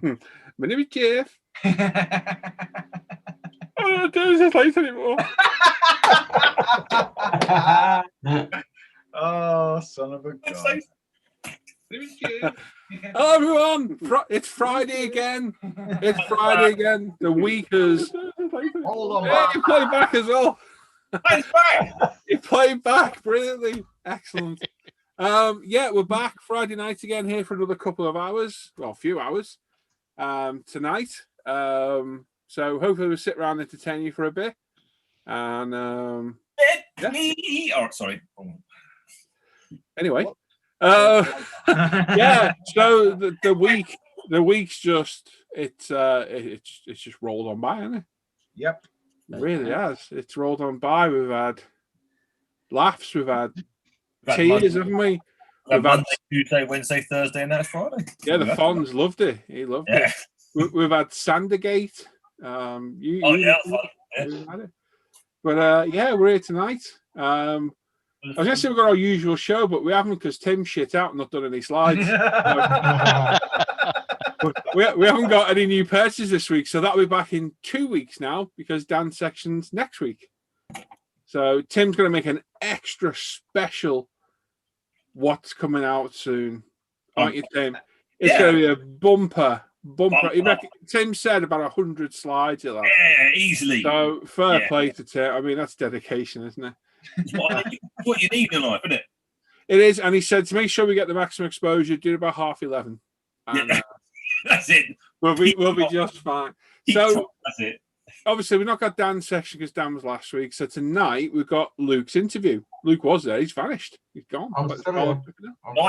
My name is Jeff. I don't do this late anymore. Oh, son of a gun. Hello, everyone. It's Friday again. It's Friday again. The week is. Hold on, Hey, you played back as well. It's back. You played back brilliantly. Excellent. Yeah, we're back Friday night again here for another couple of hours. Well, a few hours tonight. So hopefully we'll sit around and entertain you for a bit. And Let me. Oh, sorry. Anyway, yeah. So the week's just it's just rolled on by, hasn't it? Yep. It really has. It's rolled on by. We've had laughs. We've had tears, haven't we? We've Monday, Tuesday, Wednesday, Thursday, and that's Friday. Yeah, the Fonz loved it. He loved it. We've had Sandergate. Had it. But yeah, we're here tonight. I was going to say we've got our usual show, but we haven't because Tim shit out and not done any slides. we haven't got any new purchases this week, so that'll be back in 2 weeks now because Dan's section's next week. So Tim's going to make an extra special what's coming out soon. Aren't you, Tim? It's going to be a bumper. Tim said about 100 slides. Yeah, easily. So fair play to Tim. I mean, that's dedication, isn't it? What you need in life, isn't it? It is. And he said to make sure we get the maximum exposure, do about 11:30. And, that's it. We'll be just fine. So that's it. Obviously, we've not got Dan's section because Dan was last week. So tonight we've got Luke's interview. Luke was there. He's vanished. He's gone. I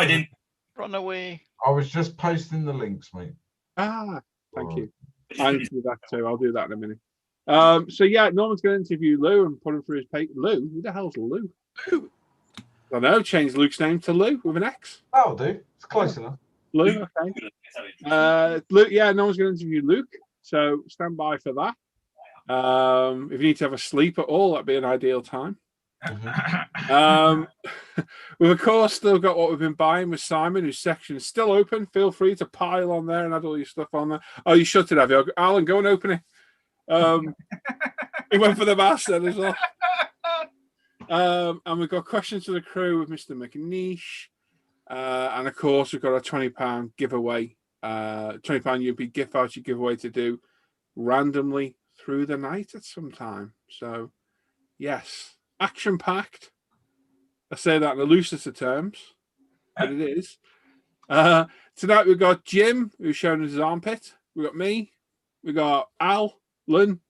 didn't run away. I was just posting the links, mate. Thank you. I need to do that too. I'll do that in a minute. So yeah, Norman's going to interview Lou and put him through his paper. Lou? Who the hell's Lou? Lou. I don't know. Change Luke's name to Lou with an X. That'll do. It's close enough. Lou, okay. Luke, yeah, Norman's going to interview Luke. So stand by for that. If you need to have a sleep at all, that'd be an ideal time. We've of course still got what we've been buying with Simon, whose section is still open. Feel free to pile on there and add all your stuff on there. Oh, you shut it, have you? Alan, go and open it. He went for the master as well. And we've got questions to the crew with Mr. McNeish. And of course, we've got a £20 giveaway, £20 UP gift voucher giveaway to do randomly through the night at some time. So, yes, action packed. I say that in the loosest of terms, but it is. Tonight we've got Jim, who's shown us his armpit. We've got me. We got Alan.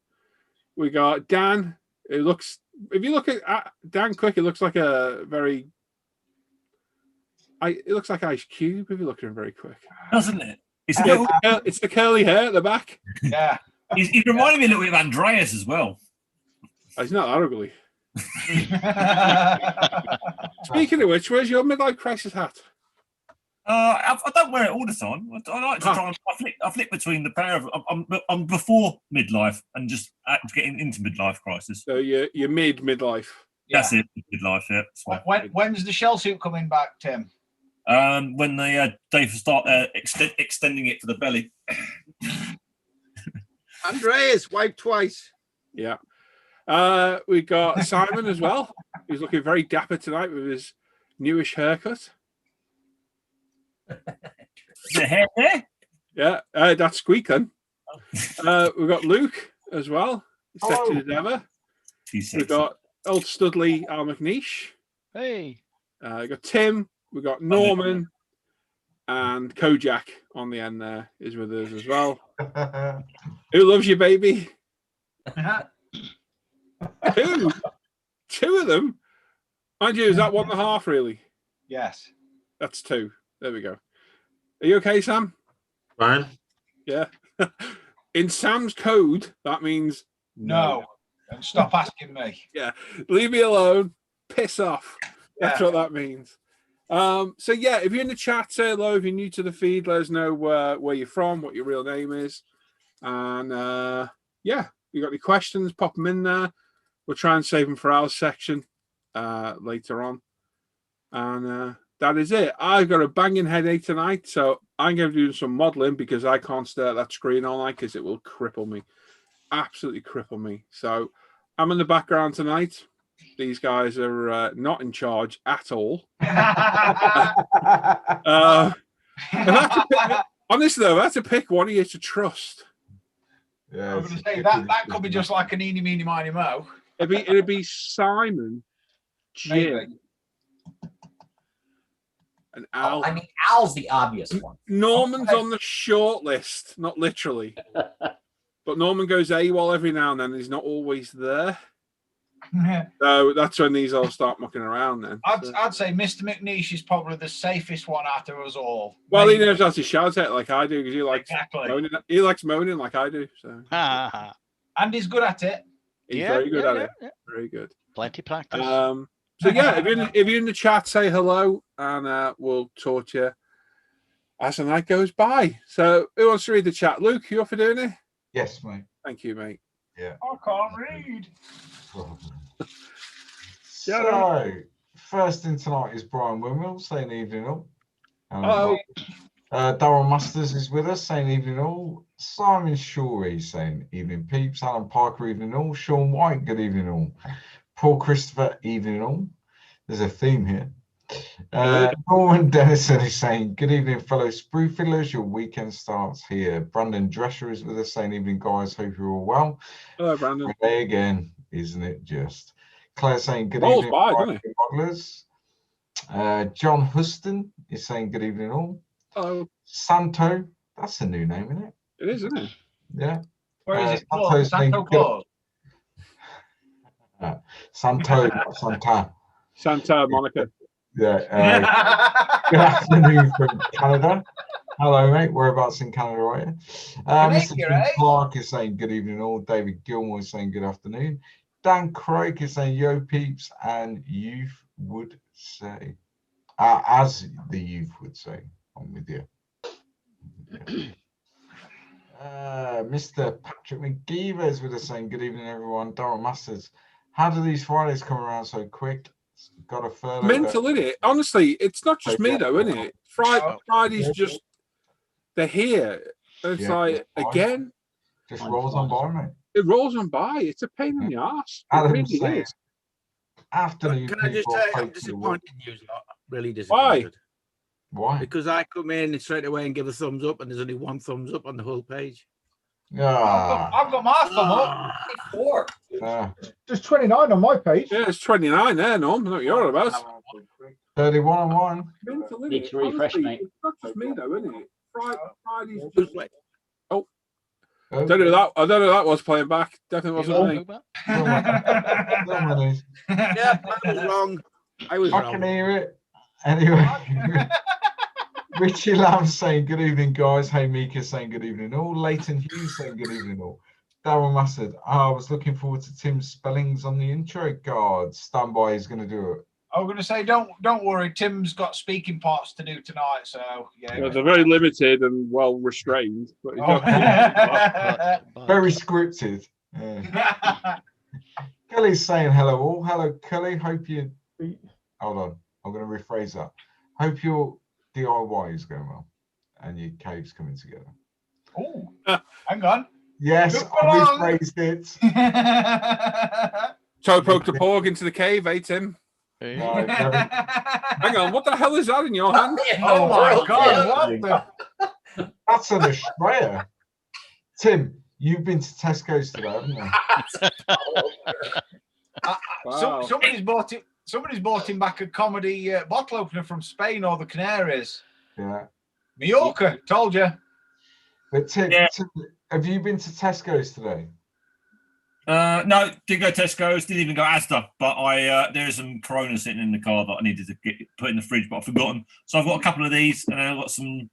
We got Dan, who looks. If you look at Dan quick, it looks like a very. It looks like Ice Cube if you look at him very quick, doesn't it? It's the curly hair at the back. Yeah, he's reminding me a little bit of Andreas as well. He's not that ugly. Speaking of which, where's your midlife crisis hat? I don't wear it all the time. I like to try and I flip between the pair of. I'm before midlife and just getting into midlife crisis. So you're midlife. That's it, midlife. Yeah. When's the shell suit coming back, Tim? When they start extending it to the belly. Andreas, wipe twice. Yeah. We got Simon as well. He's looking very dapper tonight with his newish haircut. The hair there? Yeah, that's squeaking. We've got Luke as well. Sexy as ever. We've got old Studley Al McNeish. Hey. We've got Tim. We've got Norman. And Kojak on the end there is with us as well. Who loves you, baby? Two of them? Mind you, is that 1.5 really? Yes. That's 2. There we go. Are you okay, Sam? Fine. Yeah. In Sam's code, that means no. And stop asking me. Yeah. Leave me alone. Piss off. That's what that means. So yeah, if you're in the chat, say hello. If you're new to the feed, let us know where you're from, what your real name is. And yeah, you got any questions, pop them in there. We'll try and save them for our section later on. And that is it. I've got a banging headache tonight, so I'm going to do some modelling because I can't stare at that screen all night because it will cripple me. Absolutely cripple me. So I'm in the background tonight. These guys are not in charge at all. Honestly, though, that's a pick one of you to trust. Yeah, I'm going to say that could be just like an eeny, meeny, miny, mo. It'd be Simon, Jim, and Al. I mean, Al's the obvious one. Norman's on the short list, not literally. But Norman goes AWOL every now and then. He's not always there. So that's when these all start mucking around then. I'd say Mr. McNeish is probably the safest one out of us all. Well, he knows how to shout it like I do because he likes Exactly. moaning. He likes moaning like I do. So And he's good at it. he's very good at it. Very good. Plenty practice. So yeah, if you're in the chat, say hello, and we'll talk to you as the night goes by. So who wants to read the chat? Luke, you up for doing it? Yes, mate. Thank you, mate. Yeah. I can't read. So, first in tonight is Brian Wimwell saying evening all. Hello. Darren Masters is with us saying evening all. Simon Shorey saying evening peeps. Alan Parker evening all. Sean White, good evening all. Paul Christopher evening all. There's a theme here. Norman Dennison is saying good evening fellow sprue fiddlers, your weekend starts here. Brandon Drescher is with us saying evening guys, hope you're all well. Hello, Brandon. Friday again, isn't it just? Claire saying good Rolls evening by, doesn't it? modelers. John Huston is saying good evening all. Hello. Santo, that's a new name, isn't it? It is, isn't it? Yeah. Where is it? Santo's saying Santo good- Claus. Santo, not Santa. Santa Monica. Yeah. Good afternoon from Canada. Hello, mate. Whereabouts in Canada are you? Mr. Jamaica, Tim eh? Clark is saying good evening all. David Gilmore is saying good afternoon. Dan Craig is saying yo peeps, and youth would say, as the youth would say, I'm with you. Mr. Patrick McGeever is with us saying good evening everyone. Darren Masters, how do these Fridays come around so quick? Got a furlough. Mental, isn't it? Honestly, it's not just me though, isn't it? Friday's just they're here. It's Yeah, like it's fine. again, Just rolls on by, mate. it rolls on by. It's a pain in the arse. It Adam really saying, is. afternoon Can I just people say, I'm hope you will- disappointed in you lot. Really Why? disappointed. Why? Because I come in and straight away and give a thumbs up, and there's only one thumbs up on the whole page. I've got my thumb up. Ah. 4. There's 29 on my page. Yeah, it's 29 there, Norm. Not you're about. 31 on one. Mental, isn't Need it? to refresh, Honestly, mate. It's not just me though, isn't it? Friday's Just just. wait. I don't know who that. I don't know who that was playing back. Definitely wasn't me. Yeah, I was wrong. I was I can wrong. hear it. Anyway, Richie Lamb saying good evening, guys. Hey, Mika saying good evening all. Leighton Hughes saying good evening all. Darren Massad, I was looking forward to Tim's spellings on the intro card. Stand by, he's going to do it. I was going to say, don't worry. Tim's got speaking parts to do tonight, so yeah. Well, they're very limited and well restrained. But he's Oh. got- Very scripted. Yeah. Kelly's saying hello all. Hello, Kelly. Hope you. Hold on. I'm going to rephrase that. Hope your DIY is going well and your cave's coming together. Oh, hang on. Yes, Look I along. rephrased it. Toe poked a porg into the cave, eh, Tim? Hey. No, never. Hang on, what the hell is that in your hand? Oh my God! What the? That's an Australia. Tim, you've been to Tesco's today, haven't you? Wow. Somebody's bought him back a comedy bottle opener from Spain or the Canaries. Yeah. Mallorca, told you. But Tim, Yeah. Tim, have you been to Tesco's today? No, didn't go Tesco's, didn't even go Asda, but I there's some Corona sitting in the car that I needed to get put in the fridge, but I've forgotten. So I've got a couple of these, and I've got some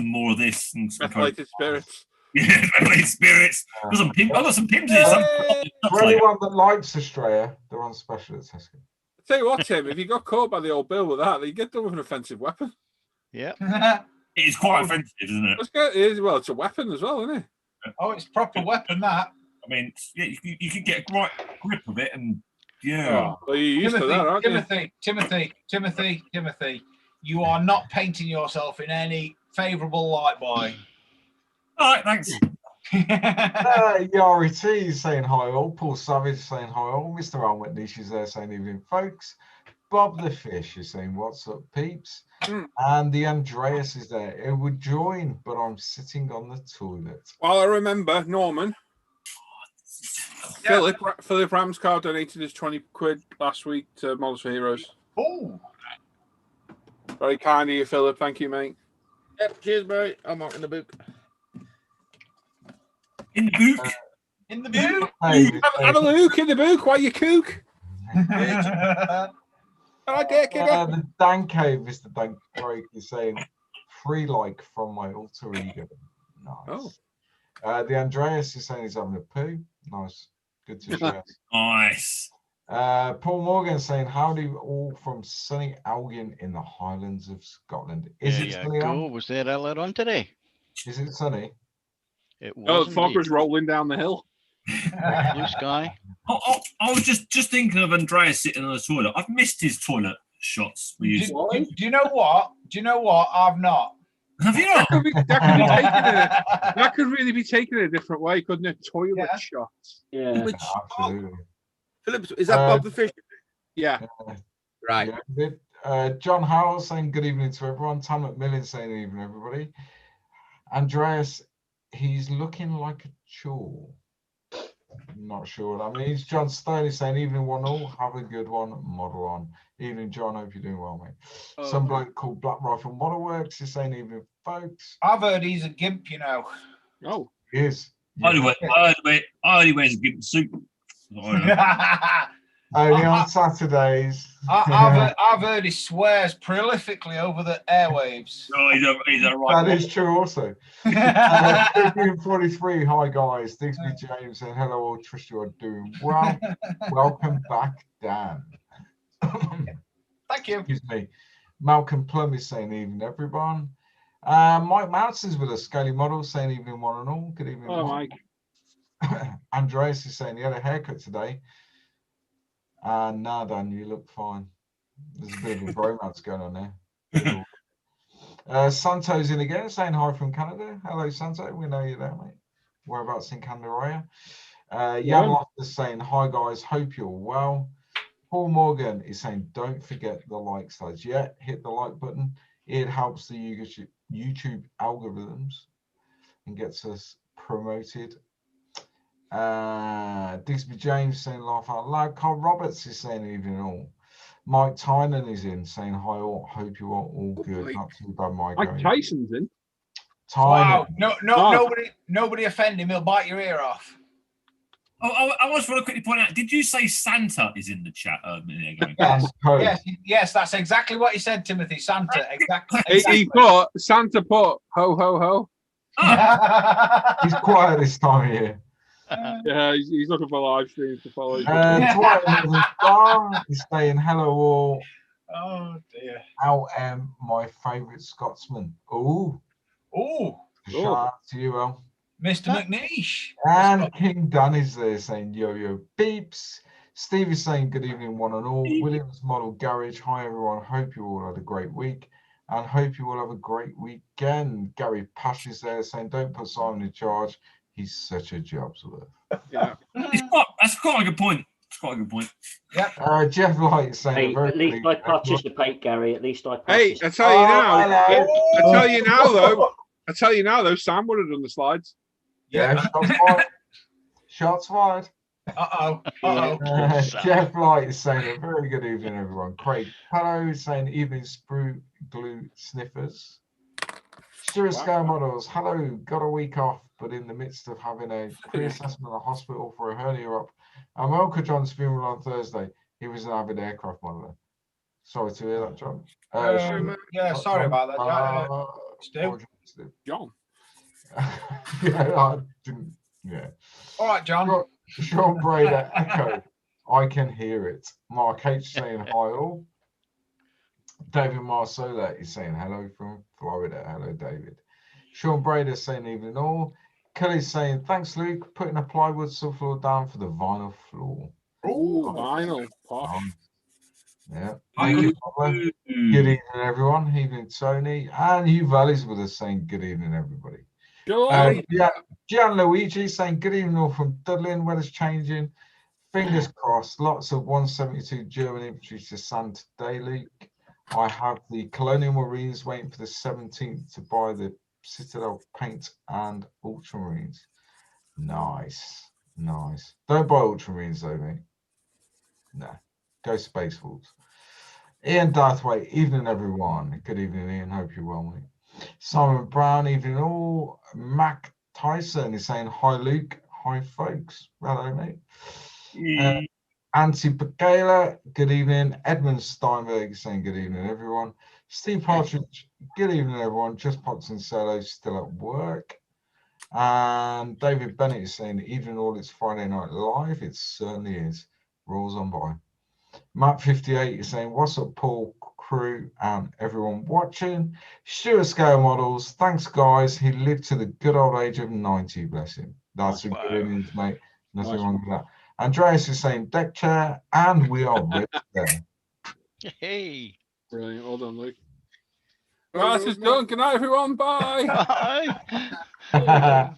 more of this and some Methylated spirits. yeah, methylated spirits. I've got some Pims here. For anyone that likes Australia, they're on special at Tesco. Tell you what, Tim, if you got caught by the old bill with that, you get done with an offensive weapon. Yeah. It is quite offensive, isn't it? Well, it's a weapon as well, isn't it? Oh, it's proper weapon that. I mean, yeah, you can get a right grip of it, and Yeah. Oh, well, you're used to that, aren't you? Timothy, you are not painting yourself in any favourable light, boy. All right, thanks. Yari T is saying hi all. Paul Savage saying hi all. Mr. Almond Niche is there saying evening, folks. Bob the Fish is saying what's up, peeps. And the Andreas is there. It would join, but I'm sitting on the toilet. Well, I remember Norman. Yeah. Philip Ramscar donated his 20 quid last week to Models for Heroes. Oh, Very kind of you, Philip. Thank you, mate. Yep, cheers, mate. I'm out in the book. In the book. in the view. Have a look in the book while you cook. I get it. The Dan Cave, Mr. Dan Craig, is saying free like from my alter ego. Nice. The Andreas is saying he's having a poo. Nice. Good to share. Nice. Paul Morgan saying howdy all from sunny Elgin in the Highlands of Scotland. Is it sunny? Go. Was there earlier on today? Is it sunny? It was. Oh, the fog was rolling down the hill. Blue sky. I was just thinking of Andreas sitting on the toilet. I've missed his toilet shots. Do you know what? I've not. Have you not? That could really be taken a different way, couldn't it? Toilet shots. Yeah. Absolutely. Phillips, is that Bob the Fish? Yeah. Right. Yeah, John Howell saying good evening to everyone. Tom McMillan saying evening, everybody. Andreas, he's looking like a chore. Not sure what that means. John Stoney saying evening one all. Have a good one. Model on. Evening, John. Hope you're doing well, mate. Some bloke called Black Rifle Model Works is saying evening, folks. I've heard he's a gimp, you know. Oh. He is. I only wears a gimp suit. Only on Saturdays. I've heard he swears prolifically over the airwaves. Oh, he's a right. That is true also. 43, hi guys. Digsby James saying hello all, trust you are doing well. Welcome back, Dan. Thank you. Excuse me. Malcolm Plum is saying evening, everyone. Mike Mounts is with us, Scaly Model, saying evening one and all. Good evening. Hello, Mike. Andreas is saying he had a haircut today. Nah, Dan, you look fine. There's a bit of a bromance going on there. Santo's in again, saying hi from Canada. Hello, Santo. We know you're there, mate. Whereabouts in Canada are you? Jan Loftus saying hi, guys. Hope you're well. Paul Morgan is saying don't forget the like slides. Yeah, hit the like button. It helps the YouTube algorithms and gets us promoted. Digsby James saying laugh out loud. Carl Roberts is saying evening all. Mike Tynan is in saying hi all. Hope you are all good. Not too bad, Mike. Mike Tyson's in. Wow. Nobody offend him. He'll bite your ear off. I just want to quickly point out, did you say Santa is in the chat a minute ago? Yes, that's exactly what he said, Timothy. Santa, exactly. He put, Santa put, ho, ho, ho. He's quiet this time of year. Yeah, he's looking for live streams to follow. Dwight is saying hello all. Oh dear. LM, my favourite Scotsman. Shout out to you, El. Mr. McNeish. And King Dan is there saying yo beeps. Steve is saying good evening one and all. Williams Model Garage. Hi everyone. Hope you all had a great week. And hope you all have a great weekend. Gary Pash is there saying don't put Simon in charge. He's such a job's worth. Yeah. That's quite a good point. It's quite a good point. Yeah. Jeff Light is saying at least I participate, Gary. At least I Hey, participate. I tell you now though, Sam would have done the slides. Yeah, shots fired. Shots fired. Jeff Light is saying a very good evening, everyone. Craig Hello is saying evening sprue glue sniffers. Stuart Scale Models, hello, got a week off, but in the midst of having a pre-assessment at the hospital for a hernia up. I'm Uncle John's funeral on Thursday. He was an avid aircraft modeler. Sorry to hear that, John. Sorry about that, John. I didn't. Yeah. All right, John. Sean Brader, echo. I can hear it. Mark H saying hi all. David Marsola is saying hello from Florida. Hello, David. Sean Brader saying evening all. Kelly's saying thanks, Luke. Putting a plywood subfloor down for the vinyl floor. Ooh, vinyl. Posh. Yeah. I Good evening, everyone. Evening, Tony. And Hugh Valley's with us saying good evening, everybody. Gianluigi saying good evening all from Dublin. Weather's changing. Fingers crossed. Lots of 172 German infantry to sand today, Luke. I have the Colonial Marines waiting for the 17th to buy the Citadel paint and Ultramarines. Nice. Nice. Don't buy Ultramarines though, mate. No. Go Space Wolves. Ian Darthwaite, evening everyone. Good evening, Ian. Hope you're well, mate. Simon Brown, evening all. Mac Tyson is saying hi, Luke. Hi, folks. Hello, mate. Antti Pagela, good evening. Edmund Steinberg is saying good evening, everyone. Steve Partridge, good evening, everyone. Just pops and Cellos still at work. And David Bennett is saying evening all. It's Friday Night Live. It certainly is. Rolls on by. Matt 58 is saying, what's up, Paul, crew, and everyone watching? Stuart Scale Models, thanks, guys. He lived to the good old age of 90, bless him. That's a good innings, mate. Nothing wrong with that. Andreas is saying deck chair, and we are ready there. Hey. Brilliant. Well done, Luke. Right, this is done. Good night, everyone. Bye. Bye.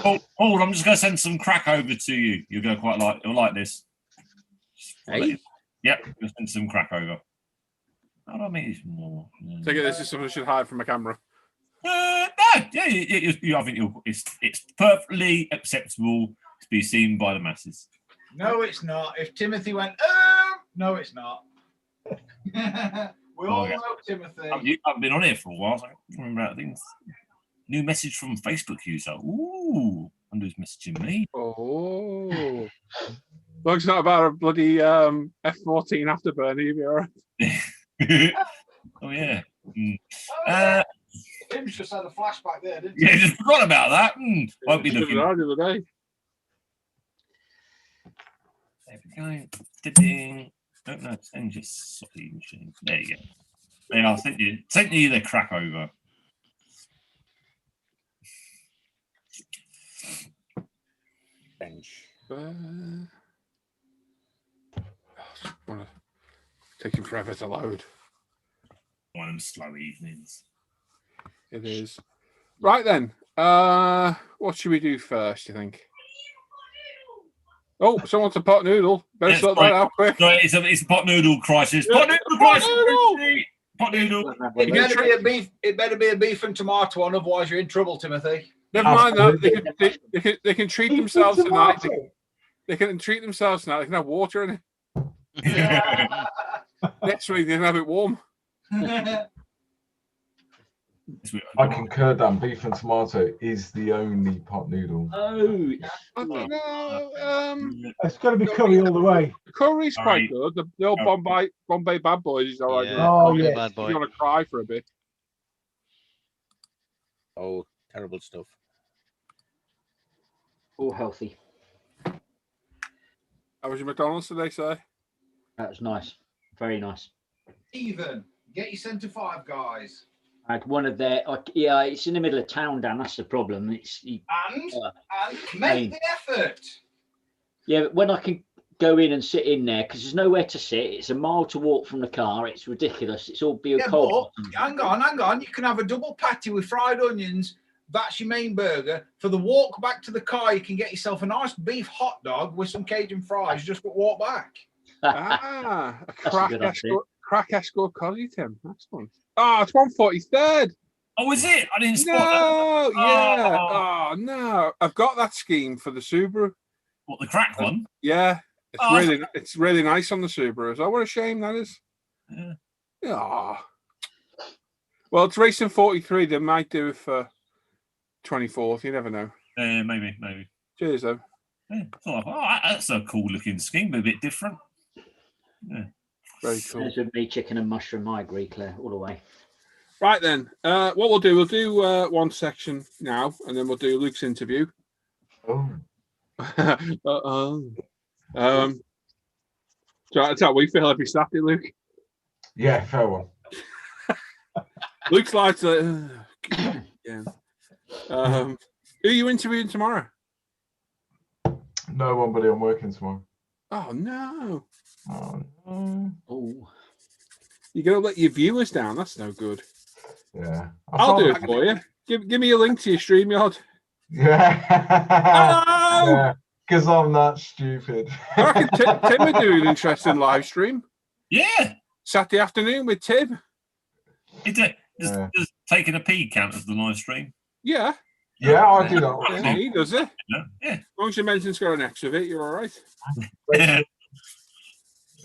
Paul, I'm just going to send some crack over to you. You'll like this. Hey. Yep, just send some crack over. How do I make this more? Take it. This is something I should hide from a camera. No, yeah, I think it's perfectly acceptable to be seen by the masses. No, it's not. If Timothy went, no, it's not. We all know Timothy. You haven't been on here for a while, so I can't remember how things. New message from Facebook user. Ooh, I wonder who's messaging me. Oh. Looks not about a bloody F-14 afterburner, you'll be all right. Oh, yeah. Tim's just had a flashback there, didn't he? Yeah, just forgot about that. Won't be looking. The other day. There we go. Dipping. Don't know. Send your socky machine. There you go. Yeah, I'll send you the crack over. Bench. Taking forever to load. One of them slow evenings. It is. Right then. What should we do first, you think? Oh, someone's a pot noodle. Better Yes, sort that out quick. No, it's a pot noodle crisis. Yeah. Pot noodle crisis. Pot noodle. It better be a beef and tomato one, otherwise you're in trouble, Timothy. Never mind that. They can treat themselves tonight. They can treat themselves tonight. They can have water in it. Next week they can have it warm. I concur, Dan. Beef and tomato is the only pot noodle. Oh, I don't know. It's got to be curry all the way. The curry's quite good. The old Bombay Bad Boys is all right. Yeah, Oh, yeah. bad boy. You want to cry for a bit. Oh, terrible stuff. All healthy. How was your McDonald's today, sir? That was nice. Very nice. Even get your centre five guys. I had one of their. Yeah, it's in the middle of town, Dan. That's the problem. And make the effort. Yeah, but when I can go in and sit in there, because there's nowhere to sit. It's a mile to walk from the car. It's ridiculous. It's all beer cold. Hang on. You can have a double patty with fried onions. That's your main burger. For the walk back to the car, you can get yourself a nice beef hot dog with some Cajun fries. Just walk back. A crack escort collie, Tim. Excellent. Oh, it's 143rd. Oh, is it? I didn't spot No, that. yeah. Oh, no. I've got that scheme for the Subaru. What, the crack one? Yeah. It's really nice on the Subaru. So what a shame that is. Yeah. Oh. Well, it's racing 43. They might do it for 24th. You never know. Maybe. Cheers, though. Yeah. That's a cool looking scheme, but a bit different. Yeah. Very cool. There's with me, chicken and mushroom. I agree, Claire, all the way. Right then, what we'll do one section now, and then we'll do Luke's interview. Oh. So that's how we feel every Saturday, Luke. Yeah, fair one. Luke's like, yeah. Who are you interviewing tomorrow? No one, buddy. I'm working tomorrow. Oh no! Oh, no. Oh, You're gonna let your viewers down. That's no good. Yeah. I'll do it for you. Give me a link to your StreamYard. Yeah. Hello! Yeah. Because I'm not stupid. I reckon Tim would do an interesting live stream Yeah. Saturday afternoon with Tim. Is it does taking a pee count as the live stream? Yeah, Yeah, I do that. yeah, he does it. Yeah. As long as your mention's got an X with it, you're all right. Yeah.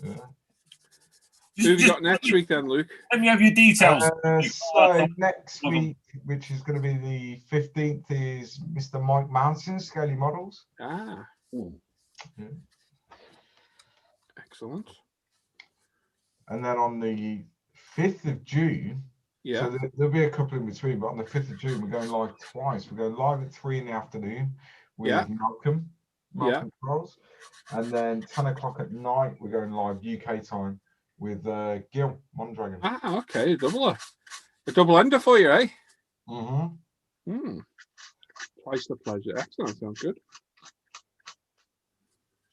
Yeah. Who have you got next week then, Luke? Let me have your details. So next week, which is going to be the 15th, is Mr. Mike Mountain, Scaly Models. Ah, Yeah. excellent. And then on the 5th of June, Yeah, so there'll be a couple in between, but on the 5th of June, we're going live twice. We're going live at 3 in the afternoon with Yeah. Malcolm Charles. And then 10 o'clock at night, we're going live UK time with Gil Mondragon. ah, okay, a double ender for you, eh? Mm-hmm. Twice the pleasure. Excellent, sounds good.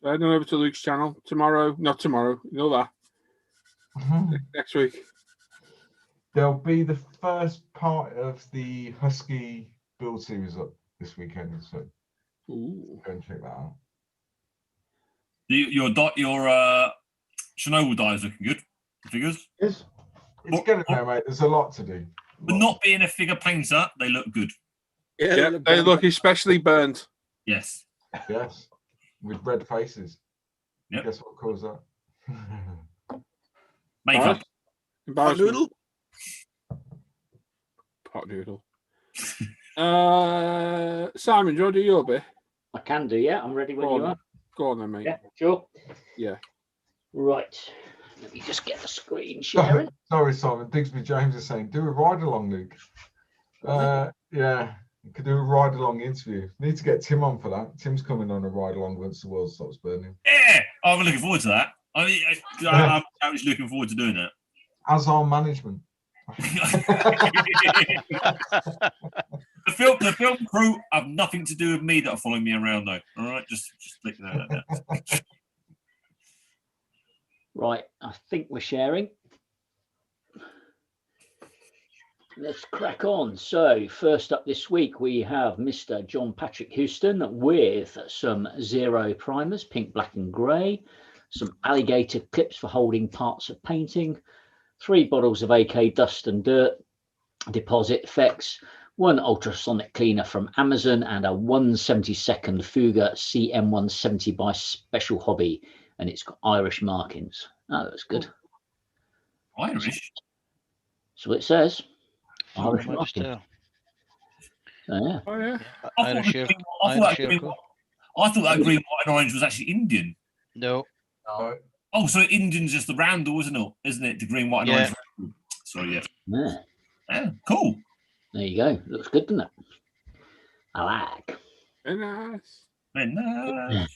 So heading over to Luke's channel tomorrow. Not tomorrow, you know that. Next week. There'll be the first part of the Husky build series up this weekend, so Ooh. go and check that out. Your Chernobyl die is looking good. The figures. It's getting there, mate. There's a lot to do. But not being a figure painter, they look good. Yeah, they look especially burnt. Yes. Yes, with red faces. Yep. Guess what caused that? Makeup. Embarrassment. Pot noodle. Simon, do you want to do your bit? I can do. Yeah, I'm ready when you are. Go on then, mate. Yeah, sure. Yeah. Right. Let me just get the screen sharing. Sorry, Simon. Digsby James is saying, do a ride along, Luke. Yeah, you could do a ride along interview. Need to get Tim on for that. Tim's coming on a ride along once the world stops burning. Yeah, I'm looking forward to that. I'm actually looking forward to doing that. As our management. The film crew have nothing to do with me that are following me around, though. All right, just let you know that. Right, I think we're sharing. Let's crack on. So first up this week, we have Mr. John Patrick Houston with some Zero primers, pink, black and grey, some alligator clips for holding parts of painting, 3 bottles of AK dust and dirt, deposit effects, 1 ultrasonic cleaner from Amazon, and a 1/72 Fuga CM170 by Special Hobby, and it's got Irish markings. Oh, that's good. Irish? So it says. Irish Irish markings. marking. Oh, yeah. Oh, yeah. I thought that green, white, and orange was actually Indian. No. Oh, so Indian's just the roundel, isn't it? Isn't it? The green, white, and orange. So yeah. Yeah, cool. There you go. Looks good, doesn't it? I like. Very nice. Very nice.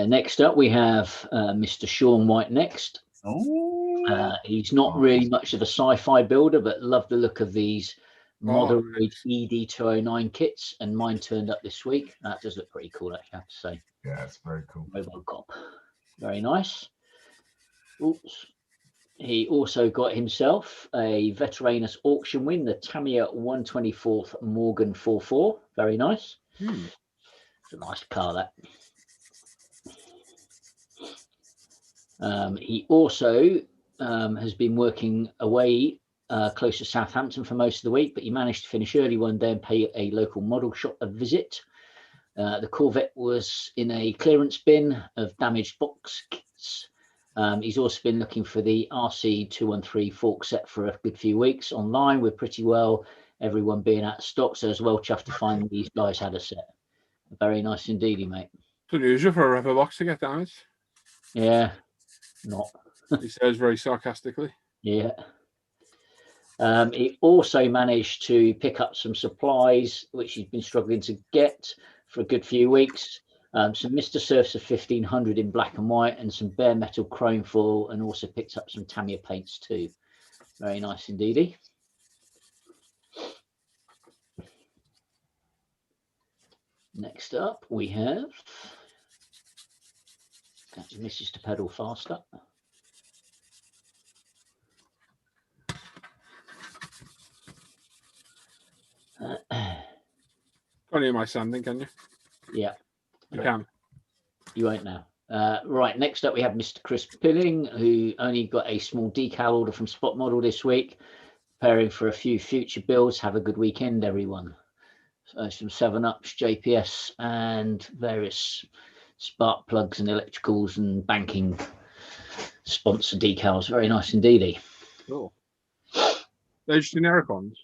Next up, we have Mr. Sean White next. Oh. He's not really much of a sci-fi builder, but love the look of these Moderate ED209 kits, and mine turned up this week. That does look pretty cool, actually, I have to say. Yeah, it's very cool. Robocop. Very nice. Oops. He also got himself a Veteranus auction win, the Tamiya 124th Morgan 44. Very nice. It's a nice car, that. He also has been working away close to Southampton for most of the week, but he managed to finish early one day and pay a local model shop a visit. The Corvette was in a clearance bin of damaged box kits. He's also been looking for the RC213 fork set for a good few weeks online, with pretty well everyone being out of stock, so I was well chuffed to find these guys had a set. Very nice indeed, mate. It's unusual for a rubber box to get damaged. Yeah, not. He says very sarcastically. Yeah. He also managed to pick up some supplies, which he's been struggling to get for a good few weeks. Some Mr. Surfs of 1500 in black and white, and some bare metal chrome foil, and also picked up some Tamiya paints too. Very nice indeedy. Next up, we have That misses to pedal faster. Can't hear my sanding, can you? Yeah, You can. you won't now. Right, next up we have Mr. Chris Pilling, who only got a small decal order from Spot Model this week, preparing for a few future builds. Have a good weekend, everyone. Some 7-Ups, JPS, and various spark plugs and electricals and banking sponsor decals. Very nice indeed. Cool. Those generic ones.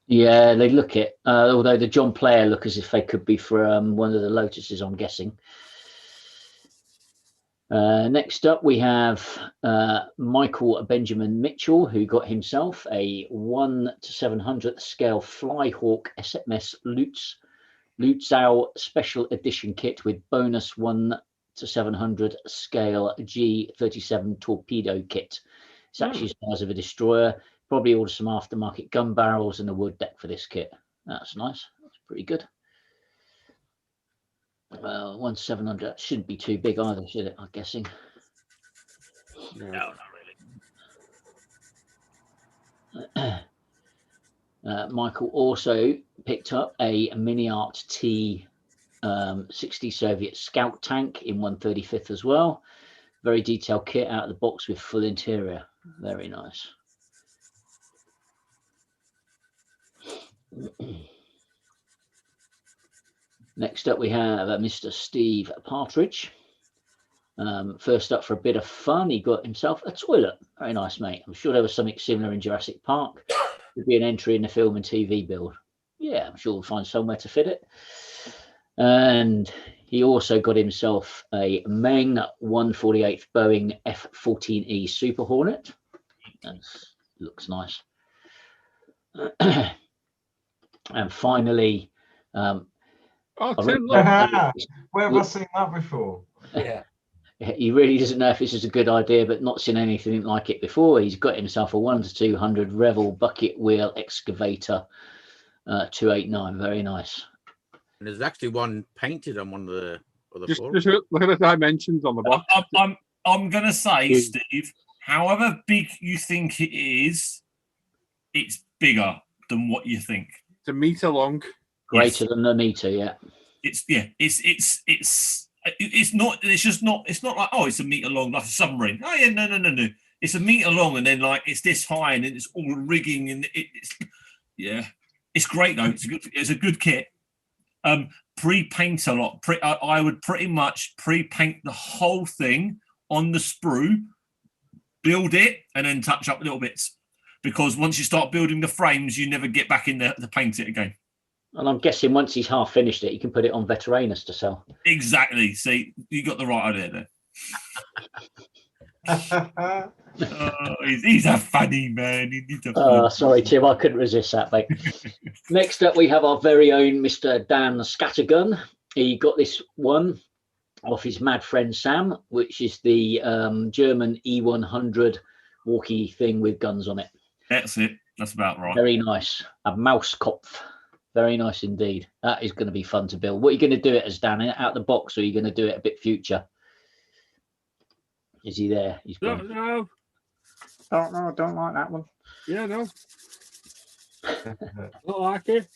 Yeah, they look it. Although the John Player look as if they could be for one of the Lotuses, I'm guessing. Next up, we have Michael Benjamin Mitchell, who got himself a 1/700th scale Flyhawk SMS Lutzow Special Edition kit with bonus 1/700 scale G37 torpedo kit. It's actually the size of a destroyer. Probably order some aftermarket gun barrels and a wood deck for this kit. That's nice. That's pretty good. 1/700 shouldn't be too big either, should it? I'm guessing. No, not really. Michael also picked up a Mini Art T 60 Soviet Scout tank in 1/35th as well. Very detailed kit out of the box with full interior. Very nice. Next up, we have Mr. Steve Partridge. First up, for a bit of fun, he got himself a toilet. Very nice, mate. I'm sure there was something similar in Jurassic Park. Could be an entry in the film and TV build. Yeah, I'm sure we'll find somewhere to fit it. And he also got himself a Meng 1/48th Boeing F-14E Super Hornet. That looks nice. And finally, Tim, Where have I seen that before? Yeah. he really doesn't know if this is a good idea, but not seen anything like it before. He's got himself a 1/200 Revel bucket wheel excavator 289. Very nice. And there's actually one painted on one of the other just forums. look at the dimensions on the box. I'm gonna say, Steve, however big you think it is, it's bigger than what you think. It's a meter long. Greater than the meter, yeah. It's not. It's not like, oh, it's a meter long like a submarine. Oh yeah, no. It's a meter long, and then like it's this high, and then it's all rigging, and it's great though. It's a good kit. Pre-paint a lot. I would pretty much pre-paint the whole thing on the sprue, build it, and then touch up little bits. Because once you start building the frames, you never get back in there to paint it again. And I'm guessing once he's half finished it, you can put it on Veteranus to sell. Exactly. See, you got the right idea there. He's a funny man. Sorry, Tim, I couldn't resist that, mate. Next up, we have our very own Mr. Dan Scattergun. He got this one off his mad friend Sam, which is the German E100 walkie thing with guns on it. That's it. That's about right. Very nice. A Mauskopf. Very nice indeed. That is going to be fun to build. What are you going to do it as, Dan? Out the box, or are you going to do it a bit future? Is he there? He's gone. No. Oh, no, I don't like that one. Yeah, no. Not like it.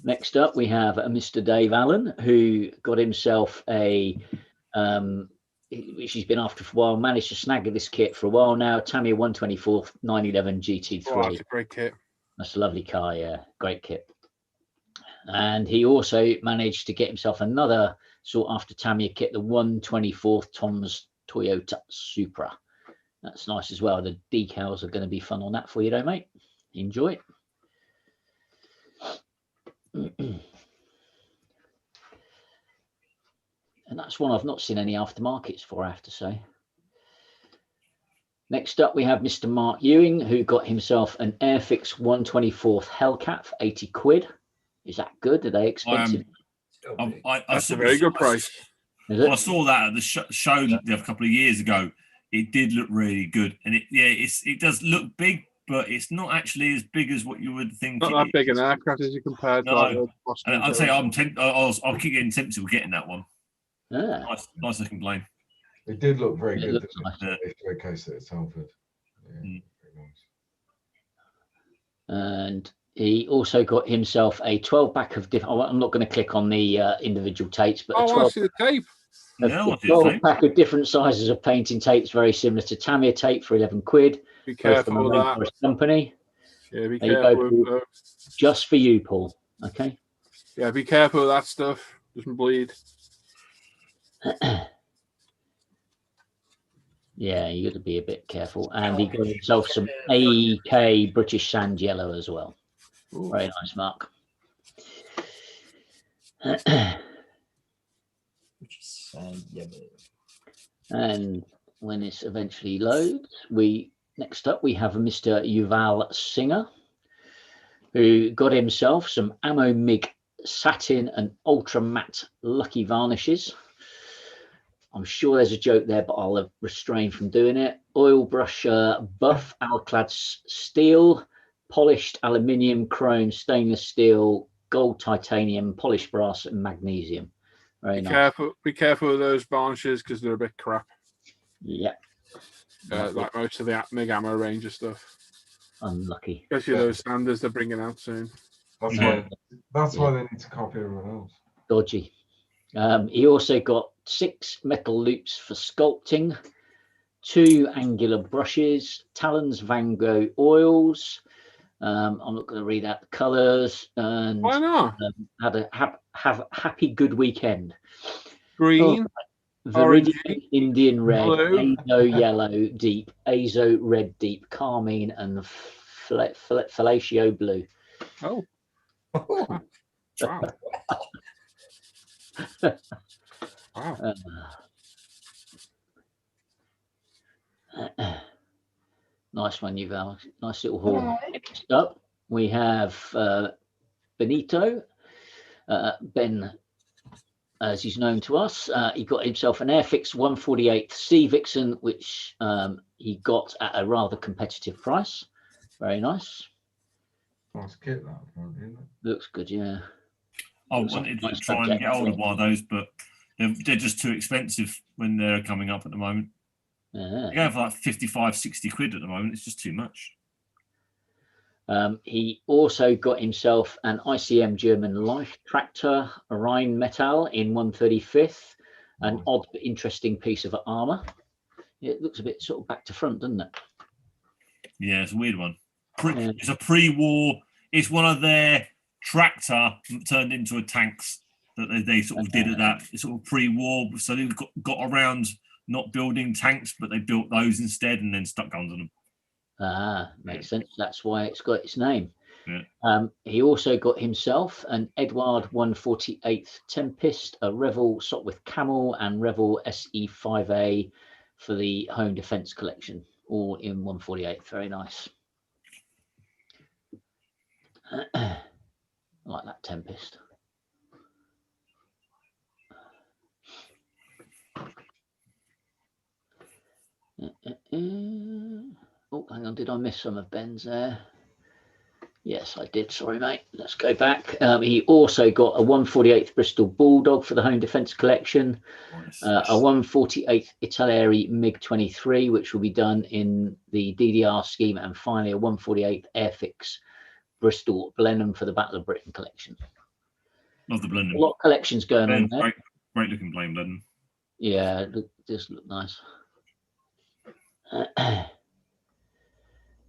Next up, we have Mr. Dave Allen, who got himself a, which he's been after for a while, managed to snag this kit for a while now, Tamiya 124 911 GT3. Oh, that's a great kit. That's a lovely car, yeah, great kit. And he also managed to get himself another sought after Tamiya kit, the 124th Tom's Toyota Supra. That's nice as well. The decals are going to be fun on that for you, though, mate. Enjoy it. And that's one I've not seen any aftermarkets for, I have to say. Next up, we have Mr. Mark Ewing, who got himself an Airfix 124th Hellcat for 80 quid. Is that good? Are they expensive? That's a very good price. I saw that at the show a couple of years ago. It did look really good, and it does look big, but it's not actually as big as what you would think. Not that big an aircraft as you compare to. And I'd say I'll keep getting tempted with getting that one. Ah, Nice looking plane. It did look very it good. looks Didn't nice. it? They showcased it at Telford. Yeah, Mm. very nice. And he also got himself a 12 pack of different. I'm not going to click on the individual tapes, but I a want 12, to see the tape. Yeah, I a want to see the 12 tape. pack of different sizes of painting tapes, very similar to Tamiya tape for 11 quid. Be Both from a careful with that. rainforest company. Yeah, be There you careful go, with Paul. Just for you, Paul. Okay. yeah, be careful with that stuff. Doesn't bleed. Yeah, you got to be a bit careful. And he got himself some AK British Sand Yellow as well. Ooh. Very nice, Mark. And when this eventually loads, next up we have Mr. Yuval Singer, who got himself some Ammo MIG satin and ultra matte lucky varnishes. I'm sure there's a joke there, but I'll refrain from doing it. Oil brush buff, alclad steel, polished aluminium, chrome, stainless steel, gold, titanium, polished brass, and magnesium. Very nice. Be careful with those varnishes because they're a bit crap. Yeah. Like most of the MIG ammo range of stuff. Unlucky. Especially those standards they're bringing out soon. That's Yeah. why they need to copy everyone else. Dodgy. He also got 6 metal loops for sculpting, 2 angular brushes, Talons Van Gogh oils. I'm not going to read out the colours. And Why not? have a happy good weekend. Green, Viridian orangey, Indian red, blue. Azo yellow deep, Azo red deep, carmine, and fellatio blue. Oh, Oh, wow. Wow. Nice one, Yuval. Nice little haul. Next up, we have Benito. Ben, as he's known to us, he got himself an Airfix 148 C Vixen, which he got at a rather competitive price. Very nice. Nice kit that, isn't it? Looks good, yeah. I Looks like wanted a to nice try and subject get hold as of well. one of those, but they're just too expensive when they're coming up at the moment. They're going for like 55, 60 quid at the moment. It's just too much. He also got himself an ICM German Life Tractor Rheinmetall in 135th, an Nice. odd but interesting piece of armour. It looks a bit sort of back to front, doesn't it? Yeah, it's a weird one. Yeah. It's a pre-war. It's one of their tractor turned into a tanks that they sort of did at that sort of pre-war. So they got around not building tanks, but they built those instead and then stuck guns on them. Ah, makes sense. That's why it's got its name. Yeah. He also got himself an Edward 148th Tempest, a Revell Sopwith Camel, and Revell SE5A for the Home Defence Collection, all in 148. Very nice. I like that Tempest. Oh, hang on. Did I miss some of Ben's there? Yes, I did. Sorry, mate. Let's go back. He also got a 148th Bristol Bulldog for the Home Defence Collection, a 148th Italeri MiG-23, which will be done in the DDR scheme, and finally a 148th Airfix Bristol Blenheim for the Battle of Britain Collection. Love the Blenheim. A lot of collections going on there. Great looking plane, Blenheim. Yeah, just look nice.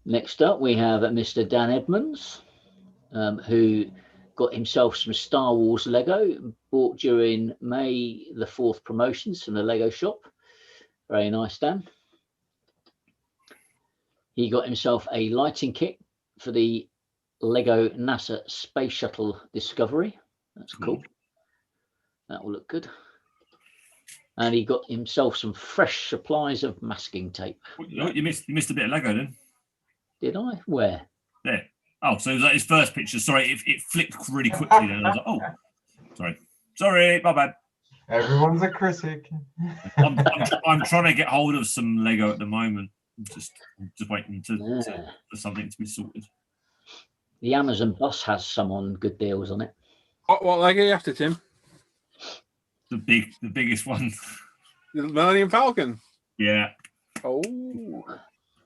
Next up, we have Mr. Dan Edmonds, who got himself some Star Wars Lego, bought during May the 4th promotions from the Lego shop. Very nice, Dan. He got himself a lighting kit for the Lego NASA Space Shuttle Discovery. That's cool. That will look good. And he got himself some fresh supplies of masking tape. You missed a bit of Lego then. Did I? Where? There. Oh, so it was like his first picture. Sorry, it flicked really quickly. Then I was like, oh, sorry, my bad. Everyone's a critic. I'm trying to get hold of some Lego at the moment. Just waiting for something to be sorted. The Amazon bus has some on good deals on it. What Lego are you after, Tim? The biggest one. The Millennium Falcon. Yeah. Oh.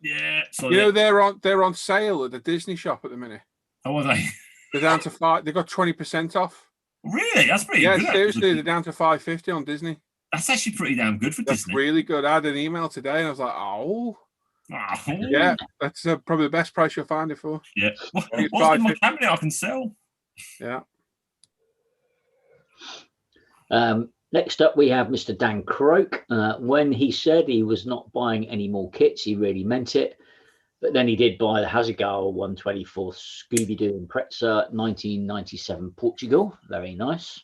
Yeah. So You know they're on sale at the Disney shop at the minute. how are they? They're down to 5. They got 20% off. Really? That's pretty Yeah, good. seriously, actually. they're down to $5.50 on Disney. That's actually pretty damn good for That's Disney. really good. I had an email today, and I was like, oh, Oh, yeah, that's probably the best price you'll find it for. Yeah. What's in my $5.50. cabinet I can sell? Yeah. Next up, we have Mr. Dan Croak. When he said he was not buying any more kits, he really meant it. But then he did buy the Hasegawa 124 Scooby-Doo and Pretzer 1997 Portugal. Very nice.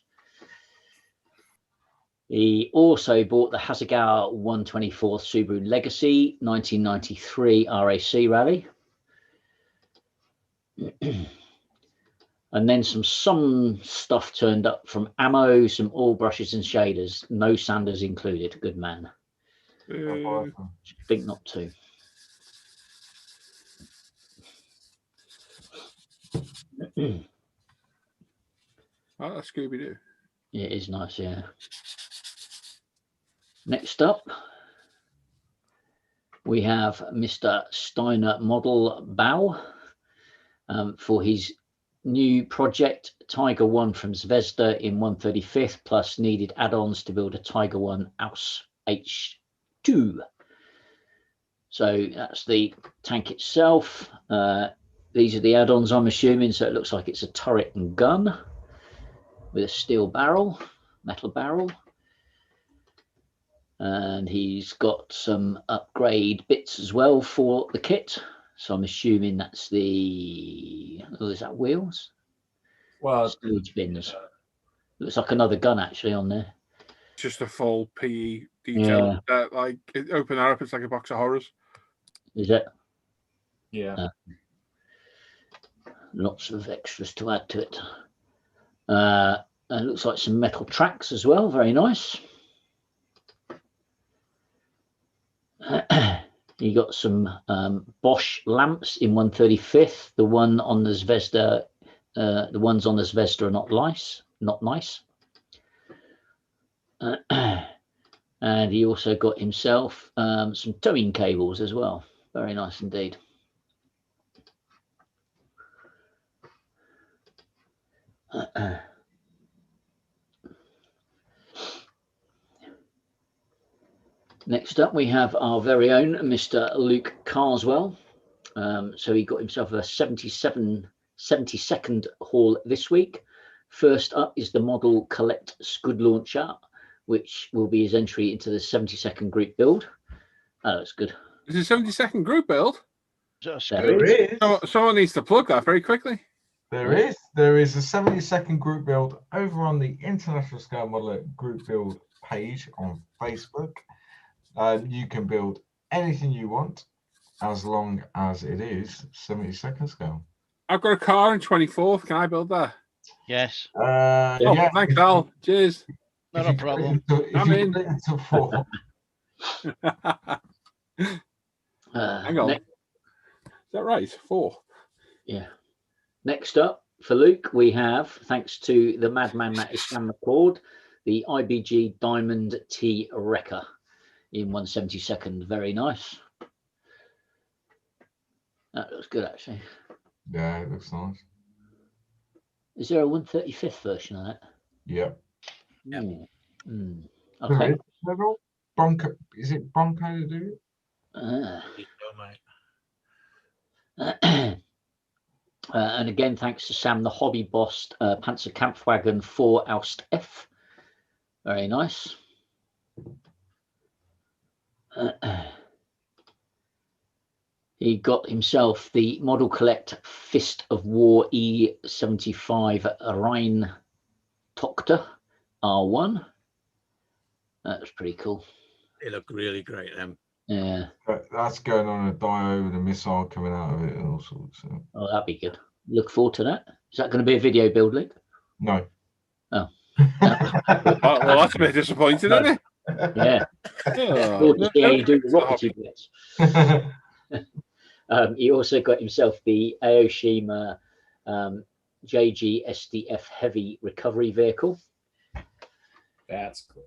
He also bought the Hasegawa 124 Subaru Legacy 1993 RAC Rally. And then some stuff turned up from Ammo, some oil brushes and shaders. No sanders included. Good man. Think not to. Oh, that's Scooby-Doo. Yeah, it is nice, yeah. Next up, we have Mr. Steiner Model Bow for his new project, Tiger One from Zvezda in 135th, plus needed add-ons to build a Tiger One Aus H2. So that's the tank itself. These are the add-ons, I'm assuming. So it looks like it's a turret and gun with a steel barrel, metal barrel. And he's got some upgrade bits as well for the kit. So I'm assuming that's the, is that wheels? Well, Stage bins. Looks like another gun actually on there. Just a full PE detail. Like, open that up, it's like a box of horrors. Is it? yeah. Lots of extras to add to it. And it looks like some metal tracks as well. Very nice. You got some Bosch lamps in 135th. The one on the Zvezda, the ones on the Zvezda are not nice. Not nice. And he also got himself some towing cables as well. Very nice indeed. Next up, we have our very own Mr. Luke Carswell. So he got himself a 72nd haul this week. First up is the Model Collect Scud Launcher, which will be his entry into the 72nd group build. Oh, that's good. Is it 72nd group build? There is. Someone needs to plug that very quickly. There is a 72nd group build over on the International Scale Modeler group build page on Facebook. You can build anything you want as long as it is 72nd scale. I've got a car in 24th. Can I build that? Yes. Yeah. Thanks, Al. Cheers. Not a problem. I'm in. Into 4. Hang on. Is that right? 4. Yeah. Next up for Luke, we have, thanks to the madman that is Sam McCord, the IBG Diamond T Wrecker in 172nd. Very nice. That looks good, actually. Yeah, it looks nice. Is there a 135th version of that? Yeah. Okay. Bronco, is it Bronco to do it? And again, thanks to Sam, the hobby boss Panzer Kampfwagen 4 Aust F. Very nice. He got himself the Model Collect Fist of War E75 Rhein Tochter R1. That was pretty cool. They look really great, them. Yeah. That's going on a die with a missile coming out of it and all sorts. So. Oh, that'd be good. Look forward to that. Is that going to be a video build, Luke? No. Oh. Well, that's a bit disappointing, isn't it? Yeah. Oh, you do the rockety bits. He also got himself the Aoshima JG SDF heavy recovery vehicle. That's cool.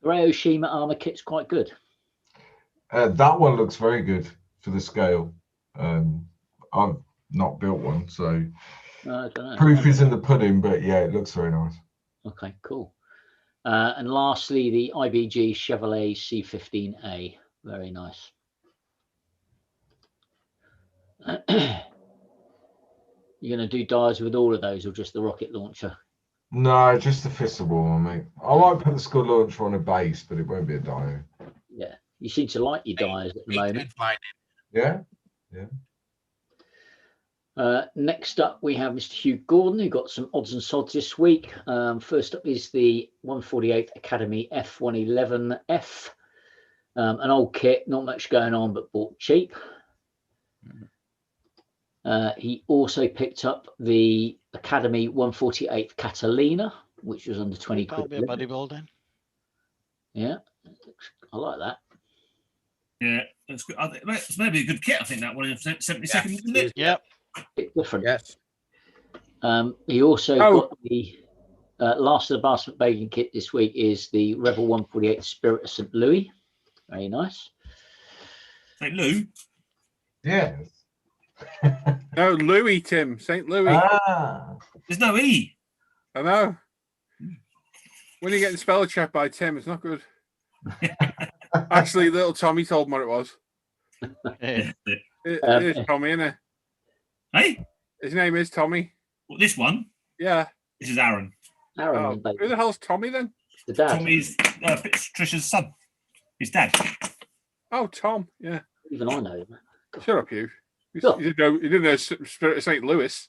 Ryoshima armor kit's quite good. That one looks very good for the scale. I've not built one, so I don't know. proof is in the pudding, but yeah, it looks very nice. Okay, cool. And lastly, the IBG Chevrolet C15A. Very nice. You're going to do dies with all of those or just the rocket launcher? No, just the fistable one, mate. I might put the Scud launcher on a base, but it won't be a dio. Yeah. You seem to like your dies at the moment. Yeah? Next up, we have Mr. Hugh Gordon, who got some odds and sods this week. First up is the 148th Academy F111F. An old kit, not much going on, but bought cheap. He also picked up the Academy 148th Catalina, which was under 20 That'll quid. be a bodybuilding. Yeah, I like that. Yeah, that's good. I think that's maybe a good kit. I think that one in 72nd, isn't it? Yep. Bit different. Yes. He also got the last of the basket baking kit this week is the Rebel 148 Spirit of St. Louis. Very nice. St. Lou. Yes. No, Louis, Tim. St. Louis. There's no E. I know. When you're getting spell checked by Tim, it's not good. Actually, little Tommy told me what it was. Yeah. It is Tommy, isn't it? Hey, His name is Tommy. well, this one. Yeah. This is Aaron. Aaron, Oh, baby. who the hell's Tommy then? The dad. Tommy's Trisha's son. His dad. Oh, Tom. Yeah. Even I know him. Shut up, you. You Sure. didn't know Spirit of St. Louis.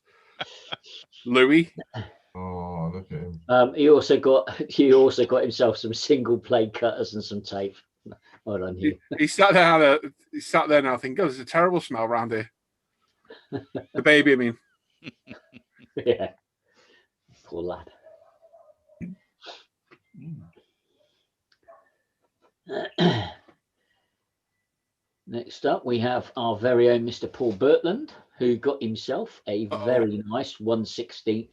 Louis. Oh, look at him. He also got himself some single blade cutters and some tape. Well done, Hugh. He sat there. He sat there now thinking, "God, there's a terrible smell around here." The baby, I mean. Yeah. Poor lad. Next up, we have our very own Mr. Paul Bertland, who got himself a very nice 1/16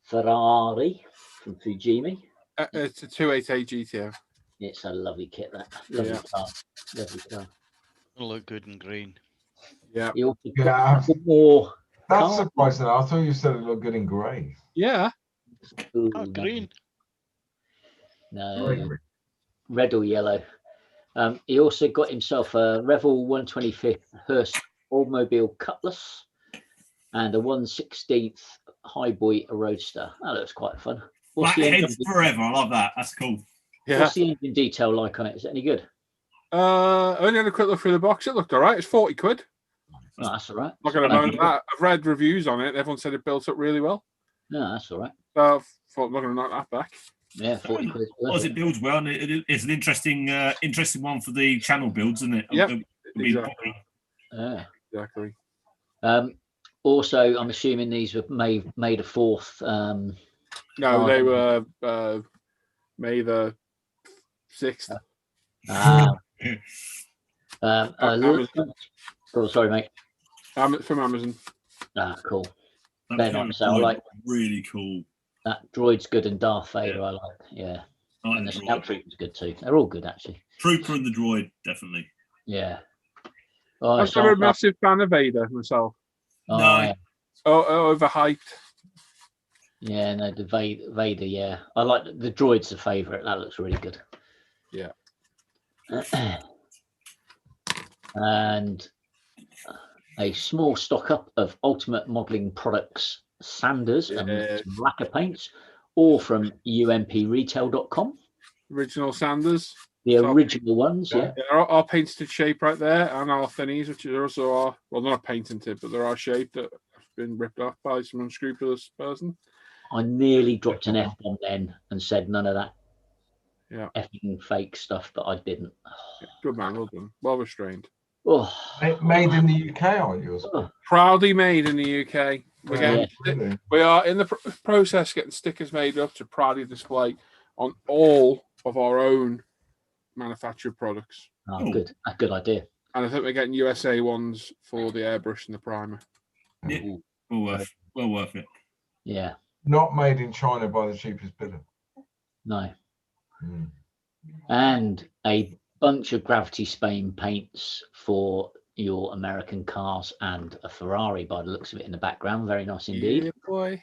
Ferrari from Fujimi. It's a 288 GTO. It's a lovely kit, that. Lovely Yeah. car. Lovely car. It'll look good in green. Yeah. He also Yeah. got some more. That's car- surprising. I thought you said it looked good in grey. Yeah. Ooh, Oh, green. No, red or yellow. He also got himself a Revel 125th Hearst Automobile Cutlass and a 1/16 Highboy Roadster. That looks quite fun. What's the, Blackheads forever. I love that. That's cool. Yeah. what's the engine detail like on it? Is it any good? I only had a quick look through the box. It looked all right. It's 40 quid. No, that's all right. Not going to moan at that. I've read reviews on it. Everyone said it built up really well. No, that's all right. So I thought I'm not going to knock that back. Yeah, 40 quid. Well, as it builds well, and it's an interesting one for the channel builds, isn't it? Yep, It'll be exactly. Yeah. Exactly. Also, I'm assuming these were made a 4th. No, they were May the 6th. Oh, sorry, mate. From Amazon. Cool. That They're Pure nice. I Droid, like really cool. that. Droid's good and Darth Vader. Yeah. I like. Yeah. I like And the the Scout droid. Trooper's good too. They're all good actually. Trooper and the droid, definitely. Yeah. Oh, I'm it's never a Darth Vader. massive fan of Vader myself. Oh, No. yeah. Overhyped. Yeah, no, the Vader. Yeah, I like the droid's the favorite. That looks really good. Yeah. And a small stock up of Ultimate Modeling Products sanders and some lacquer paints, all from umpretail.com. Original Sanders. The So- original ones, yeah. There are painted to shape right there, and our thinnies, which are also are, well, they're not painted to, but there are shaped that have been ripped off by some unscrupulous person. I nearly dropped an F-bomb then and said none of that Yeah. effing fake stuff, but I didn't. Good man, well done. Well restrained. Oh, Made in the UK, aren't you? oh, Proudly made in the UK. Really? We are in the process of getting stickers made up to proudly display on all of our own manufactured products. Oh. good. A good idea. And I think we're getting USA ones for the airbrush and the primer. Yeah. Ooh, Well worth it. yeah, Not made in China by the cheapest bidder. no. Mm. And a bunch of Gravity Spain paints for your American cars and a Ferrari by the looks of it in the background. Very nice indeed. Yeah, boy.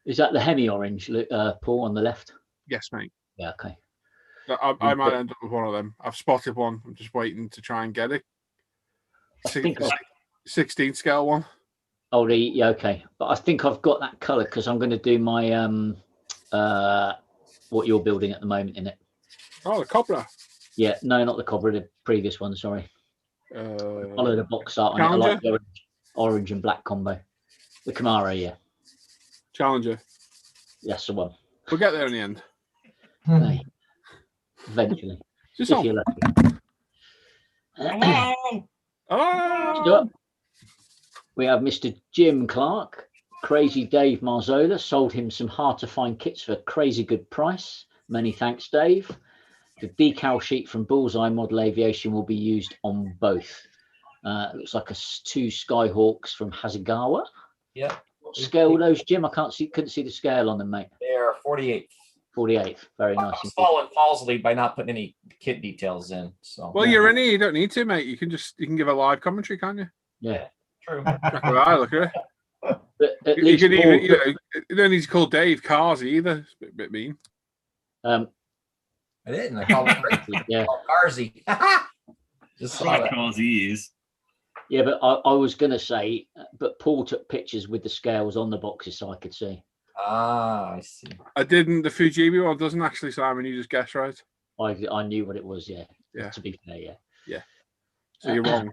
Is that the Hemi orange, Paul, on the left? Yes, mate. Yeah, okay. I might end up with one of them. I've spotted one. I'm just waiting to try and get it. I think 16 scale one. Oh, yeah, okay. But I think I've got that colour because I'm going to do my what you're building at the moment in it. Oh, the Cobra. Yeah, no, not the Cobra, the previous one. Sorry. Follow the box art on it. I like the orange and black combo. The Camaro, yeah. Challenger. That's the one. We'll get there in the end. Hey, eventually, Just if on. you're lucky. Hello. Oh, We have Mr. Jim Clark. Crazy Dave Marzola sold him some hard to find kits for a crazy good price. Many thanks, Dave. The decal sheet from Bullseye Model Aviation will be used on both. Looks like two Skyhawks from Hasegawa. Yeah. What scale are those, Jim? I couldn't see the scale on them, mate. They are 48. 48. Very nice. I'm following Paul's lead by not putting any kit details in. So well, you're in here. You don't need to, mate. You can give a live commentary, can't you? Yeah. True. Look at it. But at You least could Paul, even, you don't need to call Dave Carsey either. It's a bit mean. I didn't. I called him yeah. Carsey. Just saw Like that. cars he is. Yeah, but I was going to say, but Paul took pictures with the scales on the boxes so I could see. Ah, I see. I didn't. The Fujibi one doesn't actually, Simon. You just guessed right. I knew what it was, yeah. Yeah. To be fair, yeah. Yeah. So you're wrong.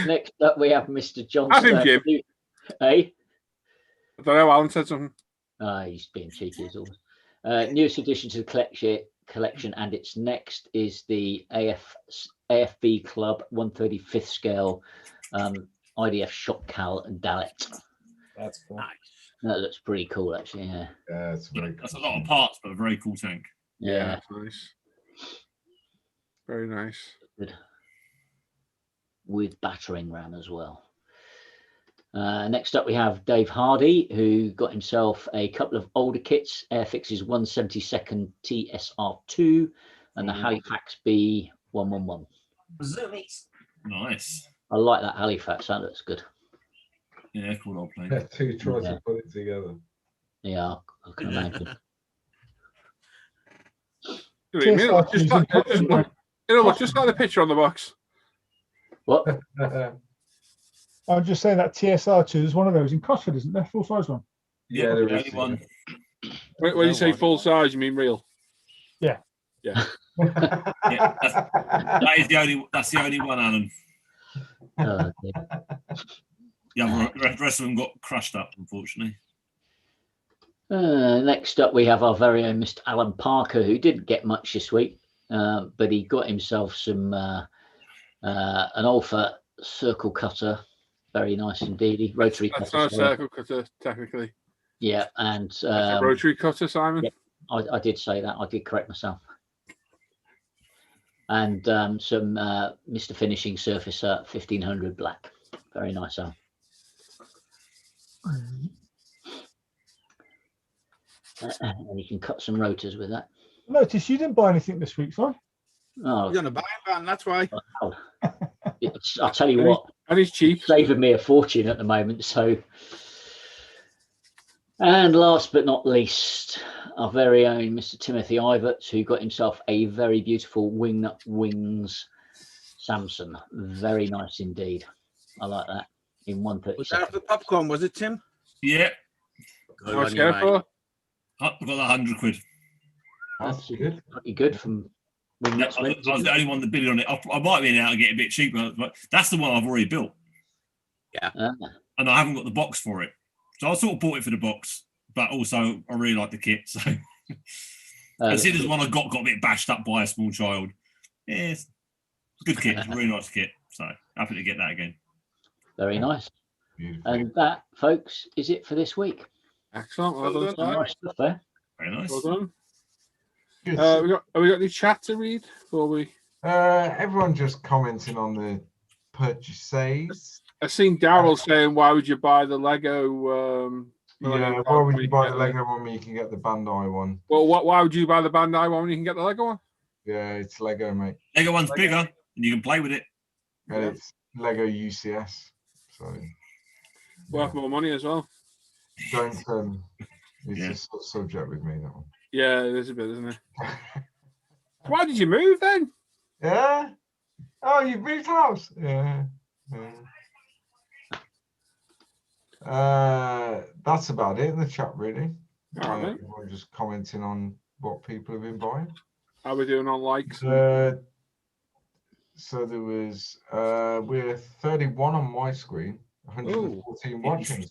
Next up, we have Mr. John. Have him, Jim. Hey? I don't know. Alan said something. He's being cheeky as always. Newest addition to the collection, and its next is the AFB Club 135th scale IDF Shop Cal and Dalet. That's cool. That looks pretty cool, actually. Yeah. Yeah, it's very That's a cool. lot of parts, but a very cool tank. Yeah. That's nice. Very nice. Good. With battering ram as well. Next up, we have Dave Hardy, who got himself a couple of older kits, Airfix's 172nd TSR2 and the Halifax B111. Zoomies. Nice. I like that Halifax. That looks good. Yeah, cool old plane. Two tries Yeah. to put it together. Yeah, I can imagine. It looks just like the picture on the box. What? I'm just saying that TSR2 is one of those in Cosford, isn't there? Full size one. Yeah, there is. One. When you say full size, you mean real? Yeah. Yeah. Yeah, that's the only one, Alan. The rest of them got crushed up, unfortunately. Next up, we have our very own Mr. Alan Parker, who didn't get much this week, but he got himself some an Alpha circle cutter. Very nice indeed. Rotary That's cutter. not a circle cutter, technically. Yeah, and That's a rotary cutter, Simon. Yeah, I did say that. I did correct myself. And some Mr. Finishing Surfacer 1500 black. Very nice. And you can cut some rotors with that. Notice you didn't buy anything this week, sorry. Oh, You're on a buying ban, that's why. I'll tell you what, And it's cheap. it's saving me a fortune at the moment. So, and last but not least, our very own Mr. Timothy Iverts, who got himself a very beautiful Wingnut Wings Samson. Very nice indeed. I like that. In 130. Was that for the popcorn, was it, Tim? Yeah, Good What's on you, going mate. for? I've got that £100. That's good. Pretty good from Yeah, Wingnut I Wings. was the only one that bid on it. I might have been able to get a bit cheaper, but that's the one I've already built, Ah, and I haven't got the box for it. So I sort of bought it for the box, but also I really like the kit. So and seeing as the one I got a bit bashed up by a small child. Yeah, it's a good kit. It's a really nice kit. So happy to get that again. very nice. Beautiful. And that, folks, is it for this week. Excellent. Well Well done, done. Simon. Nice stuff there. Very nice. Well done. Good. Have we got any chat to read before we? Everyone just commenting on the purchases. I've seen Daryl saying, "Why would you buy the Lego Yeah, why would you buy the Lego one when you can get the Bandai one? Well, why would you buy the Bandai one when you can get the Lego one? Yeah, it's Lego, mate. Lego one's bigger, and you can play with it. And it's Lego UCS. So worth more money as well. Don't it's a sort of subject with me, that one. Yeah, it is a bit, isn't it? Why did you move then? Yeah. Oh, you moved house. Yeah. That's about it in the chat, really. All right, We're just commenting on what people have been buying. How are we doing on likes? So there was we're 31 on my screen, 114 watching.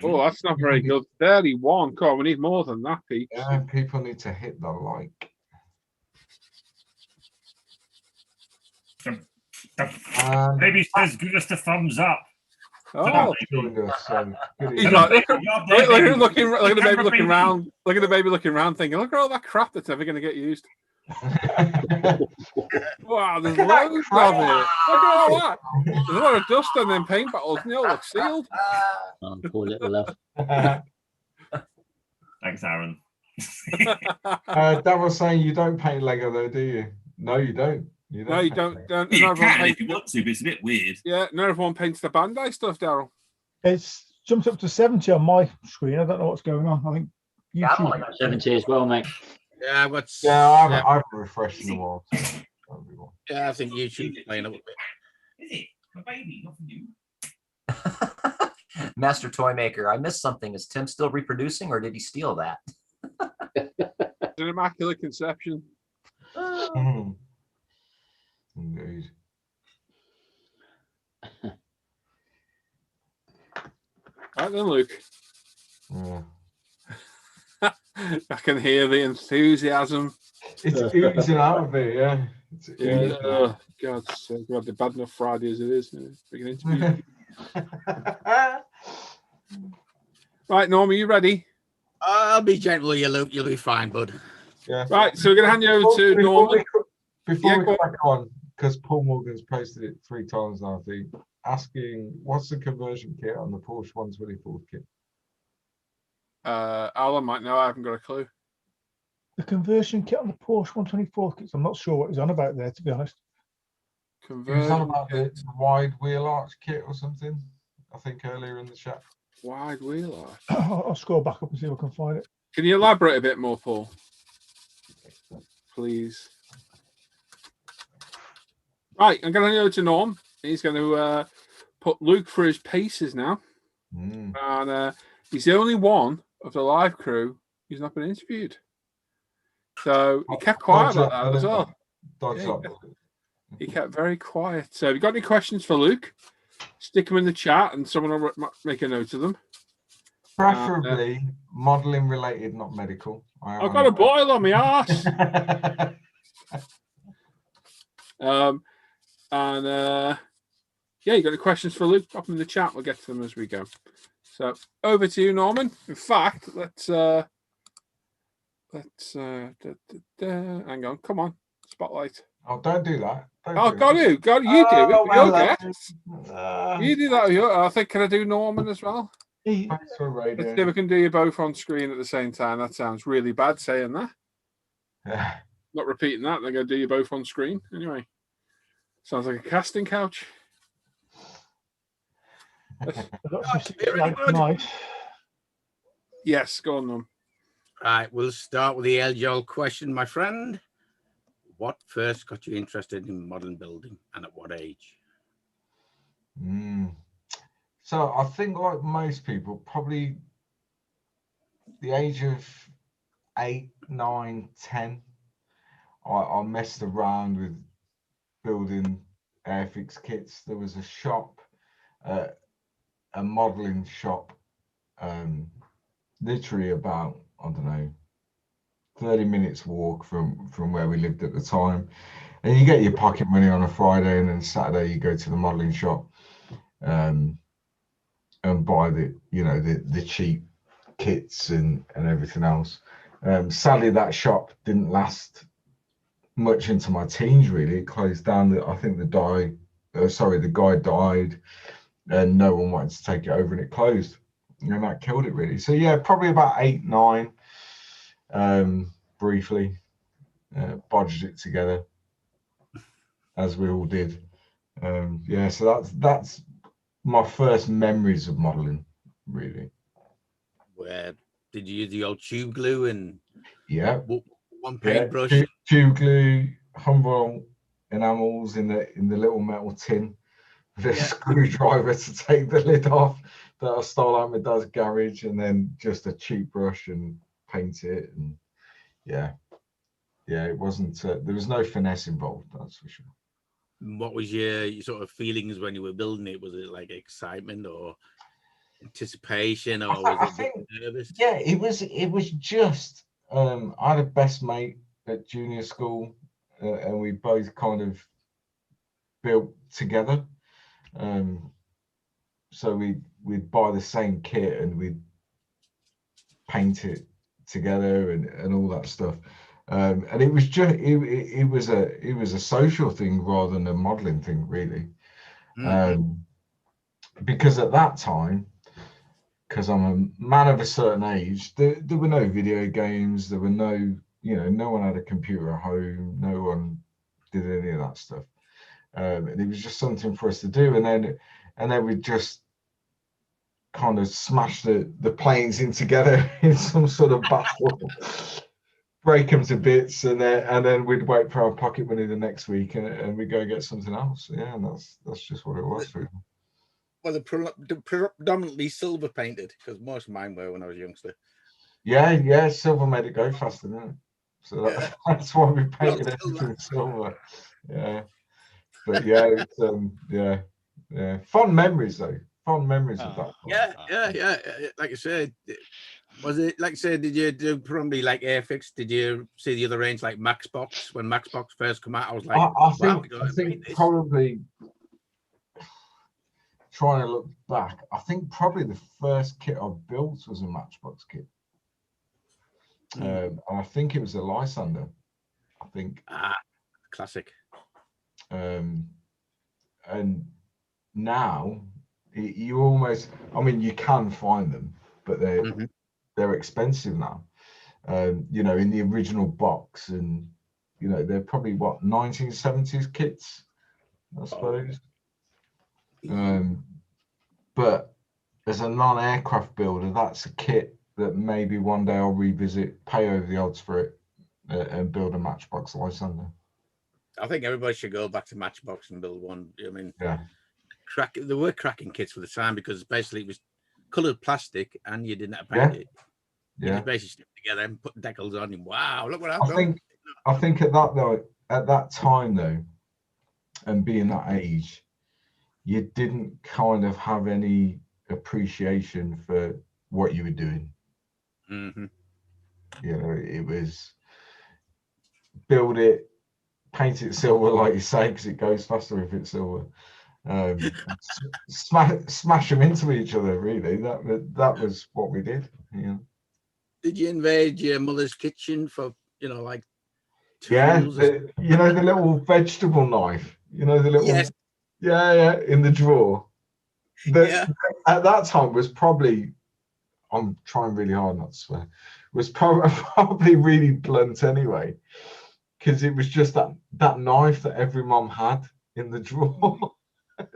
So that's not very good. 31. Come on, we need more than that, Pete. Yeah, people need to hit the like. Maybe says give us the thumbs up. Oh, he's like, look at the baby looking around. Look at the baby looking around, thinking, look at all that crap that's never going to get used. Wow, there's loads of it. Look at all that. There's a lot of dust on them paint bottles, and they all look sealed. Oh, poor little love. Thanks, Aaron. That was saying you don't paint Lego though, do you? No, you don't. You don't. You can if you want to, but it's a bit weird. Yeah, not everyone paints the Bandai stuff, Daryl. It's jumped up to 70 on my screen. I don't know what's going on. I think YouTube. I'm like 70 as well, mate. Yeah, what's I haven't refreshed in a while. Yeah, I think YouTube's playing a little bit. Is it? My baby, not for you. Master Toy Maker, I missed something. Is Tim still reproducing, or did he steal that? It's an immaculate conception. Indeed. Right then, Luke. Yeah. I can hear the enthusiasm. It's oozing out of it, yeah. Oh, God, so we had the bad enough Friday as it is. Right, Norm, are you ready? I'll be gentle, you Luke. You'll be fine, bud. Yeah. Right, so we're going to hand you over to Norman. Before we crack on, because Paul Morgan's posted it 3 times now, I think, asking what's the conversion kit on the Porsche 124 kit? Alan might know. I haven't got a clue. The conversion kit on the Porsche 124 kits. I'm not sure what he's on about there, to be honest. He was on about the wide wheel arch kit or something, I think, earlier in the chat. Wide wheel arch. I'll scroll back up and see if I can find it. Can you elaborate a bit more, Paul? Please. Right, I'm going to go to Norm. He's going to put Luke for his paces now. And he's the only one of the live crew who's not been interviewed. So he kept quiet about that as well. He kept very quiet. So if you've got any questions for Luke, stick them in the chat and someone will make a note of them. Preferably modelling related, not medical. I've got a boil on my arse. Yeah, you got any questions for Luke? Pop them in the chat. We'll get to them as we go. So over to you, Norman. In fact, let's hang on. Come on, spotlight. Oh, don't do that. Got you do it. You do that. I think, can I do Norman as well? Thanks for radio. Let's see if we can do you both on screen at the same time. That sounds really bad saying that. Not repeating that. They're going to do you both on screen. Anyway, sounds like a casting couch. Nice. Yes, go on, Norm. Right, we'll start with the age-old question, my friend. What first got you interested in modern building, and at what age? So I think, like most people, probably the age of 8, 9, 10, I messed around with building Airfix kits. There was a shop, a modelling shop, literally about, I don't know, 30 minutes walk from where we lived at the time. And you get your pocket money on a Friday, and then Saturday you go to the modelling shop and buy the cheap kits and everything else. Sadly, that shop didn't last much into my teens, really. It closed down. I think the guy died and no one wanted to take it over, and it closed. and that killed it really. So yeah, probably about 8, 9. Briefly bodged it together, as we all did. Yeah, so that's my first memories of modeling, really. Where did you use the old tube glue and Yeah, one paintbrush? Tube glue, Humbrol enamels in the little metal tin with a screwdriver to take the lid off that I stole out my dad's garage, and then just a cheap brush and paint it. And yeah, it wasn't. There was no finesse involved, that's for sure. What was your sort of feelings when you were building it? Was it like excitement or anticipation, or was it a bit nervous? Yeah, it was just I had a best mate at junior school, and we both kind of built together. So we'd buy the same kit and we'd paint it together and all that stuff. And it was just it was a social thing rather than a modeling thing, really. Because at that time, because I'm a man of a certain age, there were no video games, there were no, no one had a computer at home, no one did any of that stuff. And it was just something for us to do. And then we'd just kind of smash the planes in together in some sort of battle, break them to bits, and then we'd wait for our pocket money the next week and we'd go get something else. Yeah, and that's just what it was. Well, they're predominantly silver painted, because most of mine were when I was a youngster. Yeah, silver made it go faster, didn't it? So that's why we painted everything silver. Yeah, but yeah, it's fun memories though. Fun memories of that. Yeah. Like I said, was it like I said? Did you do probably like Airfix? Did you see the other range like Maxbox? When Maxbox first came out, I was like, I think probably. Trying to look back, I think probably the first kit I built was a Matchbox kit. And I think it was a Lysander. I think. Classic. And now you almost, I mean, you can find them, but they're expensive now. In the original box, and they're probably what 1970s kits, I suppose. But as a non-aircraft builder, that's a kit that maybe one day I'll revisit, pay over the odds for it, and build a Matchbox Lysander. I think everybody should go back to Matchbox and build one. I mean, there were cracking kits for the time, because basically it was coloured plastic and you didn't have to paint it. You just basically stick together and put decals on, and wow, look what I've done. I think at that time though, and being that age, you didn't kind of have any appreciation for what you were doing. It was build it, paint it silver, like you say, because it goes faster if it's silver. Smash them into each other, really. That was what we did. Did you invade your mother's kitchen for like tools? The little vegetable knife, the little in the drawer. At that time was probably, I'm trying really hard not to swear, was probably really blunt anyway, because it was just that knife that every mom had in the drawer.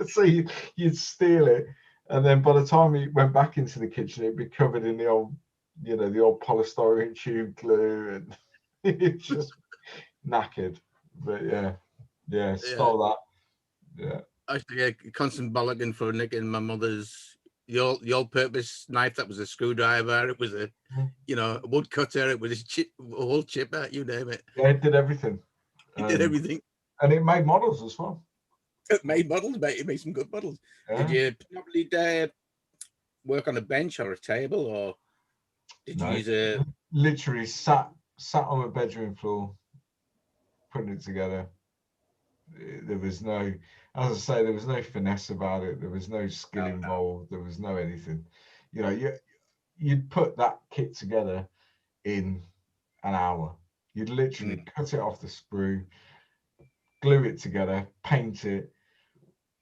So you'd steal it, and then by the time it went back into the kitchen, it'd be covered in the old polystyrene tube glue, and it's just knackered. But stole that. I used to get constant bollocking for nicking my mother's the all-purpose knife that was a screwdriver. It was a wood cutter. It was a hole chipper. You name it. Yeah, it did everything. It did everything, and it made models as well. It made models, mate. It made some good models. Did you probably work on a bench or a table, or did you use a? Literally sat on my bedroom floor, putting it together. There was no, as I say, there was no finesse about it. There was no skill involved. There was no anything. You'd put that kit together in an hour. You'd literally cut it off the sprue, glue it together, paint it,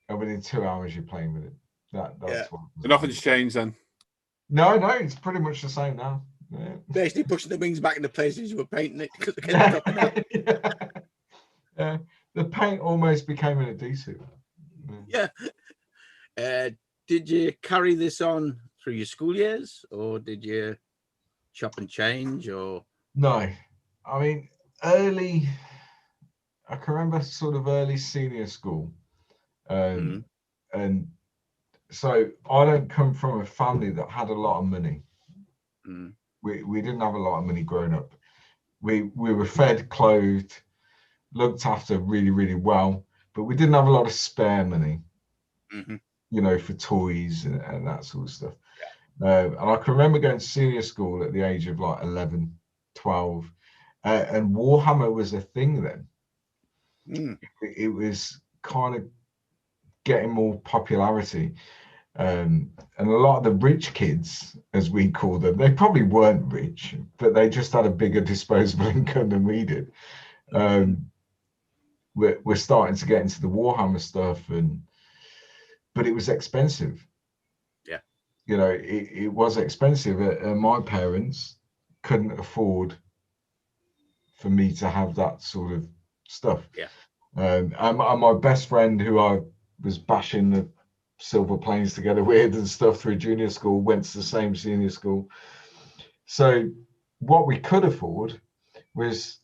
and within 2 hours you're playing with it. That's what. Nothing's changed then. No, it's pretty much the same now. Yeah. Basically pushing the wings back into places you were painting it because they kept dropping out. Yeah. The paint almost became an adhesive. Yeah. Did you carry this on through your school years, or did you chop and change, or? No, I mean, I can remember sort of early senior school. And so I don't come from a family that had a lot of money. We didn't have a lot of money growing up. We were fed, clothed, looked after really, really well, but we didn't have a lot of spare money, you know, for toys and that sort of stuff. And I can remember going to senior school at the age of like 11, 12, and Warhammer was a thing then. It was kind of getting more popularity. And a lot of the rich kids, as we call them, they probably weren't rich, but they just had a bigger disposable income than we did. We're starting to get into the Warhammer stuff, but it was expensive. Yeah, you know, it was expensive, and my parents couldn't afford for me to have that sort of stuff. Yeah. And my best friend, who I was bashing the silver planes together with and stuff through junior school, went to the same senior school. So what we could afford was,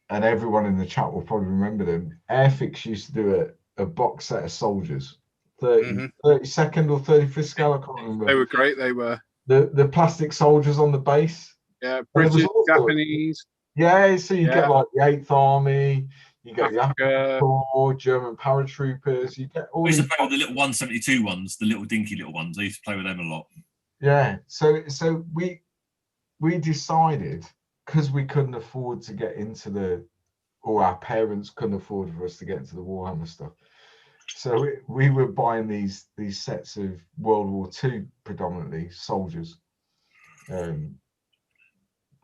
and everyone in the chat will probably remember them, Airfix used to do a box set of soldiers, 32nd or 35th scale, I can't remember. They were great. They were the plastic soldiers on the base. Yeah, British, Japanese. Yeah, so you get like the 8th Army, you get the Africa Corps, German paratroopers, you get all We used these. to play with the little 172 ones, the little dinky little ones. I used to play with them a lot. Yeah, so we decided, because we couldn't afford to get into or our parents couldn't afford for us to get into the Warhammer stuff. So we were buying these sets of World War II predominantly soldiers,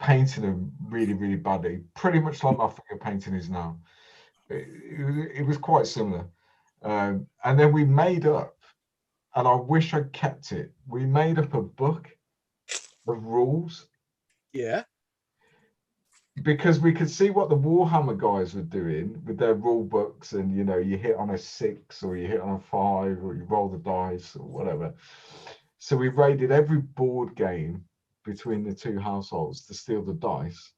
painting them really, really badly, pretty much like my finger painting is now. It was quite similar. And then we made up, and I wish I'd kept it, we made up a book of rules. Yeah. Because we could see what the Warhammer guys were doing with their rule books, and you know, you hit on a 6 or you hit on a 5 or you roll the dice or whatever. So we raided every board game between the two households to steal the dice.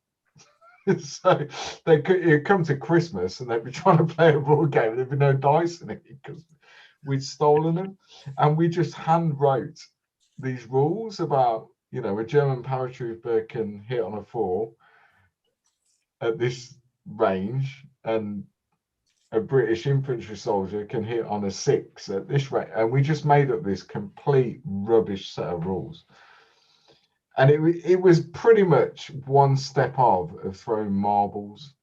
So it'd come to Christmas and they'd be trying to play a board game and there'd be no dice in it because we'd stolen them. And we just hand wrote these rules about, you know, a German paratrooper can hit on a 4 at this range, and a British infantry soldier can hit on a 6 at this rate. And we just made up this complete rubbish set of rules. And it was pretty much one step of throwing marbles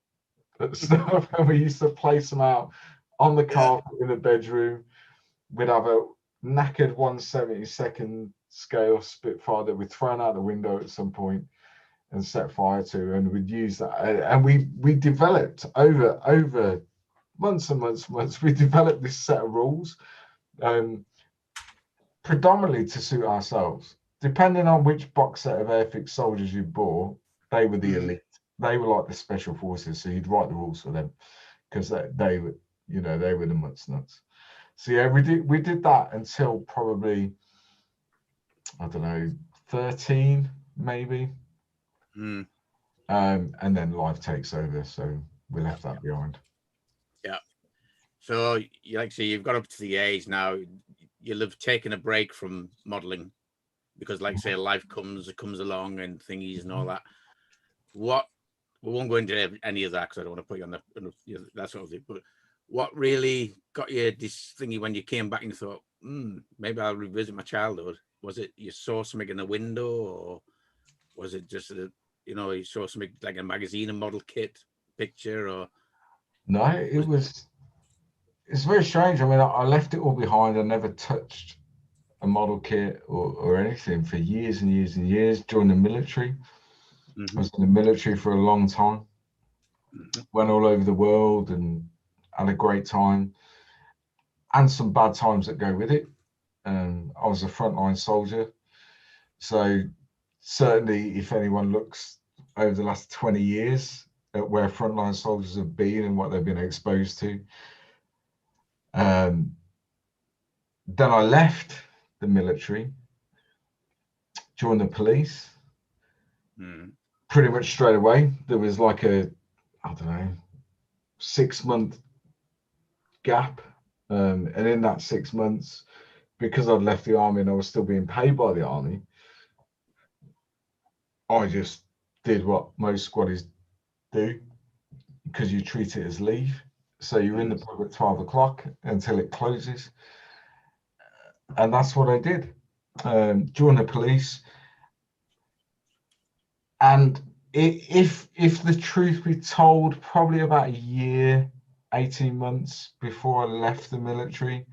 at stuff. And we used to place them out on the carpet in the bedroom. We'd have a knackered 1/72nd scale Spitfire that we'd thrown out the window at some point and set fire to, and we'd use that. And we developed over months and months, we developed this set of rules, predominantly to suit ourselves. Depending on which box set of Airfix soldiers you bought, they were the elite. They were like the special forces, so you'd write the rules for them because they were, you know, they were the nuts. So yeah, we did that until probably, I don't know, 13 maybe. And then life takes over, so we left that behind. Yeah. So you like say you've got up to the age now, you'll have taken a break from modeling because, like say, life comes along and thingies and all that. What, we won't go into any of that because I don't want to put you on the that sort of thing. But what really got you this thingy when you came back and you thought, maybe I'll revisit my childhood? Was it you saw something in the window, or was it just you know, you saw something like a magazine, a model kit picture, or? No, it's very strange. I mean, I left it all behind. I never touched a model kit or anything for years and years and years during the military. I was in the military for a long time. Went all over the world and had a great time, and some bad times that go with it. I was a frontline soldier, So certainly, if anyone looks over the last 20 years at where frontline soldiers have been and what they've been exposed to, then I left the military, joined the police. Pretty much straight away. There was like a, I don't know, 6-month gap. And in that 6 months, because I'd left the army and I was still being paid by the army, I just did what most squaddies do, because you treat it as leave. So you're in the pub at 12 o'clock until it closes. And that's what I did. Joined the police. And if the truth be told, probably about a year, 18 months before I left the military,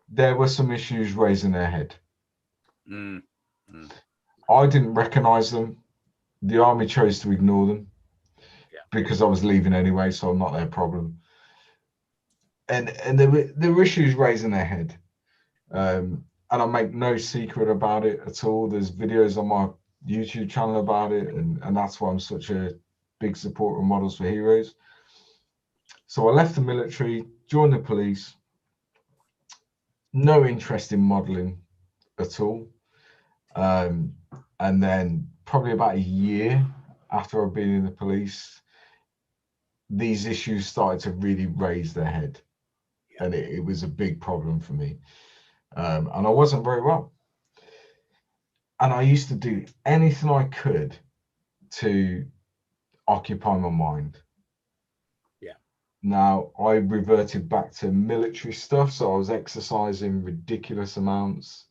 there were some issues raising their head. I didn't recognize them. The army chose to ignore them because I was leaving anyway, so I'm not their problem. And there were issues raising their head. And I make no secret about it at all. There's videos on my YouTube channel about it, and that's why I'm such a big supporter of Models for Heroes. So I left the military, joined the police, no interest in modeling at all. And then probably about a year after I've been in the police, these issues started to really raise their head. And it was a big problem for me. And I wasn't very well. And I used to do anything I could to occupy my mind. Now, I reverted back to military stuff. So I was exercising ridiculous amounts,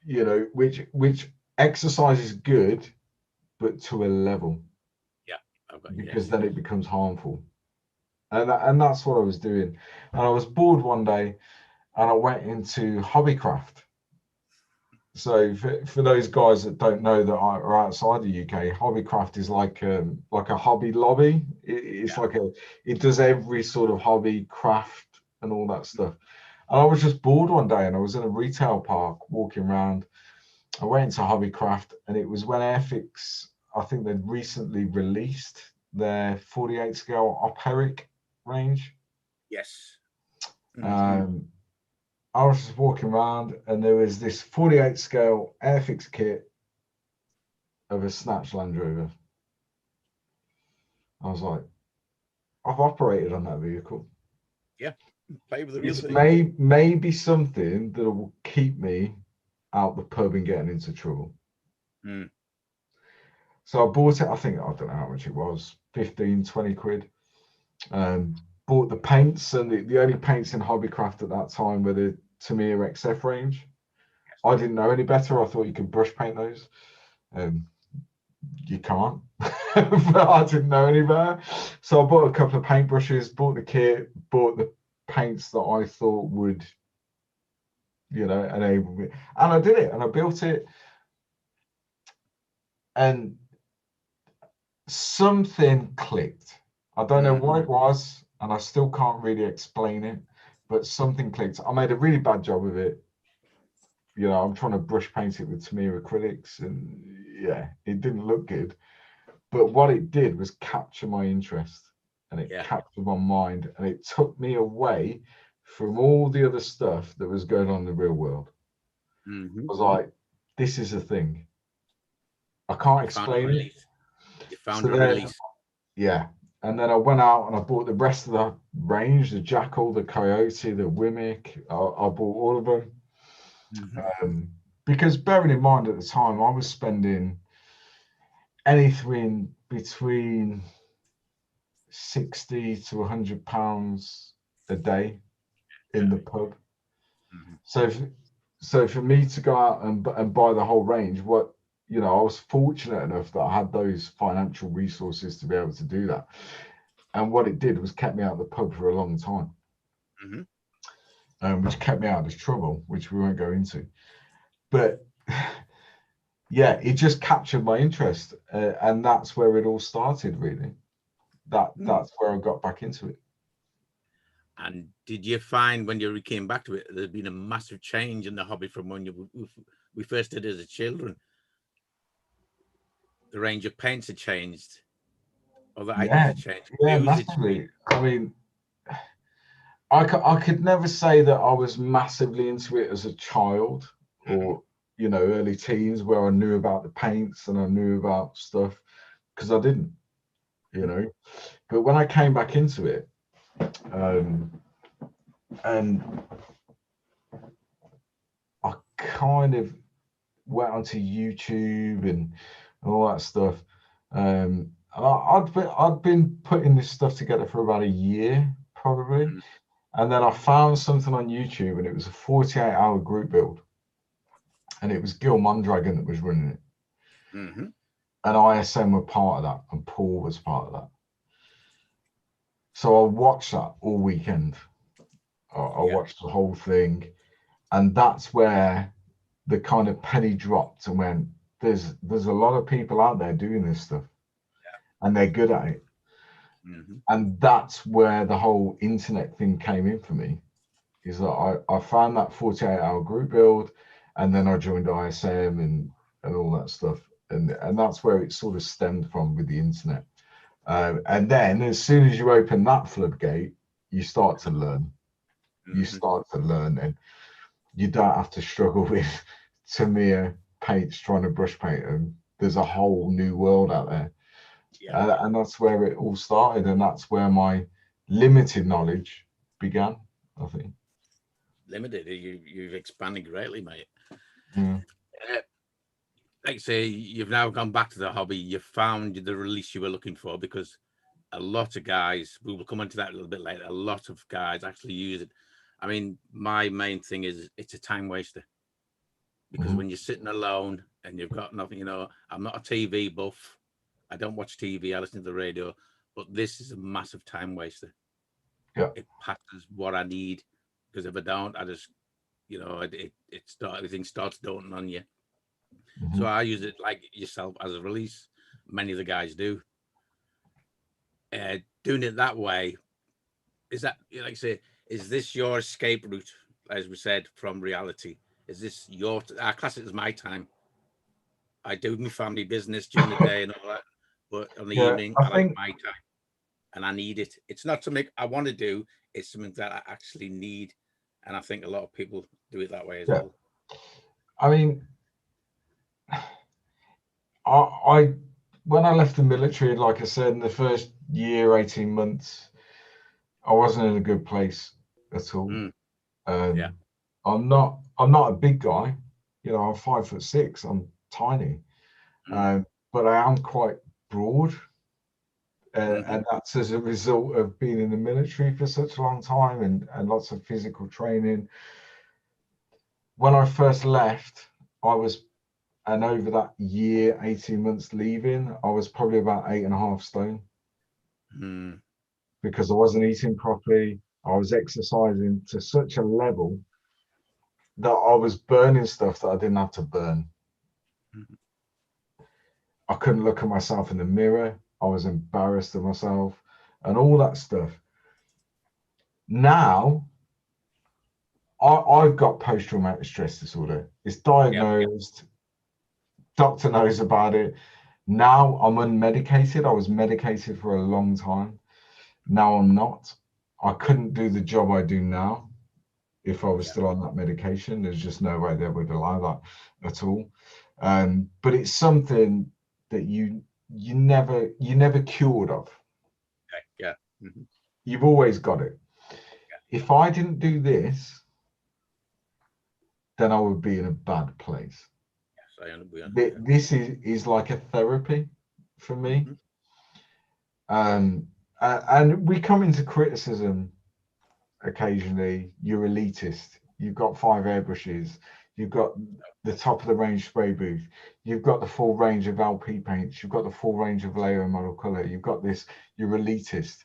you know, which exercise is good, but to a level. Because then it becomes harmful. And that's what I was doing. And I was bored one day and I went into hobbycraft. So for those guys that don't know that are outside the UK, hobbycraft is like a hobby lobby. It's like it does every sort of hobby, craft and all that stuff. And I was just bored one day and I was in a retail park walking around. I went into hobbycraft and it was when Airfix, I think they'd recently released their 48 scale Operic range. I was just walking around and there was this 48 scale Airfix kit of a Snatch Land Rover. I was like, I've operated on that vehicle. Play with the real It's thing. maybe something that will keep me out the pub and getting into trouble. So I bought it, I don't know how much it was, 15, 20 quid. Bought the paints, and the only paints in hobbycraft at that time were the Tamiya XF range. I didn't know any better. I thought you could brush paint those. You can't, but I didn't know any better. So I bought a couple of paintbrushes, bought the kit, bought the paints that I thought would, you know, enable me. And I did it, and I built it. And something clicked. I don't know what it was, and I still can't really explain it, but something clicked. I made a really bad job of it. You know, I'm trying to brush paint it with Tamiya acrylics, and yeah, it didn't look good. But what it did was capture my interest, and it captured my mind, and it took me away from all the other stuff that was going on in the real world. I was like, this is a thing. I can't explain it. You found a release. Yeah. And then I went out and I bought the rest of the range, the Jackal, the Coyote, the Wimic. I bought all of them. Because bearing in mind at the time, I was spending anything between 60 to 100 pounds a day in the pub. So for me to go out and buy the whole range, you know, I was fortunate enough that I had those financial resources to be able to do that. And what it did was kept me out of the pub for a long time, which kept me out of this trouble, which we won't go into. But yeah, it just captured my interest. And that's where it all started, really. That's where I got back into it. And did you find when you came back to it, there's been a massive change in the hobby from when we first did it as children? The range of paints had changed, or the items had changed. Yeah, Music had massively. changed. I mean, I could never say that I was massively into it as a child or, you know, early teens where I knew about the paints and I knew about stuff, because I didn't, you know. But when I came back into it, and I kind of went onto YouTube and all that stuff. And I'd been putting this stuff together for about a year, probably. And then I found something on YouTube, and it was a 48-hour group build. And it was Gil Mondragon that was running it. And ISM were part of that, and Paul was part of that. So I watched that all weekend. I watched the whole thing. And that's where the kind of penny dropped and went, there's a lot of people out there doing this stuff, and they're good at it. And that's where the whole internet thing came in for me, is that I found that 48-hour group build, and then I joined ISM and all that stuff. And that's where it sort of stemmed from with the internet. And then as soon as you open that floodgate, you start to learn. You start to learn, and you don't have to struggle with Tamiya paints trying to brush paint them. There's a whole new world out there. And that's where it all started, and that's where my limited knowledge began, I think. Limited, you've expanded greatly, mate. Yeah. Like I say, you've now gone back to the hobby. You found the release you were looking for, because a lot of guys, we will come into that a little bit later, a lot of guys actually use it. I mean, my main thing is it's a time waster, because when you're sitting alone and you've got nothing, you know, I'm not a TV buff. I don't watch TV. I listen to the radio, but this is a massive time waster. Yeah. It passes what I need, because if I don't, I just, you know, everything starts daunting on you. So I use it like yourself as a release. Many of the guys do. Doing it that way, is that, like I say, is this your escape route, as we said, from reality? Is this your, I class it as my time. I do my family business during the day and all that, but on the evening, I like my time, and I need it. It's not something I want to do, it's something that I actually need. And I think a lot of people do it that way as well. I mean, I when I left the military, like I said, in the first year, 18 months, I wasn't in a good place at all. I'm not a big guy, you know, I'm 5'6", I'm tiny, but I am quite broad, and that's as a result of being in the military for such a long time and lots of physical training. When I first left, and over that year, 18 months leaving, I was probably about 8.5 stone, because I wasn't eating properly. I was exercising to such a level that I was burning stuff that I didn't have to burn. I couldn't look at myself in the mirror. I was embarrassed of myself and all that stuff. Now, I've got post-traumatic stress disorder. It's diagnosed. Doctor knows about it. Now I'm unmedicated. I was medicated for a long time. Now I'm not. I couldn't do the job I do now if I was still on that medication. There's just no way they would allow that at all. But it's something that you never cured of. You've always got it. If I didn't do this, then I would be in a bad place. This is like a therapy for me. And we come into criticism occasionally. You're elitist. You've got 5 airbrushes. You've got the top of the range spray booth. You've got the full range of LP paints. You've got the full range of layer and model color. You've got this. You're elitist.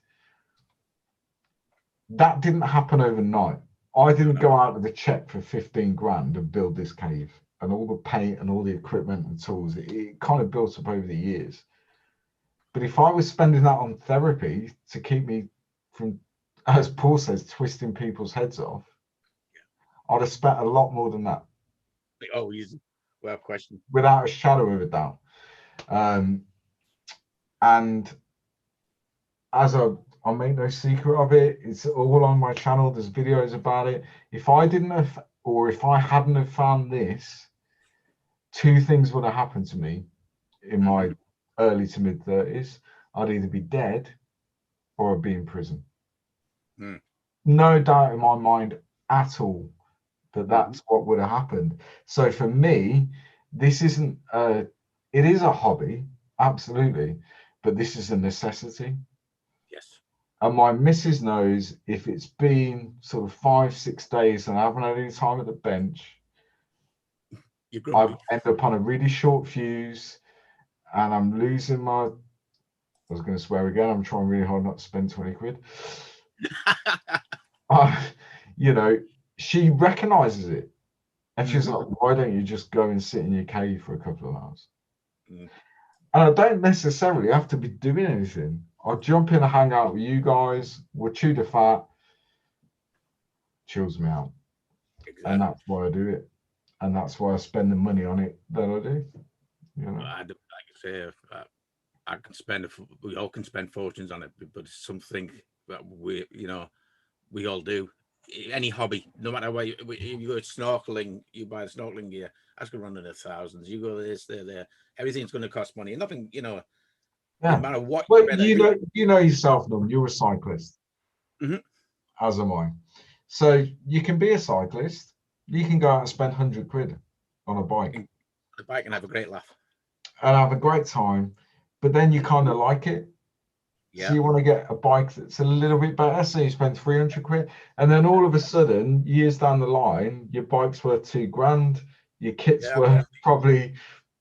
That didn't happen overnight. I didn't go out with a check for 15 grand and build this cave. And all the paint and all the equipment and tools, it kind of built up over the years. But if I was spending that on therapy to keep me from as Paul says, twisting people's heads off, I'd have spent a lot more than that. Oh, easy. Well, question. Without a shadow of a doubt. And as I make no secret of it, it's all on my channel. There's videos about it. If I didn't have, or if I hadn't have found this, two things would have happened to me in my early to mid 30s. I'd either be dead or I'd be in prison. No doubt in my mind at all that that's what would have happened. So for me, this isn't it is a hobby, absolutely, but this is a necessity. Yes. And my missus knows if it's been sort of 5-6 days and I haven't had any time at the bench, I end up on a really short fuse and I'm losing my, I was going to swear again, I'm trying really hard not to spend 20 quid. You know, she recognizes it and she's like, why don't you just go and sit in your cave for a couple of hours? And I don't necessarily have to be doing anything. I'll jump in and hang out with you guys, we'll chew the fat, chills me out. And that's why I do it. And that's why I spend the money on it that I do. You know, like I say, I can spend, we all can spend fortunes on it, but it's something that we all do. Any hobby, no matter where you go snorkeling, you buy the snorkeling gear, that's going to run in the thousands. You go this, there, everything's going to cost money. Nothing, no matter what. Well, you know yourself, Norman, you're a cyclist, as am I. So you can be a cyclist, you can go out and spend 100 quid on a bike. The bike and have a great laugh. And have a great time, but then you kind of like it. Yeah. So you want to get a bike that's a little bit better, so you spend 300 quid, and then all of a sudden, years down the line, your bike's worth $2,000, your kit's worth probably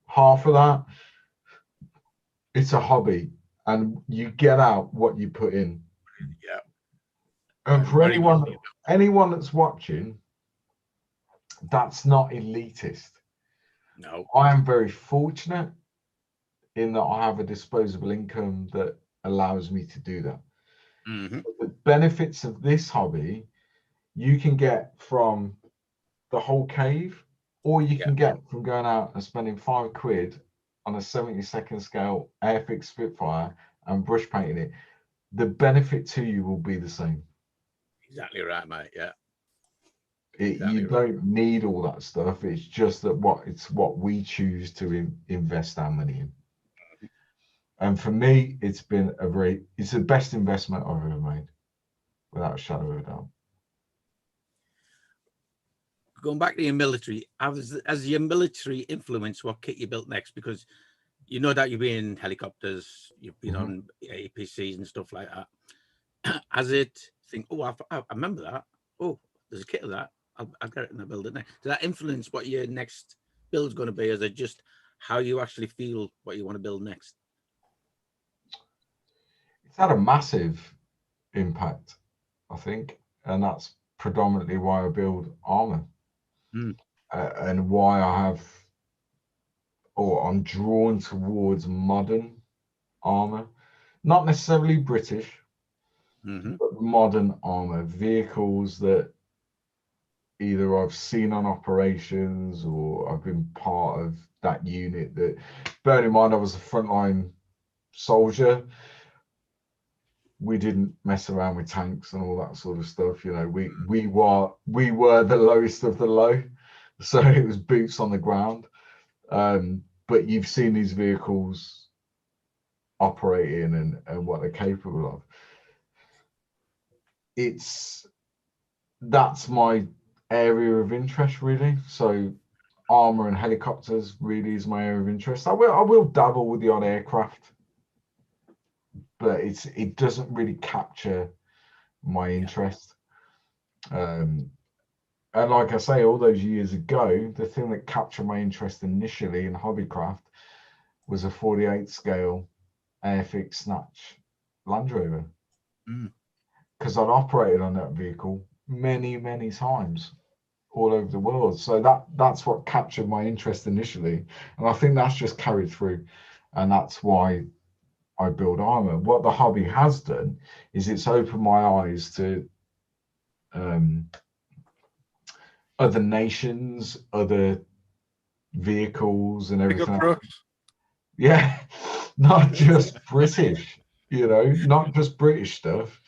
half of that. It's a hobby, and you get out what you put in. Yeah. And for anyone that's watching, that's not elitist. No. I am very fortunate in that I have a disposable income that allows me to do that. The benefits of this hobby you can get from the whole cave, or you can get from going out and spending 5 quid on a 72nd scale Airfix Spitfire and brush painting it. The benefit to you will be the same. Exactly right, mate. Yeah. You don't need all that stuff. It's just that what we choose to invest our money in. And for me, it's the best investment I've ever made, without a shadow of a doubt. Going back to your military, has your military influenced what kit you built next? Because you know that you've been in helicopters, you've been on APCs and stuff like that. Has it think, oh, I remember that. Oh, there's a kit of that. I'll get it and I'll build it next. Does that influence what your next build's going to be? Or is it just how you actually feel what you want to build next? It's had a massive impact, I think, and that's predominantly why I build armor, and why I'm drawn towards modern armor, not necessarily British, but modern armor vehicles that either I've seen on operations or I've been part of that unit. That, bearing in mind, I was a frontline soldier. We didn't mess around with tanks and all that sort of stuff. You know, we were the lowest of the low, so it was boots on the ground. But you've seen these vehicles operating and what they're capable of. That's my area of interest, really. So armor and helicopters really is my area of interest. I will dabble with the odd aircraft, but it doesn't really capture my interest. And like I say, all those years ago, the thing that captured my interest initially in hobbycraft was a 48 scale Airfix Snatch Land Rover, because I'd operated on that vehicle many times all over the world. So that's what captured my interest initially, and I think that's just carried through, and that's why I build armor. What the hobby has done is it's opened my eyes to other nations, other vehicles, and Pick up everything else. trucks. Yeah, not just British, not just British stuff,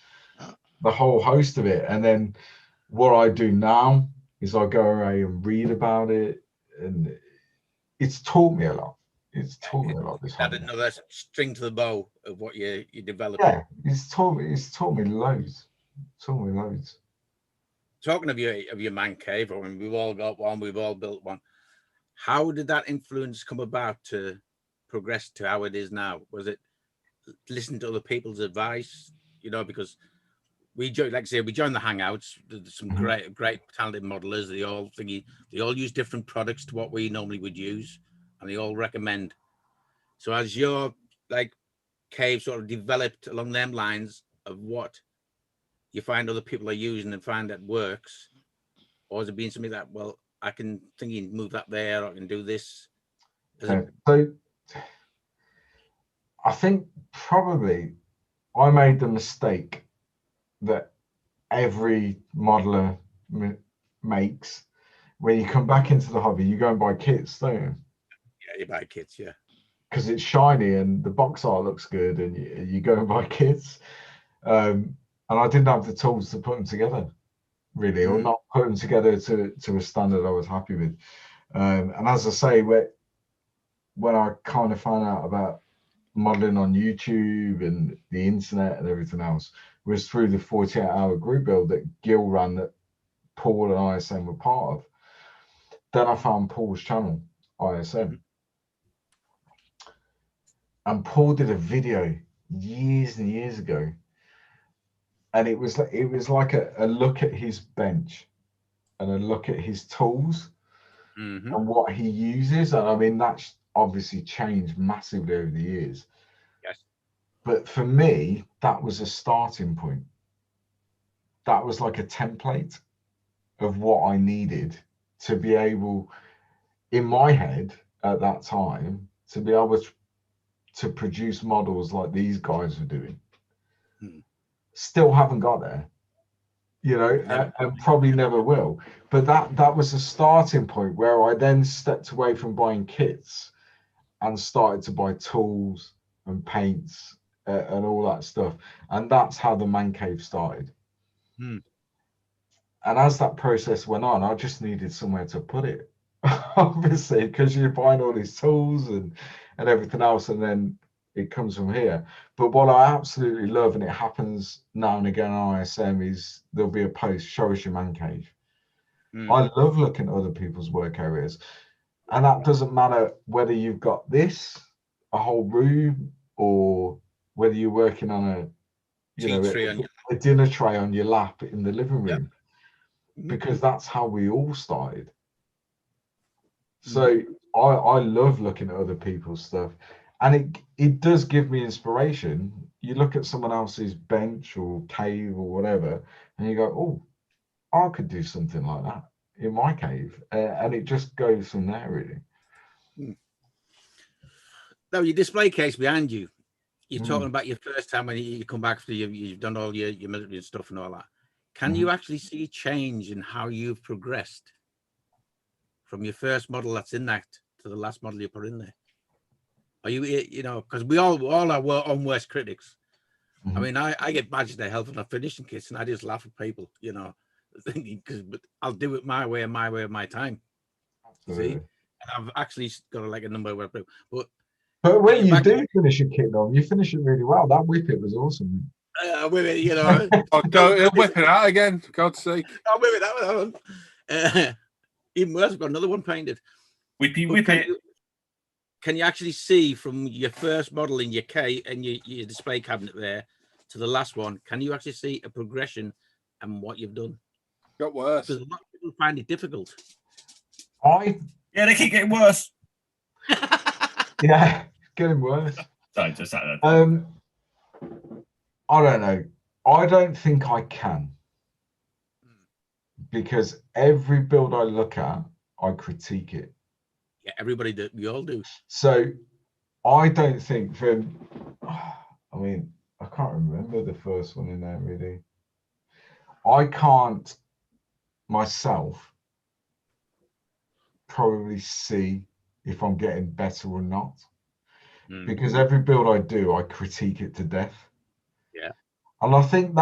the whole host of it. And then what I do now is I go away and read about it, and it's taught me a lot. It's taught me a lot. This Add hobby. another string to the bow of what you develop. Yeah, it's taught me loads. Taught me loads. Talking of your man cave, I mean, we've all got one, we've all built one. How did that influence come about to progress to how it is now? Was it listen to other people's advice? Because we joined the hangouts. There's some great talented modelers. They all use different products to what we normally would use, and they all recommend. So as your cave sort of developed along them lines of what you find other people are using and find that works, or has it been something that, well, I can move that there, or I can do this? So I think probably I made the mistake that every modeler makes. When you come back into the hobby, you go and buy kits, don't you? Yeah, you buy kits, yeah. Because it's shiny and the box art looks good, and you go and buy kits. And I didn't have the tools to put them together, really, or not put them together to a standard I was happy with. And as I say, when I kind of found out about modeling on YouTube and the internet and everything else, was through the 48-hour group build that Gil ran, that Paul and ISM were part of. Then I found Paul's channel, ISM. And Paul did a video years and years ago, and it was like a look at his bench and a look at his tools and what he uses. And I mean, that's obviously changed massively over the years. Yes. But for me, that was a starting point. That was like a template of what I needed to be able, in my head at that time, to be able to produce models like these guys are doing. Still haven't got there, and probably never will. But that was a starting point where I then stepped away from buying kits and started to buy tools and paints and all that stuff. And that's how the man cave started. And as that process went on, I just needed somewhere to put it, obviously, because you're buying all these tools and everything else, and then it comes from here. But what I absolutely love, and it happens now and again on ISM, is there'll be a post, show us your man cave. I love looking at other people's work areas. And that doesn't matter whether you've got a whole room, or whether you're working on a dinner tray on your lap in the living room, because that's how we all started. So I love looking at other people's stuff. And it does give me inspiration. You look at someone else's bench or cave or whatever, and you go, oh, I could do something like that in my cave. And it just goes from there, really. Now, your display case behind you, you're talking about your first time when you come back after you've done all your military stuff and all that. Can you actually see a change in how you've progressed from your first model that's in that to the last model you put in there? Are you because we all are our own worst critics. I mean, I get badged to hell for not finishing kits, and I just laugh at people, thinking, but I'll do it my way and my way of my time. See, and I've actually got a number of but when you do finish a kit, though, you finish it really well. That whip it was awesome. Whip it, Go whip it out again, for God's sake. I'll whip it that one. Even worse, I've got another one painted. Whip it. Can you actually see from your first model in your your display cabinet there to the last one? Can you actually see a progression and what you've done? Got worse. Because a lot of people find it difficult. They keep getting worse. Yeah, getting worse. Sorry, just that. I don't know. I don't think I can, because every build I look at, I critique it. Yeah, everybody do. We all do. So I don't think I mean, I can't remember the first one in there really. I can't myself probably see if I'm getting better or not, because every build I do, I critique it to death. Yeah. And I think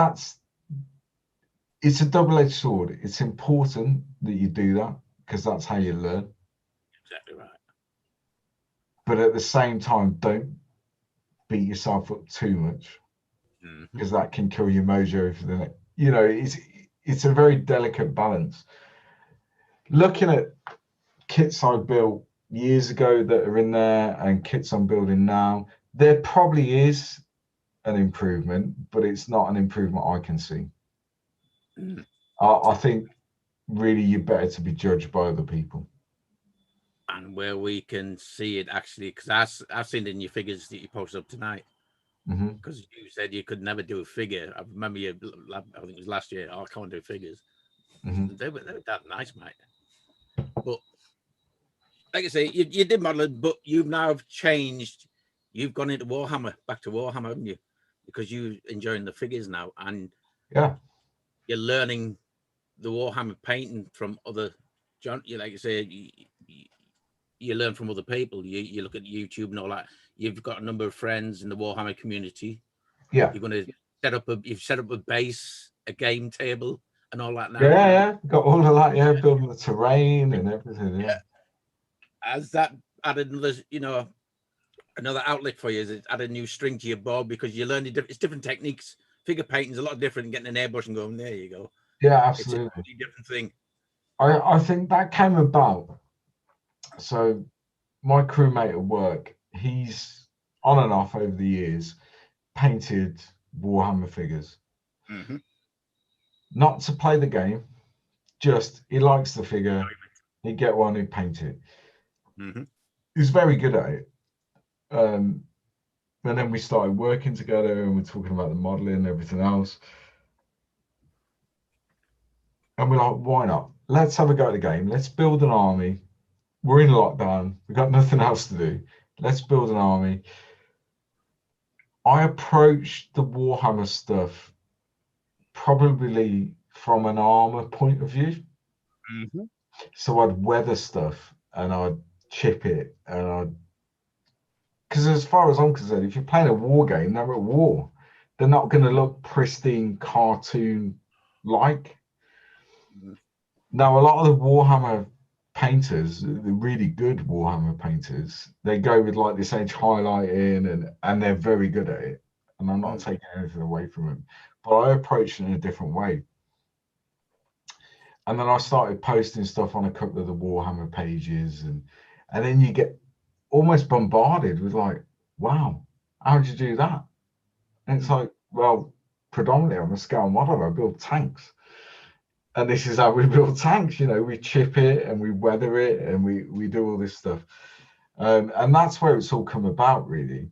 it's a double-edged sword. It's important that you do that because that's how you learn. Exactly right. But at the same time, don't beat yourself up too much, because that can kill your mojo for the next. You know, it's a very delicate balance. Looking at kits I built years ago that are in there and kits I'm building now, there probably is an improvement, but it's not an improvement I can see. I think really you're better to be judged by other people. And where we can see it actually, because I've seen it in your figures that you posted up tonight. Because you said you could never do a figure. I remember you, I think it was last year, I can't do figures. They were that nice, mate. But like I say, you did modeling, but you've now changed. You've gone into Warhammer, back to Warhammer, haven't you? Because you're enjoying the figures now, and yeah, you're learning the Warhammer painting from other. You like I say, you learn from other people. You look at YouTube and all that. You've got a number of friends in the Warhammer community. Yeah, you're going to you've set up a base, a game table, and all that now. Yeah, got all of that. Yeah, building the terrain and everything. Yeah. Has that added another outlet for you? Is it added a new string to your bow because you learn it's different techniques? Figure painting is a lot different than getting an airbrush and going, there you go. Yeah, absolutely. It's a totally different thing. I think that came about. So my crewmate at work, he's on and off over the years painted Warhammer figures. Not to play the game, just he likes the figure. He'd get one, he'd paint it. He's very good at it. And then we started working together and we're talking about the modeling and everything else. And we're like, why not? Let's have a go at the game. Let's build an army. We're in lockdown. We've got nothing else to do. Let's build an army. I approached the Warhammer stuff probably from an armor point of view. So I'd weather stuff and I'd chip it and because as far as I'm concerned, if you're playing a war game, they're at war. They're not going to look pristine cartoon-like. Now, a lot of the Warhammer painters, the really good Warhammer painters, they go with like this edge highlighting and they're very good at it. And I'm not taking anything away from them, but I approached it in a different way. And then I started posting stuff on a couple of the Warhammer pages, and then you get almost bombarded with like, wow, how'd you do that? And it's like, well, predominantly I'm a scale modeler. I build tanks. And this is how we build tanks, you know, we chip it and we weather it and we do all this stuff. And that's where it's all come about, really.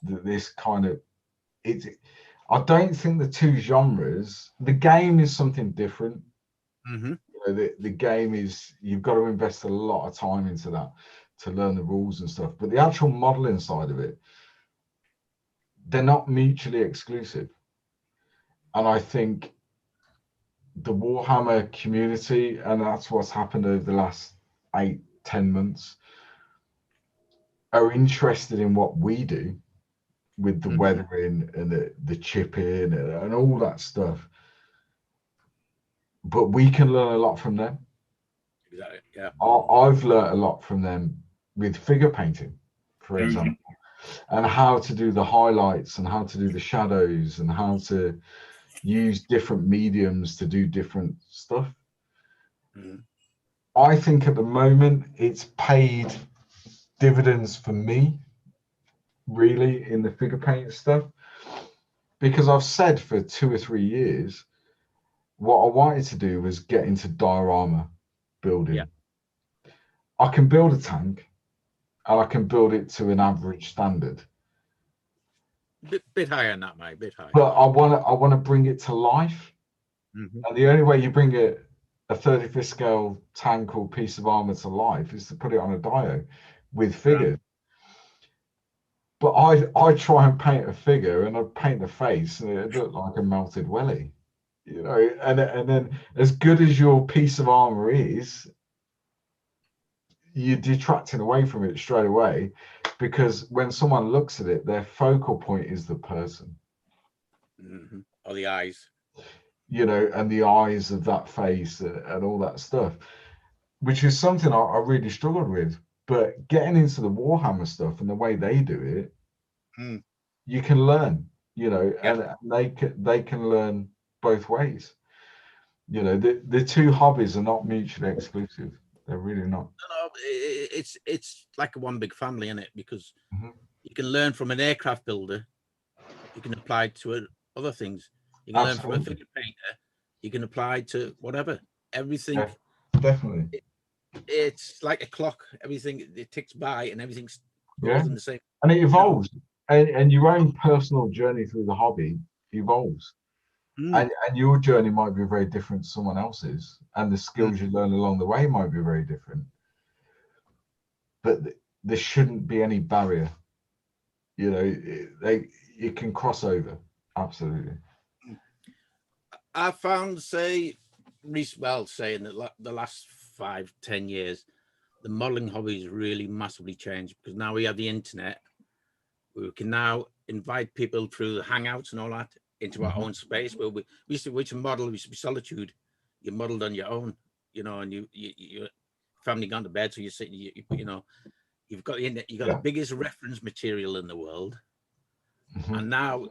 This kind of, I don't think the two genres, the game is something different. You know, the game is, you've got to invest a lot of time into that to learn the rules and stuff. But the actual modeling side of it, they're not mutually exclusive. And I think the Warhammer community, and that's what's happened over the last 8-10 months, are interested in what we do with the weathering and the chipping and all that stuff. But we can learn a lot from them. Exactly. Yeah. I've learned a lot from them with figure painting, for example, and how to do the highlights and how to do the shadows and how to use different mediums to do different stuff. I think at the moment it's paid dividends for me, really, in the figure painting stuff, because I've said for 2 or 3 years what I wanted to do was get into diorama building. I can build a tank and I can build it to an average standard. Bit higher than that, mate. Bit higher. But I want to bring it to life. And the only way you bring a 35th scale tank or piece of armor to life is to put it on a dio with figures. But I try and paint a figure, and I paint a face, and it looked like a melted welly, you know. And then, as good as your piece of armor is, you're detracting away from it straight away, because when someone looks at it, their focal point is the person, or the eyes, you know, and the eyes of that face and all that stuff, which is something I really struggled with. But getting into the Warhammer stuff and the way they do it, you can learn, you know, and they can learn both ways. You know, the two hobbies are not mutually exclusive. They're really not. No, it's like a one big family, isn't it? Because you can learn from an aircraft builder, you can apply it to other things. You can learn from a figure painter, you can apply it to whatever. Everything. Yeah, definitely. It's like a clock. Everything, it ticks by, and everything Yeah, goes in the same. and it evolves, and your own personal journey through the hobby evolves. And your journey might be very different to someone else's, and the skills you learn along the way might be very different. But there shouldn't be any barrier. You know, you can cross over. Absolutely. I found, say in the last 5-10 years, the modeling hobby has really massively changed, because now we have the internet. We can now invite people through the Hangouts and all that into our own space, where we used to model. We used to be solitude. You modeled on your own, you know, and your family gone to bed, so you sit, you know, you've got the internet, you've got the biggest reference material in the world. And now,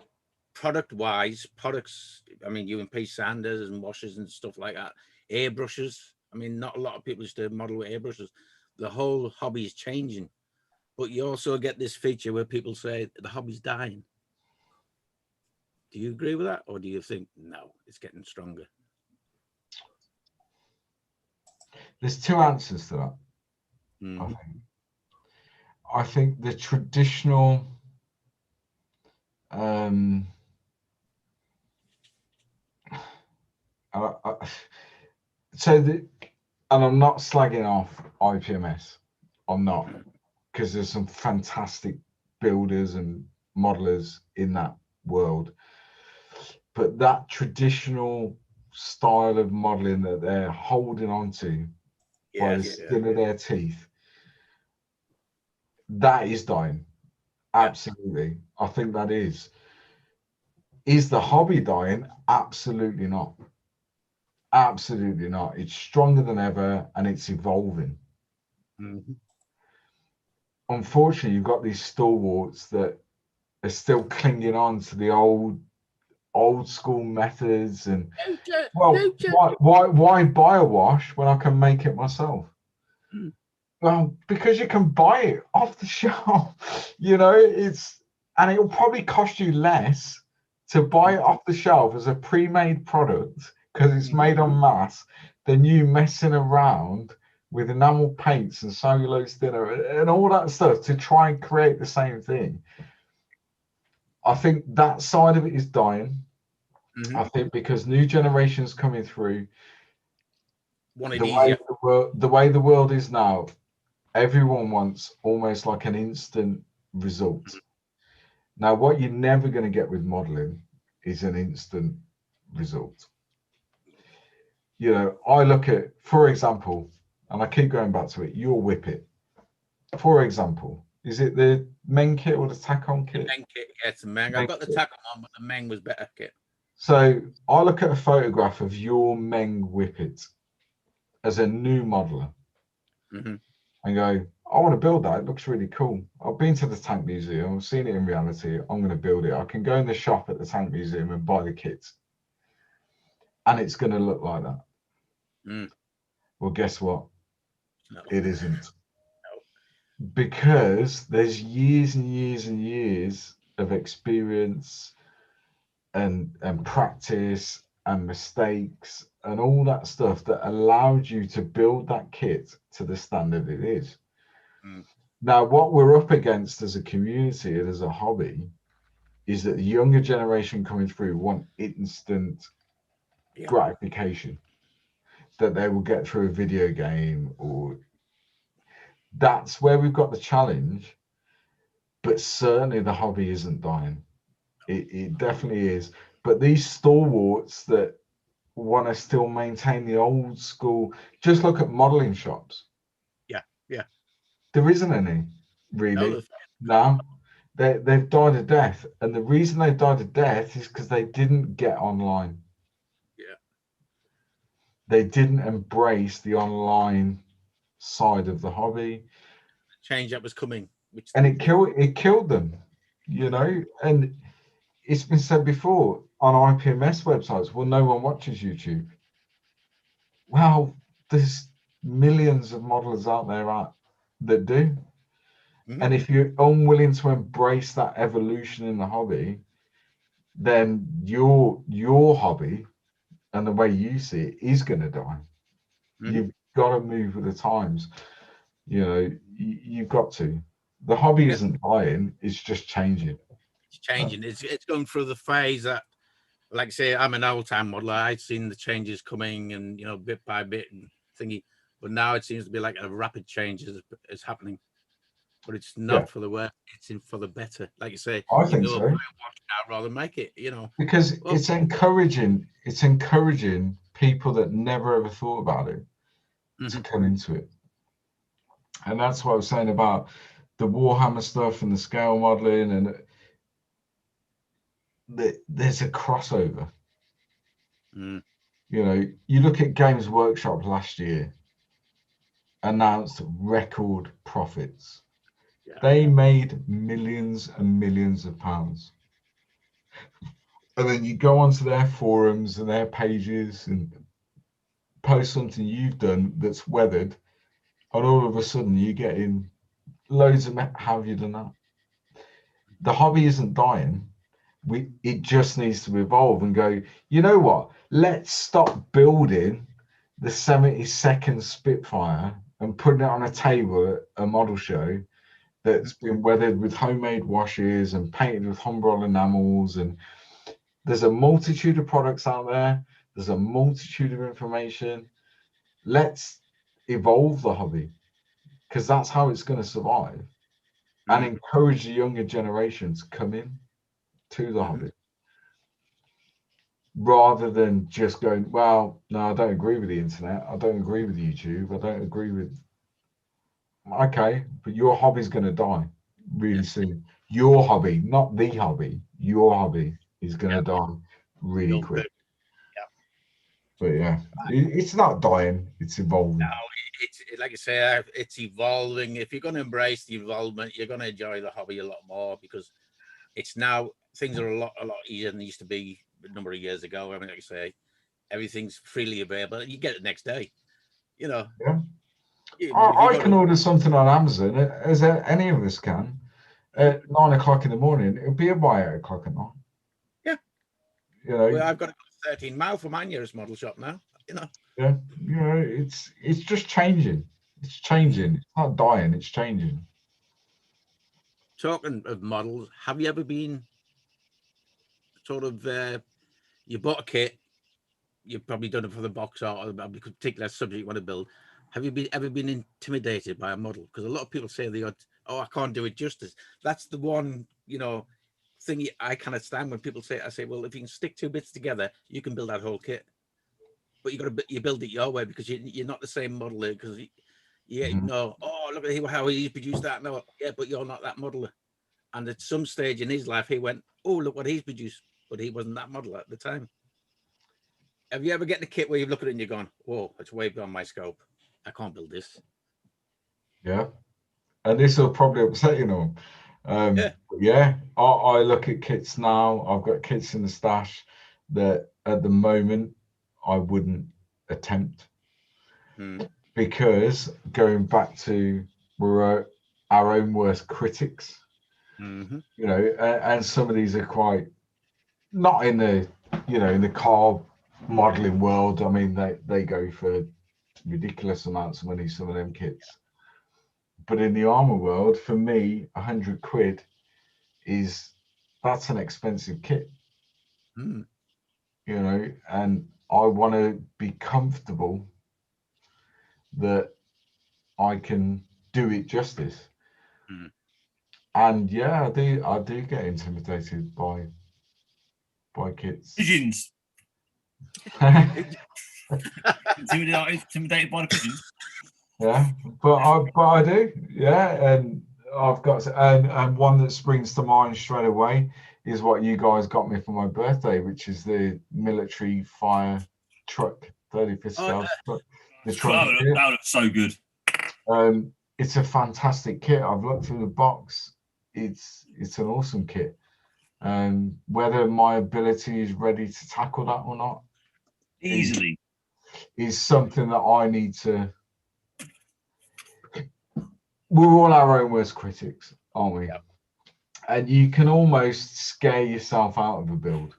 products, I mean, UMP sanders and washers and stuff like that, airbrushes. I mean, not a lot of people used to model with airbrushes. The whole hobby is changing. But you also get this feature where people say the hobby's dying. Do you agree with that? Or do you think, no, it's getting stronger? There's two answers to that. I think the traditional and I'm not slagging off IPMS. I'm not, because there's some fantastic builders and modelers in that world. But that traditional style of modeling that they're holding on to by the skin of their teeth, that is dying. Absolutely. I think that is. Is the hobby dying? Absolutely not. Absolutely not. It's stronger than ever, and it's evolving. Unfortunately, you've got these stalwarts that are still clinging on to the old school methods, and why buy a wash when I can make it myself? Well, because you can buy it off the shelf, you know, and it'll probably cost you less to buy it off the shelf as a pre-made product, because it's made en masse, than you messing around with enamel paints and cellulose thinner and all that stuff to try and create the same thing. I think that side of it is dying. I think because new generations coming through, the way the world is now, everyone wants almost like an instant result. Now, what you're never going to get with modeling is an instant result. You know, I look at, for example, and I keep going back to it, your Whippet. For example, is it the Meng kit or the tack-on kit? The Meng kit, yeah, it's the Meng. I've got the tack-on one, but the Meng was better kit. So I look at a photograph of your Meng Whippet as a new modeler and go, I want to build that. It looks really cool. I've been to the Tank Museum. I've seen it in reality. I'm going to build it. I can go in the shop at the Tank Museum and buy the kits, and it's going to look like that. Well, guess what? No. It isn't. No. Because there's years and years and years of experience and practice and mistakes and all that stuff that allowed you to build that kit to the standard it is. Now, what we're up against as a community and as a hobby is that the younger generation coming through want instant gratification that they will get through a video game, or that's where we've got the challenge. but certainly the hobby isn't dying. It definitely is. But these stalwarts that want to still maintain the old school, just look at modeling shops. Yeah. There isn't any, really. No, No. They've died a death. And the reason they died a death is because they didn't get online. Yeah. They didn't embrace the online side of the hobby. change that was coming, which And it killed them, you know. And it's been said before on IPMS websites, well, no one watches YouTube. Well, there's millions of modelers out there that do. Mhm. And if you're unwilling to embrace that evolution in the hobby, then your hobby and the way you see it is going to die. Mhm. You've got to move with the times. You know, you've got to. The hobby isn't dying; it's just changing. It's changing. It's going through the phase that, like I say, I'm an old-time modeler. I've seen the changes coming, and bit by bit and thingy. But now it seems to be like a rapid change is happening. But it's not for the worse; it's for the better. Like you say, I think so. buy a watch now rather than make it. Because Well, it's encouraging. It's encouraging people that never ever thought about it to come into it. And that's what I was saying about the Warhammer stuff and the scale modeling, and there's a crossover. Mm. You look at Games Workshop last year, announced record profits. Yeah. They made millions and millions of pounds. And then you go onto their forums and their pages and post something you've done that's weathered, and all of a sudden you're getting loads of how have you done that? The hobby isn't dying. It just needs to evolve and go, you know what? Let's stop building the 72nd Spitfire and putting it on a table at a model show that's been weathered with homemade washes and painted with Humbrol enamels. And there's a multitude of products out there. There's a multitude of information. Let's evolve the hobby, because that's how it's going to survive, and encourage the younger generation to come in to the hobby, rather than just going, well, no, I don't agree with the internet. I don't agree with YouTube. I don't agree with. Okay, but your hobby's going to die really soon. Your hobby, not the hobby. Your hobby is going to die really quick. But yeah, it's not dying. It's evolving. No, it's like I say, it's evolving. If you're going to embrace the involvement, you're going to enjoy the hobby a lot more, because it's now things are a lot easier than they used to be a number of years ago. I mean, like I say, everything's freely available. You get it the next day. Yeah. If I can order something on Amazon, as any of us can, at 9 o'clock in the morning. It'll be by 8 o'clock at night. Yeah. Well, I've got to go 13 miles from my nearest model shop now. Yeah. It's just changing. It's changing. It's not dying. It's changing. Talking of models, have you ever been sort of you bought a kit? You've probably done it for the box art or a particular subject you want to build. Have you ever been intimidated by a model? Because a lot of people say oh, I can't do it justice. That's the one, thing I kind of stand when people say, I say, well, if you can stick two bits together, you can build that whole kit. But you build it your way, because you're not the same modeler. Because oh, look at how he produced that. No, yeah, but you're not that modeler. And at some stage in his life, he went, oh, look what he's produced, but he wasn't that modeler at the time. Have you ever get a kit where you look at it and you're going, whoa, it's way beyond my scope. I can't build this. Yeah. And this will probably upset you. Yeah. I look at kits now. I've got kits in the stash that at the moment I wouldn't attempt. Because going back to, we're our own worst critics. And some of these are quite not in the in the car modeling world. I mean, they go for ridiculous amounts of money, some of them kits. But in the armor world, for me, 100 quid that's an expensive kit. And I want to be comfortable that I can do it justice. And yeah, I do get intimidated by kids. Pigeons. Intimidated by the pigeons. Yeah, but I do, yeah, and I've got and one that springs to mind straight away is what you guys got me for my birthday, which is the military fire truck, 35th scale truck. The truck. That looks so good. It's a fantastic kit. I've looked through the box. It's an awesome kit. Whether my ability is ready to tackle that or not, Easily, is something that I need to. We're all our own worst critics, aren't we? Yep. And you can almost scare yourself out of a build,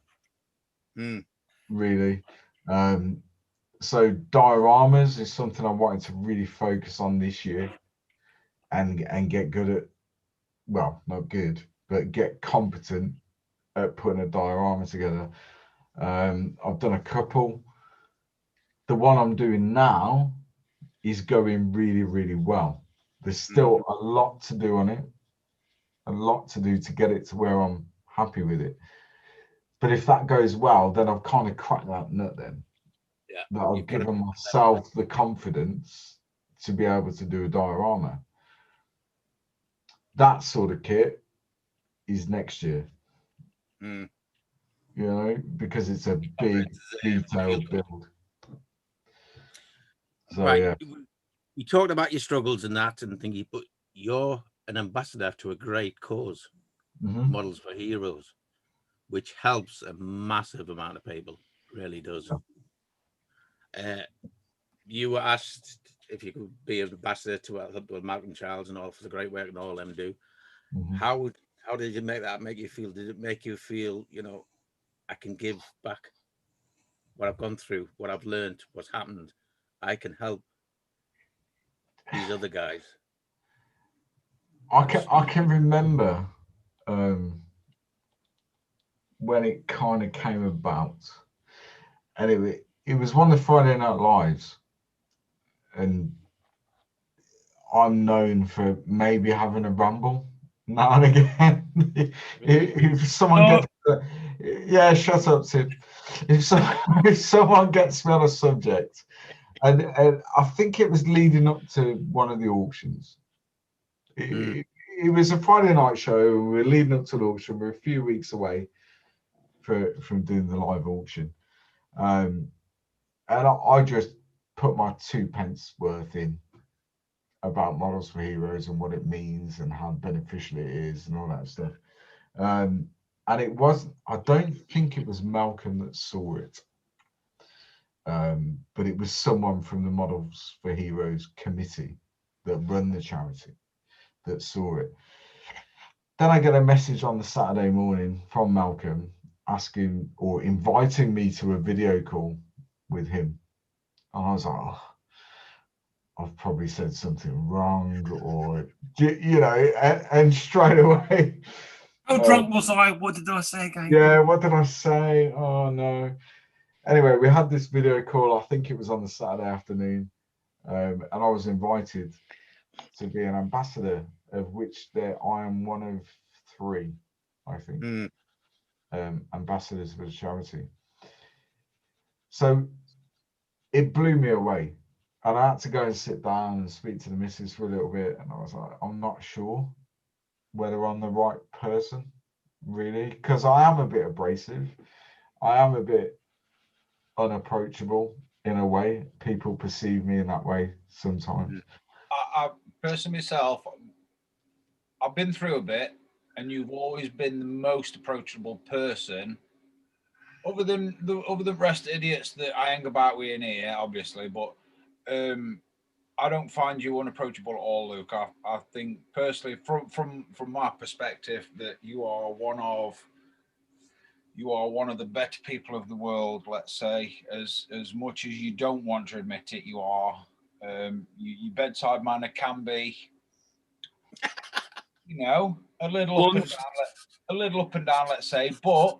really. So dioramas is something I wanted to really focus on this year, and get good at. Well, not good, but get competent at putting a diorama together. I've done a couple. The one I'm doing now is going really, really well. There's still a lot to do on it, a lot to do to get it to where I'm happy with it. But if that goes well, then I've kind of cracked that nut then. Yeah. That I've given myself the confidence to be able to do a diorama. That sort of kit is next year. You know, because it's a big, detailed build. So, right. yeah. You talked about your struggles and that and thingy, but you're an ambassador to a great cause, Models for Heroes, which helps a massive amount of people. Really does. You were asked if you could be an ambassador to help Malcolm Childs and all for the great work and all them do. How did you make you feel? Did it make you feel, you know, I can give back what I've gone through, what I've learned, what's happened? I can help these other guys. I can remember when it kind of came about, and it was one of the Friday Night Lives, and I'm known for maybe having a ramble now and again. If someone gets, yeah, shut up, Tim. If someone gets me on a subject, and I think it was leading up to one of the auctions. It was a Friday night show. We were leading up to the auction. We're a few weeks away from doing the live auction, and I just put my 2 pence worth in about Models for Heroes and what it means and how beneficial it is and all that stuff. And it wasn't. I don't think it was Malcolm that saw it, but it was someone from the Models for Heroes committee that run the charity that saw it. Then I get a message on the Saturday morning from Malcolm asking or inviting me to a video call with him. And I was like, oh, I've probably said something wrong, or, you know, and straight away. How drunk was I? What did I say again? Yeah, what did I say? Oh, no. Anyway, we had this video call. I think it was on the Saturday afternoon. And I was invited to be an ambassador, of which I am one of 3, I think, ambassadors for the charity. So it blew me away, and I had to go and sit down and speak to the missus for a little bit, and I was like, I'm not sure whether I'm the right person, really, because I am a bit abrasive. I am a bit unapproachable in a way. People perceive me in that way sometimes. I personally myself, I've been through a bit, and you've always been the most approachable person, other than the rest of idiots that I hang about with in here, obviously. But I don't find you unapproachable at all, Luke. I think personally, from my perspective, that you are one of the better people of the world. Let's say, as much as you don't want to admit it, you are. Your bedside manner can be, you know, a little up and down, let's say, but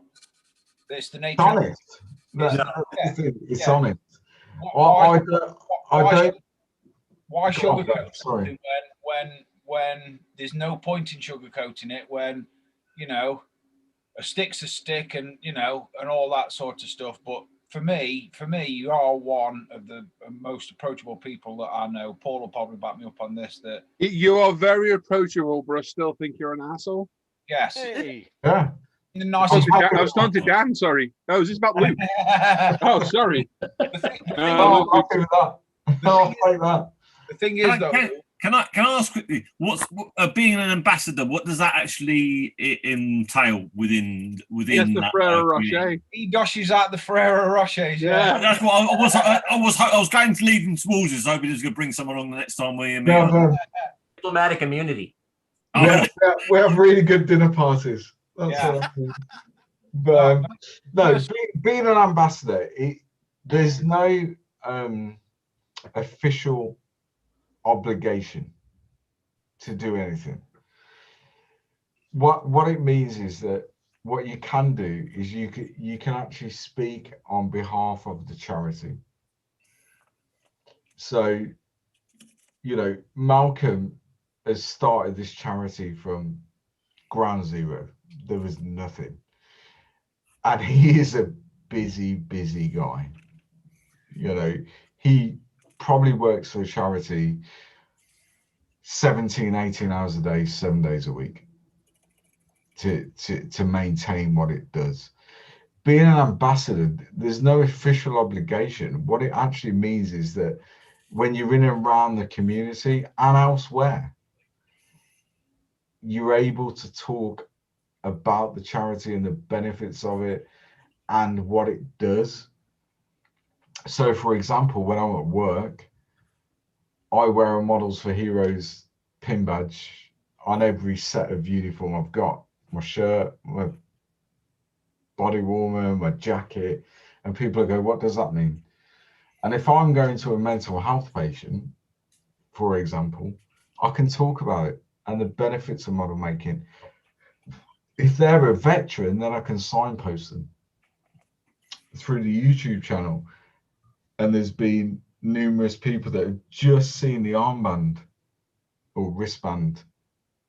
it's the nature. Honest. It's honest. Why shall we put something when there's no point in sugarcoating it when, you know, a stick's a stick, and you know, and all that sort of stuff. But for me, you are one of the most approachable people that I know. Paul will probably back me up on this. That You are very approachable, but I still think you're an asshole. yes, Hey. Yeah. in the I was nicest. talking to Dan, sorry. Oh, is this about Luke? Oh, sorry. The thing Oh, I'm happy with that. I'll take that. the thing is, though, Can I ask quickly, what's being an ambassador? What does that actually entail within Yes, the that? Frere community? Rocher. he doshes out the Frere Rochers. Yeah. That's what I was going to lead them towards this, hoping he was going to bring someone along the next time we meet. Yeah, Diplomatic immunity. we have really good dinner parties. That's Yeah. what I mean. But no, being an ambassador, there's no official obligation to do anything. What it means is that what you can do is you can actually speak on behalf of the charity. So, you know, Malcolm has started this charity from ground zero. There was nothing, and he is a busy guy. You know, he probably works for a charity 17, 18 hours a day, 7 days a week to maintain what it does. Being an ambassador, there's no official obligation. What it actually means is that when you're in and around the community and elsewhere, you're able to talk about the charity and the benefits of it and what it does. So, for example, when I'm at work, I wear a Models for Heroes pin badge on every set of uniform I've got. My shirt, my body warmer, my jacket, and people go, what does that mean? And if I'm going to a mental health patient, for example, I can talk about it and the benefits of model making. If they're a veteran, then I can signpost them through the YouTube channel. And there's been numerous people that have just seen the armband or wristband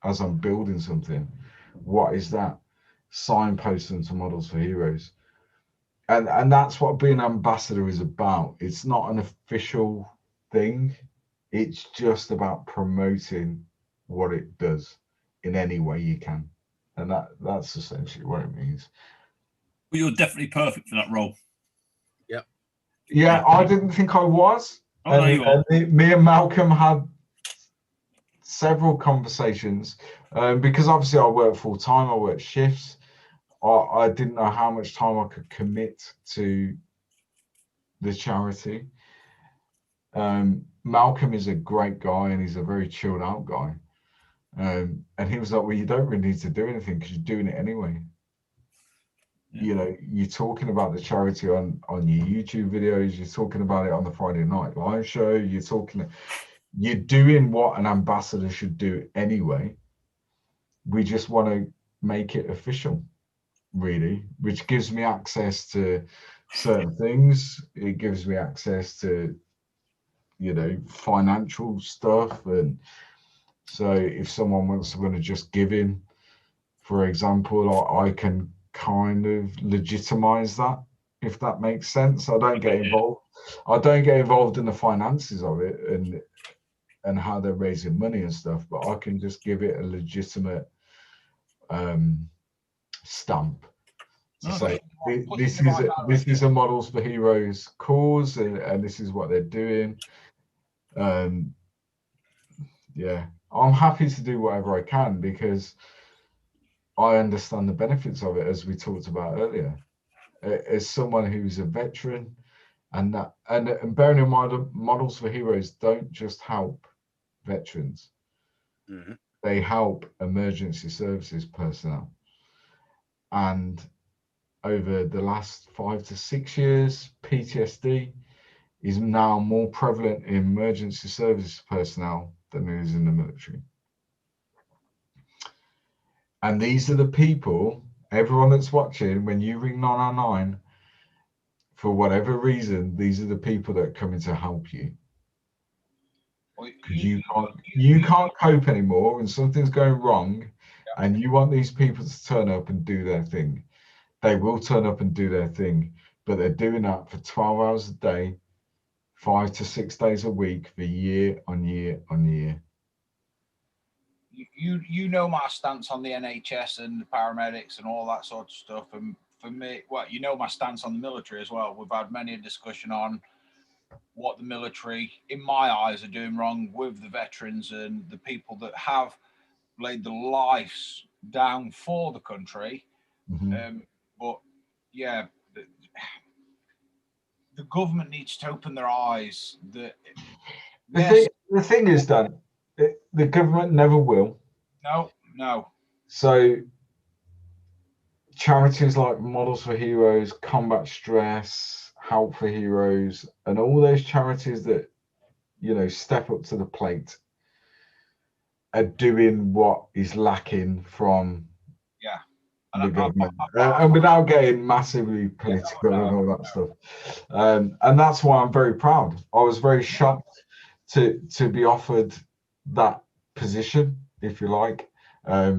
as I'm building something. What is that? Signpost them to Models for Heroes. And that's what being an ambassador is about. It's not an official thing. It's just about promoting what it does in any way you can. And that's essentially what it means. Well, you're definitely perfect for that role. Yeah, I didn't think I was. Oh, no, you are. Me and Malcolm had several conversations because obviously I work full time, I work shifts. I didn't know how much time I could commit to the charity. Malcolm is a great guy and he's a very chilled out guy. And he was like, well, you don't really need to do anything because you're doing it anyway. Yeah. You know, you're talking about the charity on your YouTube videos, you're talking about it on the Friday night live show, you're doing what an ambassador should do anyway. We just want to make it official, really, which gives me access to certain things. It gives me access to, you know, financial stuff. And so if someone wants to just give in, for example, I can kind of legitimize that, if that makes sense. I don't get involved. I don't get involved in the finances of it and how they're raising money and stuff, but I can just give it a legitimate stamp to say this is a Models for Heroes cause and this is what they're doing. Yeah, I'm happy to do whatever I can because I understand the benefits of it, as we talked about earlier. As someone who's a veteran, and bearing in mind, Models for Heroes don't just help veterans; they help emergency services personnel. And over the last 5 to 6 years, PTSD is now more prevalent in emergency services personnel than it is in the military. And these are the people, everyone that's watching, when you ring 999, for whatever reason, these are the people that are coming to help you. Well, because you can't cope anymore, and something's going wrong, and you want these people to turn up and do their thing. They will turn up and do their thing, but they're doing that for 12 hours a day, 5 to 6 days a week for year on year on year. You know my stance on the NHS and the paramedics and all that sort of stuff, and for me, well, you know my stance on the military as well. We've had many a discussion on what the military, in my eyes, are doing wrong with the veterans and the people that have laid their lives down for the country. But yeah, the government needs to open their eyes. The thing is that the government never will. No. So charities like Models for Heroes, Combat Stress, Help for Heroes, and all those charities that, you know, step up to the plate are doing what is lacking from the government, and without getting massively political and all that stuff. And that's why I'm very proud. I was very shocked to be offered that position, if you like,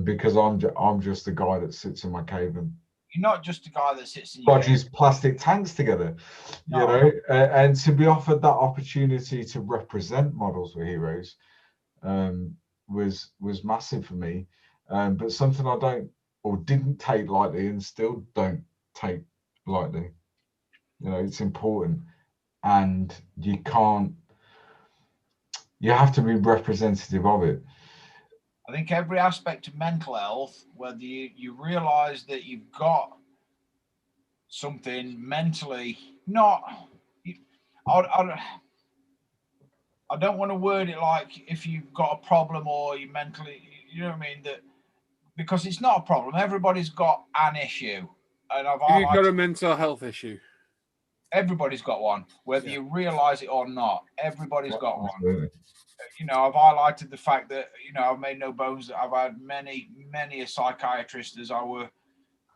because I'm just a guy that sits in my cave and you're not just a guy that sits in your dodges plastic tanks together, you know. And to be offered that opportunity to represent Models for Heroes was massive for me, but something I don't or didn't take lightly and still don't take lightly. You know, it's important, and you have to be representative of it. I think every aspect of mental health, whether you realize that you've got something mentally, I don't want to word it like if you've got a problem or you mentally, you know what I mean, that because it's not a problem. Everybody's got an issue, and you've got a mental health issue. Everybody's got one, whether you realize it or not. Everybody's got one. You know, I've highlighted the fact that, you know, I've made no bones that I've had many a psychiatrist as I were,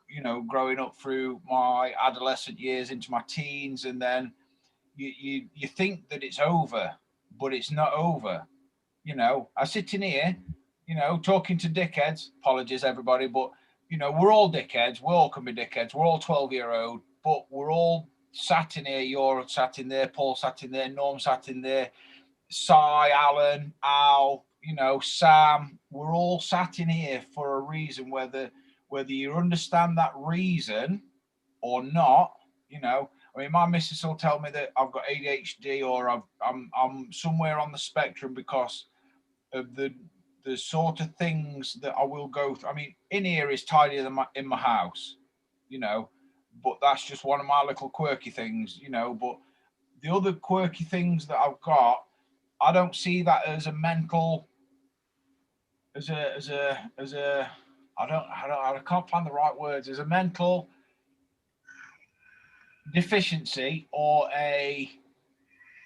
you know, growing up through my adolescent years into my teens, and then you think that it's over, but it's not over. You know, I sit in here, you know, talking to dickheads. Apologies, everybody, but you know, we're all dickheads. We all can be dickheads. We're all 12-year-old, but we're all sat in here. You're sat in there. Paul sat in there. Norm sat in there. Si, Alan, Al, you know, Sam. We're all sat in here for a reason. Whether you understand that reason or not, you know. I mean, my missus will tell me that I've got ADHD or I'm somewhere on the spectrum because of the sort of things that I will go through. I mean, in here is tidier than in my house, you know, but that's just one of my little quirky things, you know. But the other quirky things that I've got, I don't see that as a mental, I can't find the right words, as a mental deficiency or a,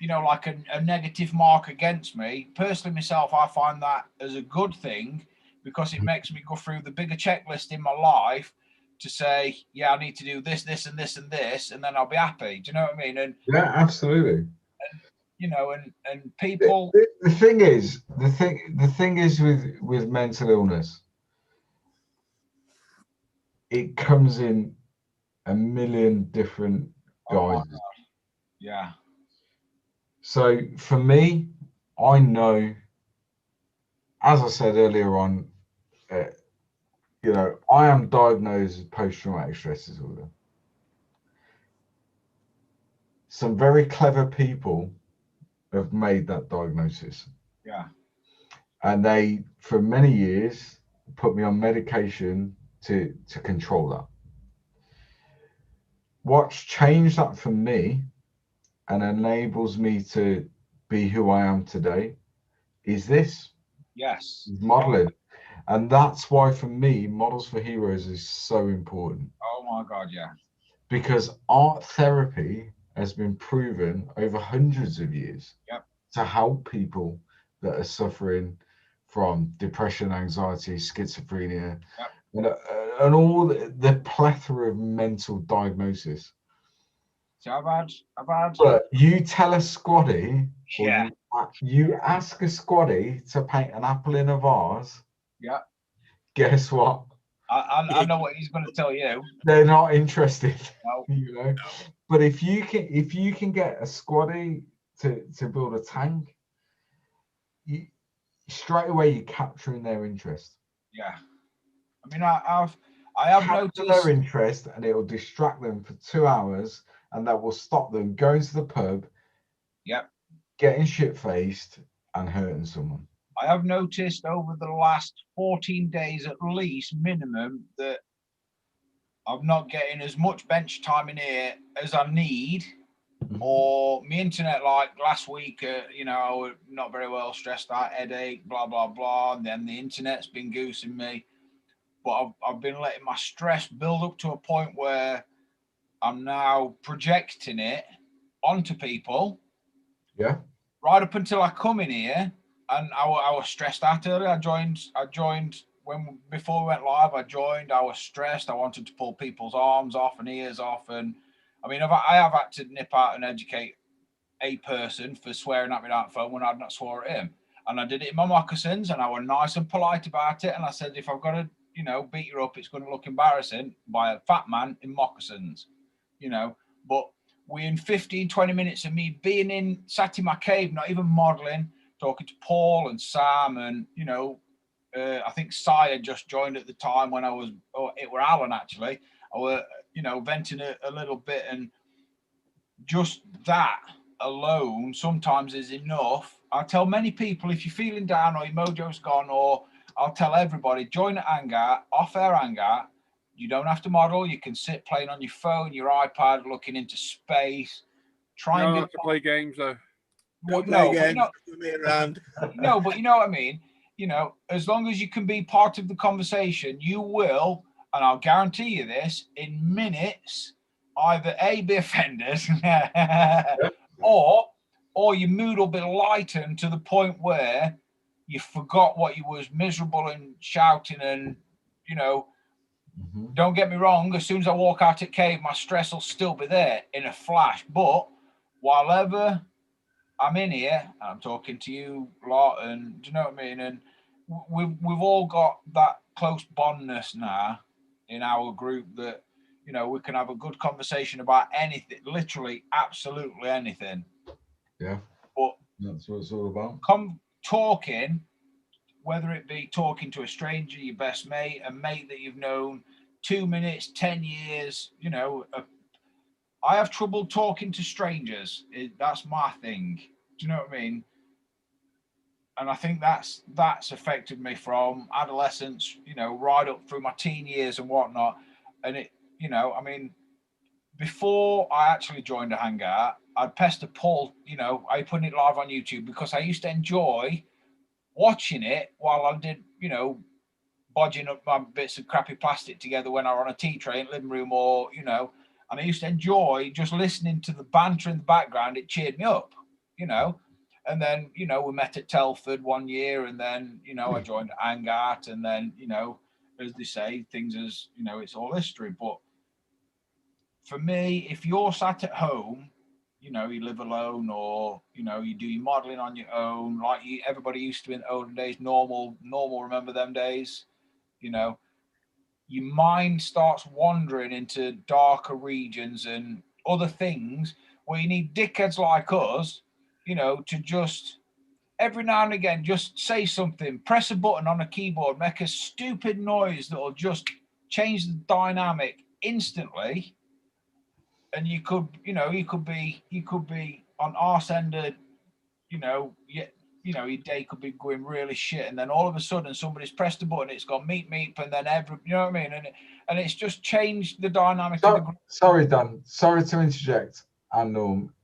you know, like a negative mark against me. Personally, myself, I find that as a good thing because it makes me go through the bigger checklist in my life to say, yeah, I need to do this, this, and this, and this, and then I'll be happy. Do you know what I mean? And yeah, absolutely. And, you know, and people. The thing is with mental illness, it comes in a million different guises. Oh, yeah. So for me, I know, as I said earlier on, you know, I am diagnosed with post-traumatic stress disorder. Some very clever people have made that diagnosis. Yeah. And they, for many years, put me on medication to control that. What's changed that for me and enables me to be who I am today is this. Yes. Modeling. And that's why for me, Models for Heroes is so important. Oh my God, yeah. Because art therapy has been proven over hundreds of years to help people that are suffering from depression, anxiety, schizophrenia, and all the plethora of mental diagnosis. So I've had. But you tell a squaddy, or you You ask a squaddy to paint an apple in a vase. Yeah. Guess what? I know what he's going to tell you. They're not interested. No. You know. But if you can get a squaddy to build a tank, straight away you're capturing their interest. Yeah. I mean, I have Capture noticed their interest, and it will distract them for 2 hours, and that will stop them going to the pub. Yep. Getting shit faced and hurting someone. I have noticed over the last 14 days at least minimum that I'm not getting as much bench time in here as I need, or my internet, like last week, you know, I was not very well, stressed out, headache, blah blah blah, and then the internet's been goosing me. But I've been letting my stress build up to a point where I'm now projecting it onto people. Yeah. Right up until I come in here, and I was stressed out earlier. I joined when before we went live. I was stressed. I wanted to pull people's arms off and ears off, and I mean, I have had to nip out and educate a person for swearing at me on the phone when I'd not swore at him, and I did it in my moccasins, and I was nice and polite about it. And I said, if I've got to, you know, beat you up, it's going to look embarrassing by a fat man in moccasins, you know. But within 15, 20 minutes of me being sat in my cave, not even modeling, talking to Paul and Sam, and, you know, I think Cy had just joined at the time when I was, or it were Alan actually, I were, you know, venting a little bit, and just that alone sometimes is enough. I tell many people, if you're feeling down or your mojo's gone, or I'll tell everybody, join at Hangout, off-air Hangout. You don't have to model. You can sit playing on your phone, your iPad, looking into space. Try You and don't have to play games though. Don't no, play but games. Me around. no, but you know what I mean. You know, as long as you can be part of the conversation, you will, and I'll guarantee you this, in minutes, either A, be offended, or your mood will be lightened to the point where you forgot what you was miserable and shouting, and, you know, don't get me wrong, as soon as I walk out at cave, my stress will still be there in a flash. But while ever I'm in here, I'm talking to you lot, and do you know what I mean? And we've all got that close bondness now in our group that, you know, we can have a good conversation about anything, literally, absolutely anything. Yeah. But that's what it's all about. Talking, whether it be talking to a stranger, your best mate, a mate that you've known 2 minutes, 10 years, you know, I have trouble talking to strangers. That's my thing. Do you know what I mean? And I think that's affected me from adolescence, you know, right up through my teen years and whatnot. And it, you know, I mean, before I actually joined a Hangout, I'd pester Paul, you know, I put it live on YouTube because I used to enjoy watching it while I did, you know, bodging up my bits of crappy plastic together when I were on a tea tray in the living room, or, you know, and I used to enjoy just listening to the banter in the background. It cheered me up, you know. And then, you know, we met at Telford one year, and then, you know, I joined Hangout, and then, you know, as they say, things as, you know, it's all history. But for me, if you're sat at home, you know, you live alone, or, you know, you do your modeling on your own, like everybody used to in the olden days, normal, remember them days, you know, your mind starts wandering into darker regions and other things where you need dickheads like us, you know, to just every now and again just say something, press a button on a keyboard, make a stupid noise that'll just change the dynamic instantly. And you could, you know, you could be on arse ended, you know, your day could be going really shit, and then all of a sudden somebody's pressed a button, it's gone meep, and then you know what I mean, and it's just changed the dynamic of the group. Sorry, Dan. Sorry to interject, and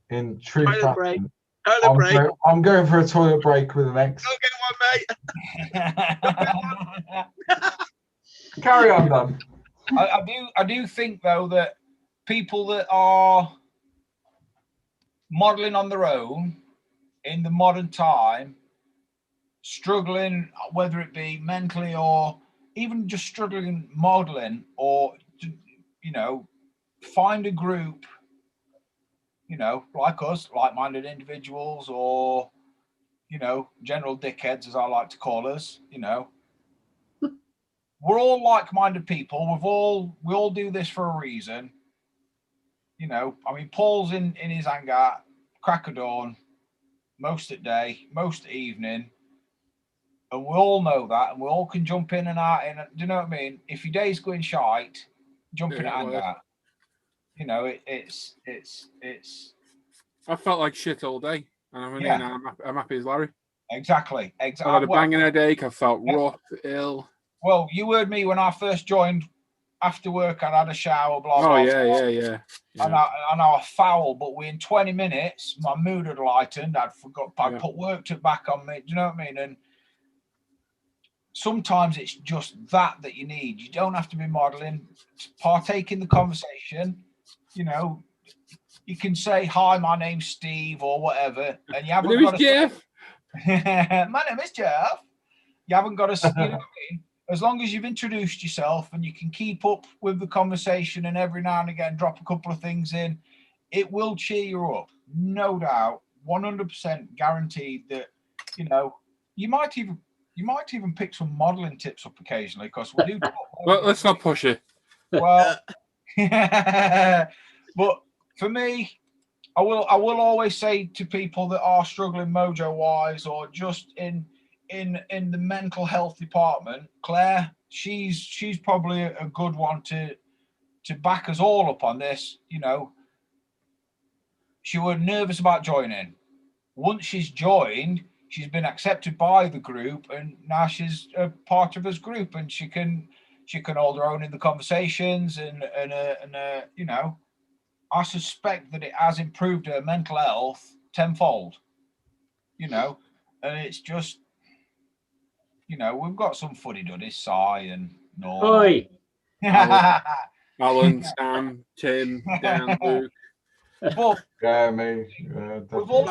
in true Toilet break. fashion, Toilet break. I'm going for a toilet break with the next. Go get one, mate. Carry on, Dan. I do think though that people that are modeling on their own in the modern time, struggling, whether it be mentally or even just struggling modeling, or, you know, find a group, you know, like us, like-minded individuals, or you know, general dickheads, as I like to call us, you know, we're all like-minded people. We all do this for a reason. You know, I mean, Paul's in his hangar, crack of dawn, most of the day, most of the evening. And we all know that, and we all can jump in and out. And do you know what I mean? If your day's going shite, jump in and out. You know, it's. I felt like shit all day, and I'm in. I'm happy as Larry. Exactly. I had a banging headache. I felt rough, ill. Well, you heard me when I first joined. After work, I had a shower. Blah blah. Oh yeah. And I was foul, but within 20 minutes, my mood had lightened. I'd put work back on me. Do you know what I mean? And sometimes it's just that you need. You don't have to be modeling. Partake in the conversation. You know, you can say, hi, my name's Steve or whatever. And you haven't got to Jeff. My name is Jeff. You haven't got to, you know what I mean? As long as you've introduced yourself and you can keep up with the conversation and every now and again drop a couple of things in, it will cheer you up. No doubt, 100% guaranteed that, you know, you might even pick some modeling tips up occasionally, because we do talk. Well, let's not push it. Well, but for me, I will always say to people that are struggling mojo wise or just in the mental health department, Claire, she's probably a good one to back us all up on this. You know, she was nervous about joining. Once she's joined, she's been accepted by the group, and now she's a part of this group, and she can hold her own in the conversations, and you know, I suspect that it has improved her mental health tenfold. You know, and it's just, you know, we've got some fuddy-duddies, Si and Norm. Alan, Sam, Tim, Dan, Luke. But me. we've all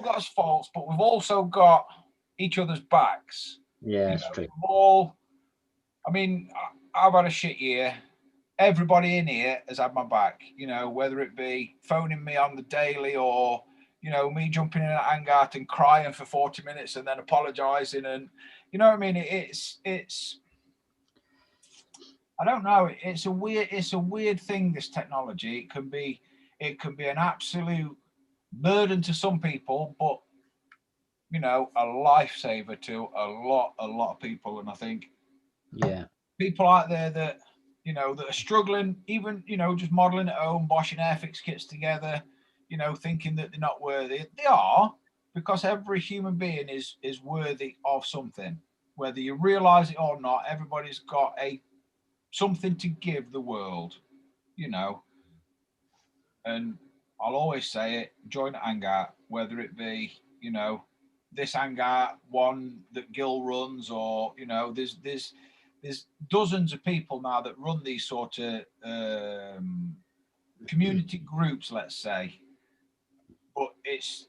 got us faults, but we've also got each other's backs. Yeah, that's true. I mean, I've had a shit year. Everybody in here has had my back, you know, whether it be phoning me on the daily or, you know, me jumping in at hangout and crying for 40 minutes and then apologizing. And, you know what I mean? It's, I don't know. It's a weird thing, this technology. It can be an absolute burden to some people, but, you know, a lifesaver to a lot of people. And I think people out there that, you know, that are struggling, even, you know, just modeling at home, boshing Airfix kits together, you know, thinking that they're not worthy. They are, because every human being is worthy of something. Whether you realize it or not, everybody's got something to give the world, you know. And I'll always say it, join a hangout, whether it be, you know, this hangout one that Gil runs, or, you know, there's dozens of people now that run these sort of community groups, let's say. But it's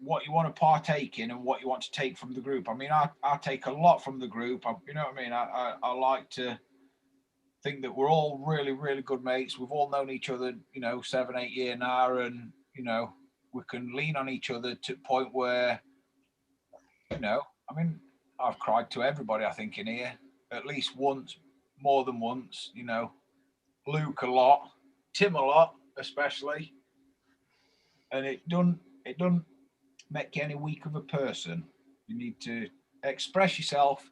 what you want to partake in and what you want to take from the group. I mean, I take a lot from the group. You know what I mean? I like to think that we're all really, really good mates. We've all known each other, you know, 7-8 years now, and, you know, we can lean on each other to the point where, you know, I mean, I've cried to everybody, I think, in here at least once, more than once, you know. Luke a lot, Tim a lot, especially. And it doesn't make you any weak of a person. You need to express yourself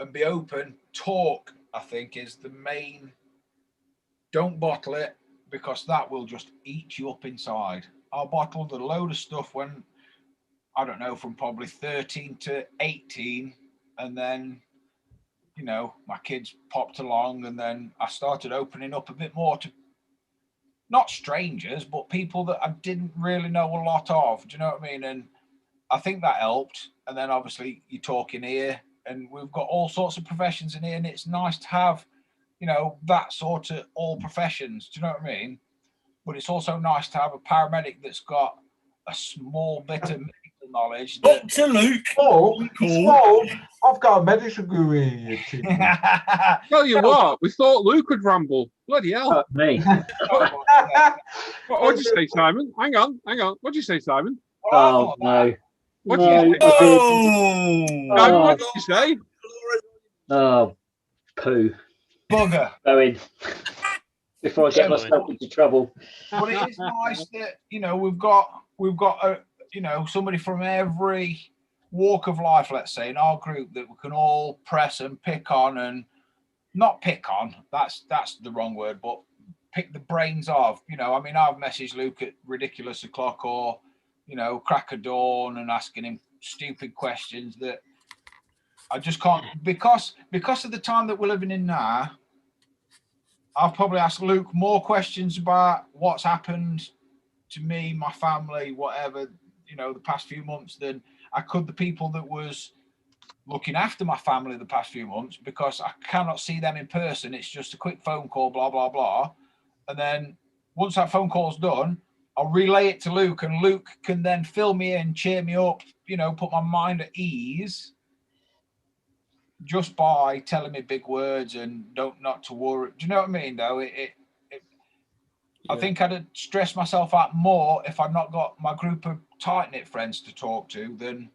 and be open. Talk, I think, is the main. Don't bottle it, because that will just eat you up inside. I bottled a load of stuff when, I don't know, from probably 13 to 18, and then, you know, my kids popped along, and then I started opening up a bit more to not strangers, but people that I didn't really know a lot of. Do you know what I mean? And I think that helped. And then obviously you talk in here, and we've got all sorts of professions in here, and it's nice to have, you know, that sort of all professions. Do you know what I mean? But it's also nice to have a paramedic that's got a small bit of medical knowledge. Dr. Luke. Oh, cool. I've got a medical degree. Tell you what, we thought Luke would ramble. Bloody hell. Me. What'd you say, Simon? Hang on. What'd you say, Simon? Oh no. What No, did you I didn't. Oh, Gavin, Oh. what did you say? Oh, poo. Bugger. Going before I get Excellent. myself into trouble. But it is nice that, you know, we've got a, you know, somebody from every walk of life, let's say, in our group that we can all press and pick on, and not pick on, that's the wrong word, but pick the brains of. You know, I mean, I've messaged Luke at ridiculous o'clock, or, you know, crack of dawn, and asking him stupid questions that I just can't, because of the time that we're living in now. I've probably asked Luke more questions about what's happened to me, my family, whatever, you know, the past few months than I could the people that was looking after my family the past few months, because I cannot see them in person. It's just a quick phone call, blah, blah, blah. And then once that phone call's done, I'll relay it to Luke, and Luke can then fill me in, cheer me up, you know, put my mind at ease just by telling me big words and not to worry. Do you know what I mean, though? I think I'd have stressed myself out more if I'd not got my group of tight-knit friends to talk to than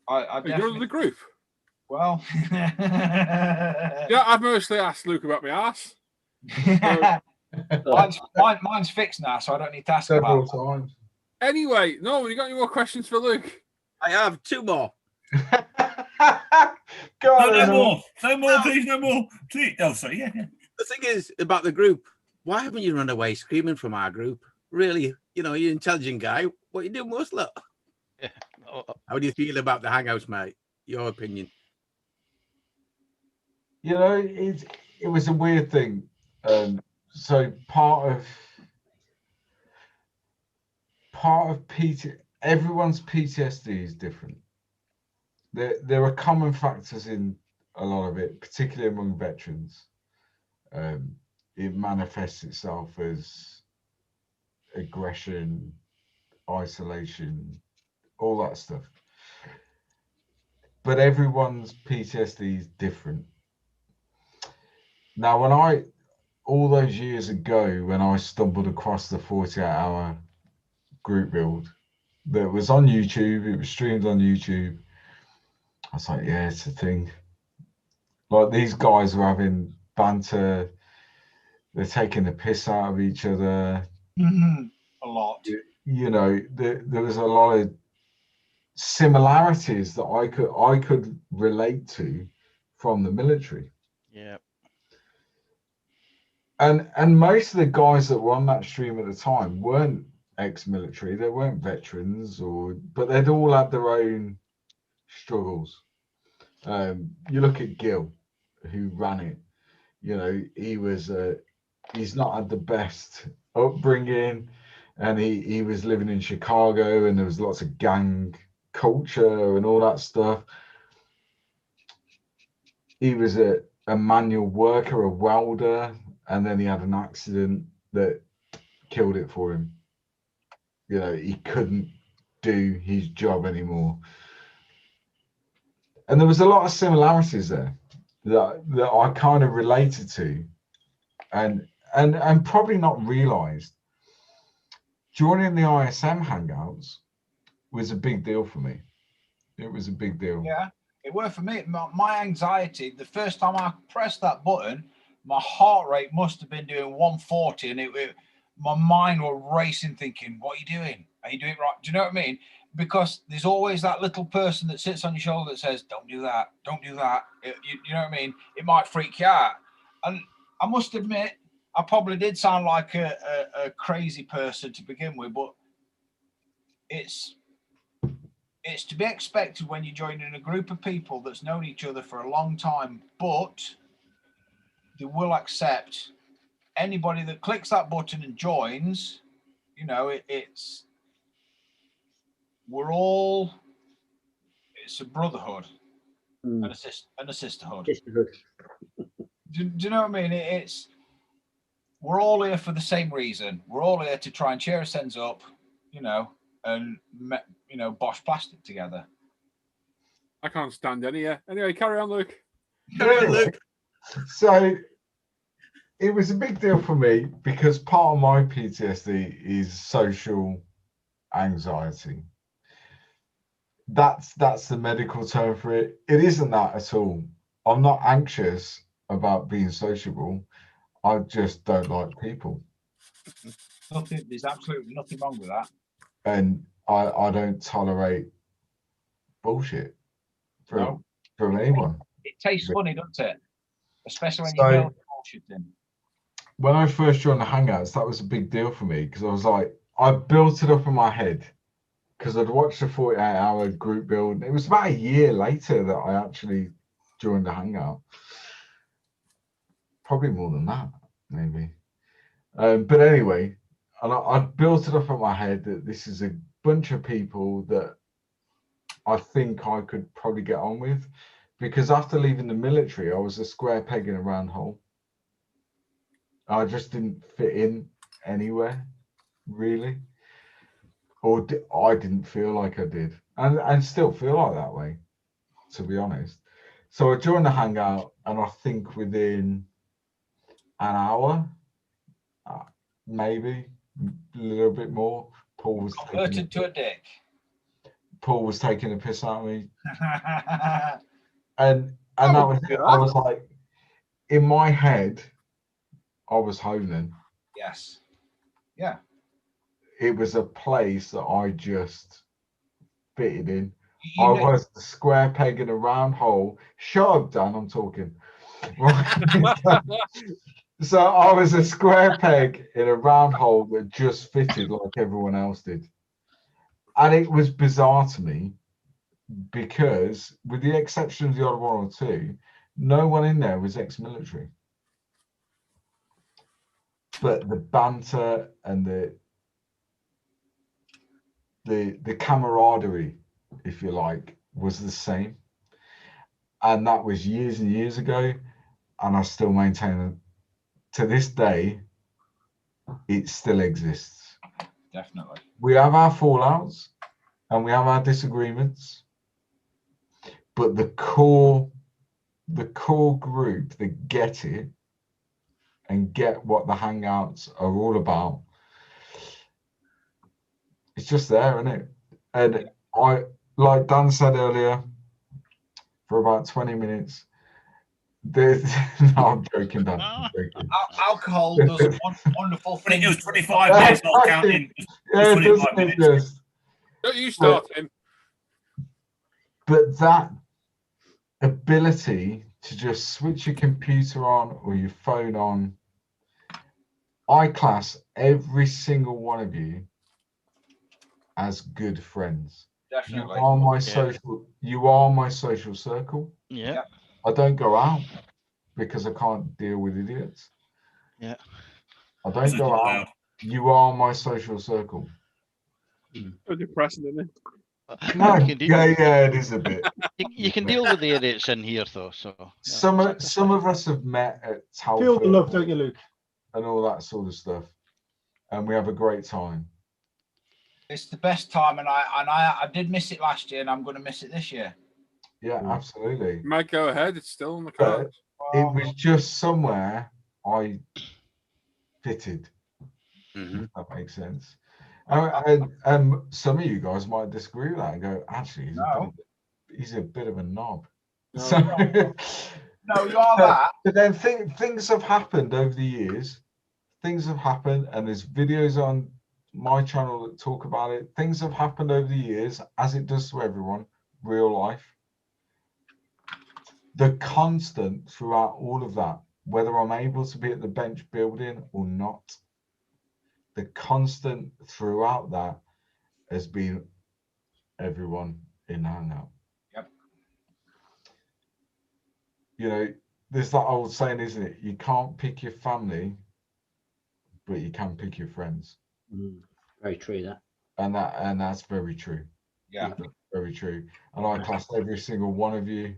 I You're definitely... in the group. Well... Yeah, I've mostly asked Luke about my ass. Mine's fixed now, so I don't need to ask Several about times. Anyway, no, you got any more questions for Luke? I have 2 more. Go on, no then. more, please, no more. Please. Oh, sorry, yeah. The thing is about the group, why haven't you run away screaming from our group? Really, you know, you're an intelligent guy. What you do most lot? Yeah. Oh, How do you feel about the hangouts, mate? Your opinion? You know, it was a weird thing. So part of everyone's PTSD is different. There are common factors in a lot of it, particularly among veterans. It manifests itself as aggression, isolation, all that stuff. But everyone's PTSD is different. Now, all those years ago, when I stumbled across the 48-hour group build that was on YouTube, it was streamed on YouTube, I was like, yeah, it's a thing. Like, these guys were having banter, they're taking the piss out of each other. a lot. You know, there was a lot of similarities that I could relate to from the military. yeah. And most of the guys that were on that stream at the time weren't ex-military, they weren't veterans, but they'd all had their own struggles. You look at Gil, who ran it. You know, he's not had the best upbringing, and he was living in Chicago, and there was lots of gang culture and all that stuff. He was a manual worker, a welder, and then he had an accident that killed it for him. You know, he couldn't do his job anymore. And there was a lot of similarities there that I kind of related to, and probably not realized. Joining the ISM hangouts was a big deal for me. It was a big deal. Yeah, it worked for me. My anxiety, the first time I pressed that button, my heart rate must have been doing 140, and my mind was racing, thinking, what are you doing? Are you doing it right? Do you know what I mean? Because there's always that little person that sits on your shoulder that says, don't do that, don't do that. You know what I mean? It might freak you out. And I must admit, I probably did sound like a crazy person to begin with, but it's to be expected when you're joining a group of people that's known each other for a long time, but they will accept anybody that clicks that button and joins. You know, it's a brotherhood and a sisterhood. Do you know what I mean? We're all here for the same reason. We're all here to try and cheer us ends up, you know, and bosh plastic together. I can't stand any. Anyway, carry on, Luke. So it was a big deal for me because part of my PTSD is social anxiety. That's the medical term for it. It isn't that at all. I'm not anxious about being sociable. I just don't like people, There's absolutely nothing wrong with that. and I don't tolerate bullshit from anyone. It tastes funny, doesn't it? Especially when So- you know bullshitting. When I first joined the Hangouts, that was a big deal for me because I was like, I built it up in my head because I'd watched the 48-hour group build. It was about a year later that I actually joined the Hangout. Probably more than that, maybe. But anyway, and I built it up in my head that this is a bunch of people that I think I could probably get on with, because after leaving the military, I was a square peg in a round hole. I just didn't fit in anywhere, really, or I didn't feel like I did, and still feel like that way, to be honest. So I joined the Hangout, and I think within an hour, maybe a little bit more, Paul was Converted to a dick. taking a piss out of me, and that was it. I was like, in my head, I was honing. Yes. Yeah. It was a place that I just fitted in. You I know- was a square peg in a round hole. Shut up, Dan, I'm talking. So I was a square peg in a round hole that just fitted like everyone else did. And it was bizarre to me because, with the exception of the odd one or two, no one in there was ex-military. But the banter and the camaraderie, if you like, was the same. And that was years and years ago. And I still maintain it to this day, it still exists. Definitely. We have our fallouts and we have our disagreements, but the core group that get it and get what the Hangouts are all about, it's just there, isn't it? And I, like Dan said earlier, for about 20 minutes, there's no, I'm joking, Dan. I'm joking. Alcohol does wonderful It things. was 25 minutes, not counting. Yeah, It was 25 minutes. just, Don't you start him. but that ability to just switch your computer on or your phone on, I class every single one of you as good friends. Definitely. You are my Yeah. social. You are my social circle. Yeah. I don't go out because I can't deal with idiots. Yeah. I don't go out. You are my social circle. So depressing, isn't it? No, You can deal- yeah, it is a bit. You can deal with the idiots in here, though. So Some of us have met at Feel the Telford love, don't you, Luke? and all that sort of stuff, and we have a great time. It's the best time, and I did miss it last year, and I'm going to miss it this year. Yeah, absolutely. Might go ahead. It's still on the But cards. it was just somewhere I fitted. Mhm. If that makes sense. And some of you guys might disagree with that and go, actually, he's a bit of a knob. No. So, No, you are that. but then things have happened over the years. Things have happened, and there's videos on my channel that talk about it. Things have happened over the years, as it does to everyone, real life. The constant throughout all of that, whether I'm able to be at the bench building or not, the constant throughout that has been everyone in Hangout. Yep. You know, there's that old saying, isn't it? You can't pick your family, but you can pick your friends. Very true, that. And that's very true. Yeah. Very true. And I class every single one of you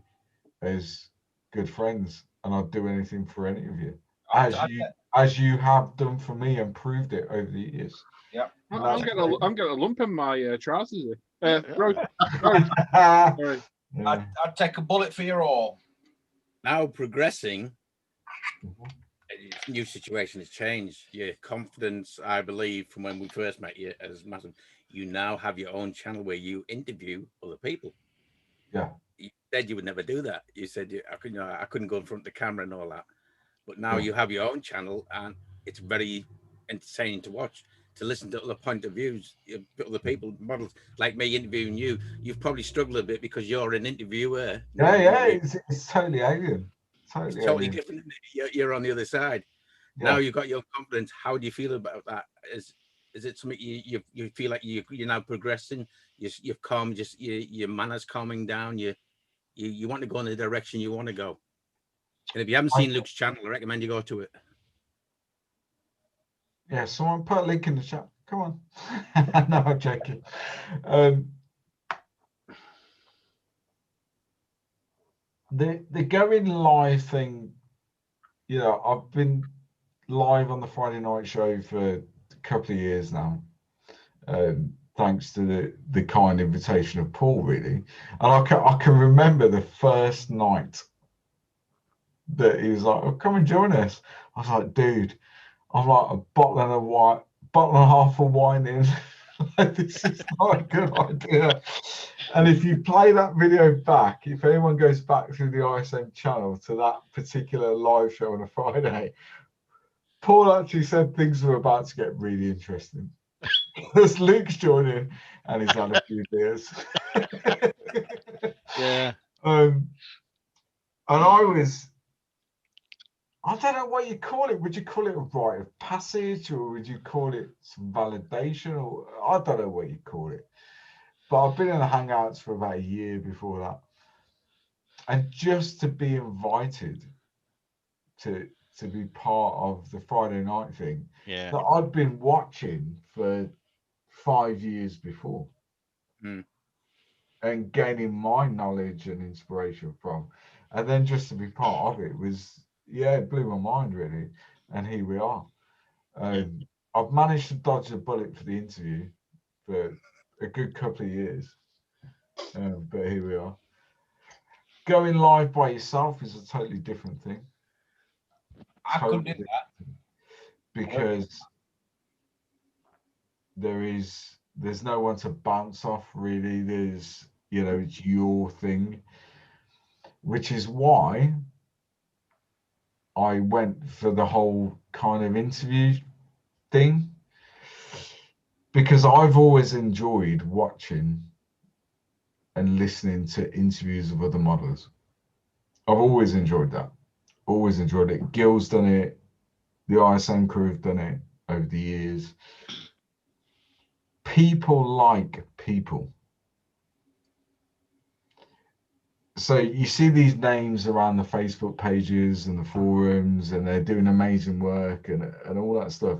as good friends, and I'd do anything for any of you, as you have done for me and proved it over the years. Yeah. I'm getting a lump in my trousers. Road. Yeah. Sorry. I'd take a bullet for you all. Now progressing, new situation has changed. Your confidence, I believe, from when we first met you, as massive. you now have your own channel where you interview other people. Yeah. You said you would never do that. You said I couldn't go in front of the camera and all that. But now Yeah. you have your own channel, and it's very entertaining to watch, to listen to other point of views, other people, models like me interviewing you. You've probably struggled a bit because you're an interviewer. Yeah, yeah, it's totally alien. It's Totally totally alien. different. You're on the other side. Yeah. Now you've got your confidence. How do you feel about that? Is it something you feel like you're now progressing? You've calmed, just your manners calming down. You want to go in the direction you want to go. And if you haven't seen Luke's channel, I recommend you go to it. Yeah, someone put a link in the chat. Come on. No, I'm joking. The going live thing, you know, I've been live on the Friday night show for a couple of years now. Thanks to the kind invitation of Paul, really. And I can remember the first night that he was like, "Oh, come and join us." I was like, "Dude, I'm like a bottle and a half of wine in. Like, this is not a good idea." And if you play that video back, if anyone goes back through the ISM channel to that particular live show on a Friday, Paul actually said things were about to get really interesting. Because Luke's joining and he's had a few beers. Yeah. And I don't know what you call it. Would you call it a rite of passage, or would you call it some validation? Or I don't know what you call it. But I've been in the Hangouts for about a year before that. And just to be invited to be part of the Friday night thing that I've been watching for 5 years before. And gaining my knowledge and inspiration from, and then just to be part of it was, yeah, it blew my mind really. And here we are. I've managed to dodge a bullet for the interview for a good couple of years, but here we are. Going live by yourself is a totally different thing. I couldn't do that because there's no one to bounce off really. There's, you know, it's your thing, which is why I went for the whole kind of interview thing, because I've always enjoyed watching and listening to interviews of other modelers. I've always enjoyed that. Always enjoyed it. Gil's done it. The ISM crew have done it over the years. People like people. So you see these names around the Facebook pages and the forums, and they're doing amazing work and all that stuff.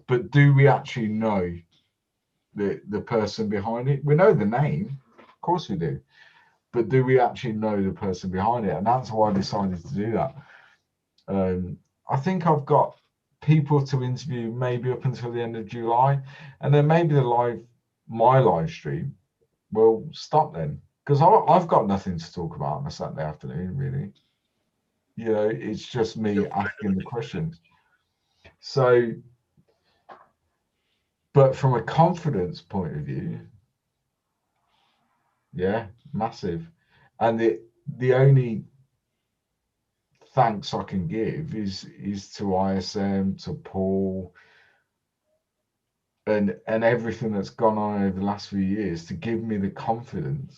But do we actually know the person behind it? We know the name, of course we do. But do we actually know the person behind it? And that's why I decided to do that. I think I've got people to interview maybe up until the end of July, and then maybe my live stream will stop then, because I've got nothing to talk about on a Saturday afternoon, really. You know, it's just me asking the questions. So, but from a confidence point of view, yeah, massive. And the only thanks I can give is to ISM, to Paul, and everything that's gone on over the last few years to give me the confidence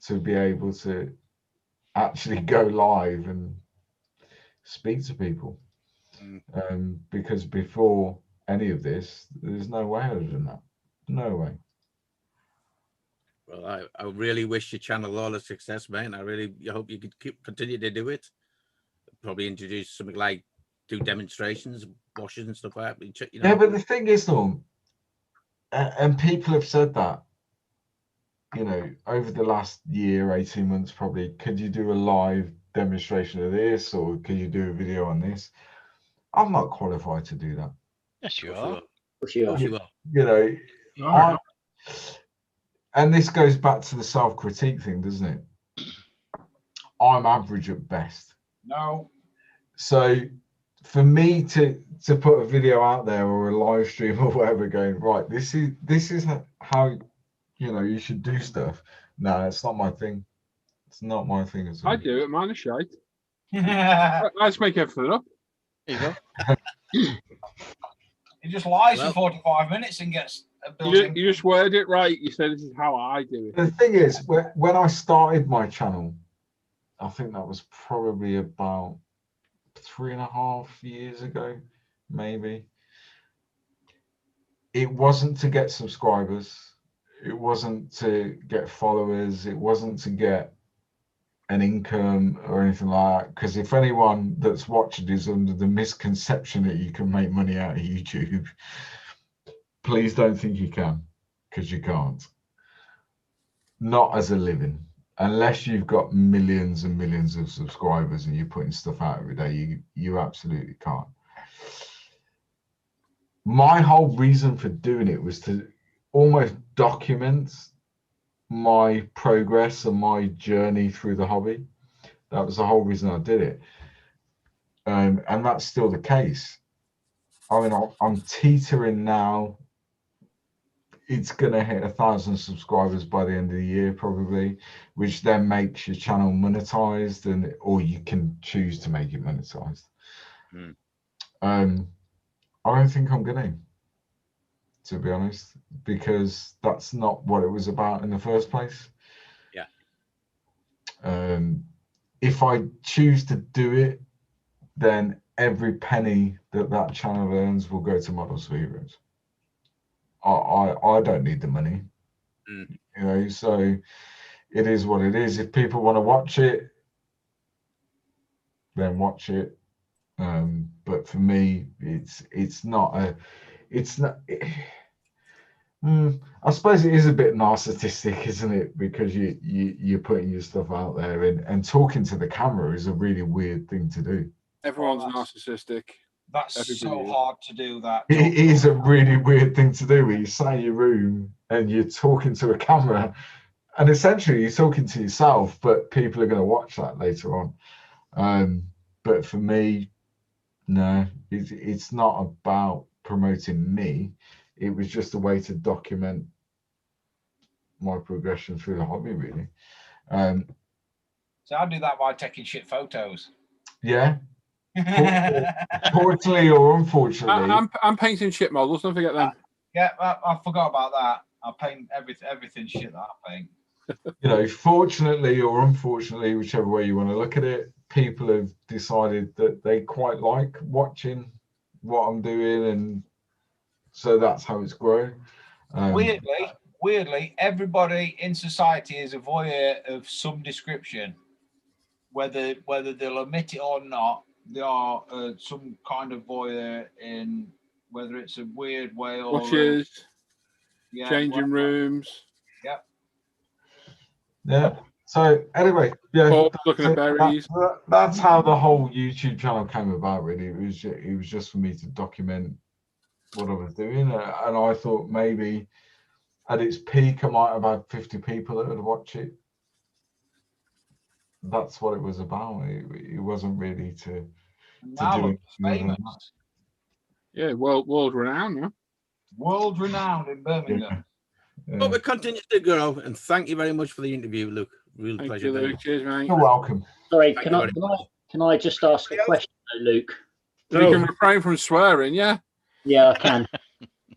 to be able to actually go live and speak to people. Because before any of this, there's no way other than that. No way. Well, I really wish your channel all the success, man. I hope you could continue to do it. Probably introduce something like do demonstrations, washes and stuff like that. You know? Yeah, but the thing is, Norm, and people have said that, you know, over the last year, 18 months, probably, could you do a live demonstration of this, or could you do a video on this? I'm not qualified to do that. Yes, you are. You are. You know, and this goes back to the self-critique thing, doesn't it? I'm average at best. No. So for me to put a video out there or a live stream or whatever, going right, this is how you should do stuff. No, it's not my thing. It's not my thing at all. I do it, man. It's shite. I just make everything up. There you go. He just lies Well- for 45 minutes and gets a You billion. just word it right. You say this is how I do it. The thing is, when I started my channel, I think that was probably about 3.5 years ago, maybe. It wasn't to get subscribers. It wasn't to get followers. It wasn't to get an income or anything like that. Because if anyone that's watching is under the misconception that you can make money out of YouTube, please don't think you can, because you can't. Not as a living. Unless you've got millions and millions of subscribers and you're putting stuff out every day, you absolutely can't. My whole reason for doing it was to almost document my progress and my journey through the hobby. That was the whole reason I did it. And that's still the case. I mean, I'm teetering now. It's going to hit 1,000 subscribers by the end of the year, probably, which then makes your channel monetized, or you can choose to make it monetized. I don't think I'm going to be honest, because that's not what it was about in the first place. Yeah. If I choose to do it, then every penny that channel earns will go to Models for Heroes. I don't need the money, so it is what it is. If people want to watch it, then watch it. But for me, it's not. I suppose it is a bit narcissistic, isn't it? Because you're putting your stuff out there, and talking to the camera is a really weird thing to do. Everyone's narcissistic. That's Everybody so is. hard to do that. It is a really weird thing to do, where you sat in your room and you're talking to a camera, and essentially you're talking to yourself, but people are going to watch that later on. But for me, no, it's not about promoting me. It was just a way to document my progression through the hobby, really. So I do that by taking shit photos. Yeah. Fortunately or unfortunately, I'm painting shit models. Don't forget them. Yeah, I forgot about that. I paint everything shit that I paint. Fortunately or unfortunately, whichever way you want to look at it, people have decided that they quite like watching what I'm doing, and so that's how it's grown. Weirdly, everybody in society is a voyeur of some description, whether they'll admit it or not. They are some kind of voyeur in whether it's a weird way or Watches, changing rooms. Yep. Yeah. So anyway, yeah, looking at berries. That's how the whole YouTube channel came about. Really, it was just for me to document what I was doing, and I thought maybe at its peak I might have had 50 people that would watch it. That's what it was about. It wasn't really to do it. Famous. Yeah, world renowned, huh? World renowned in Birmingham. Yeah. But it continues to grow, and thank you very much for the interview, Luke. Real Thank pleasure. you, Luke. Cheers, mate. You're welcome. Sorry, Thank can you I, very can I just ask a question, Luke? So you can refrain from swearing, yeah? Yeah, I can.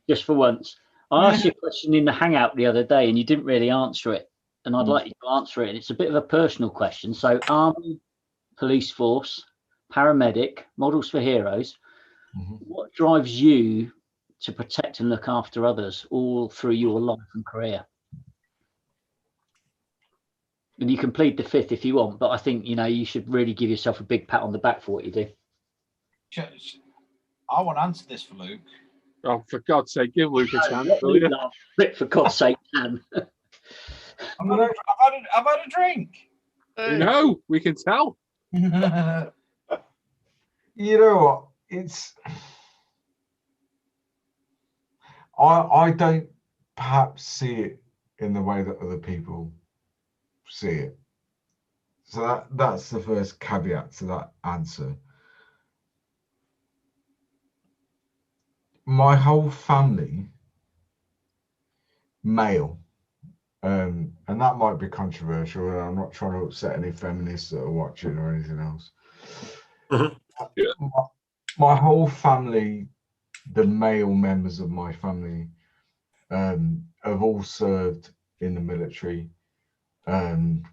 Just for once. I asked you a question in the Hangout the other day, and you didn't really answer it. And I'd like you to answer it. It's a bit of a personal question. So, Army, Police Force, Paramedic, Models for Heroes, what drives you to protect and look after others all through your life and career? And you can plead the fifth if you want, but I think, you should really give yourself a big pat on the back for what you do. I want to answer this for Luke. Oh, for God's sake, give Luke a chance, Let will Luke you? laugh. Rick, for God's sake, can. I've had a drink. No, we can tell. You know what? It's I don't perhaps see it in the way that other people see it. So that's the first caveat to that answer. my whole family, male, and that might be controversial, and I'm not trying to upset any feminists that are watching or anything else. Yeah. My whole family, the male members of my family, have all served in the military, and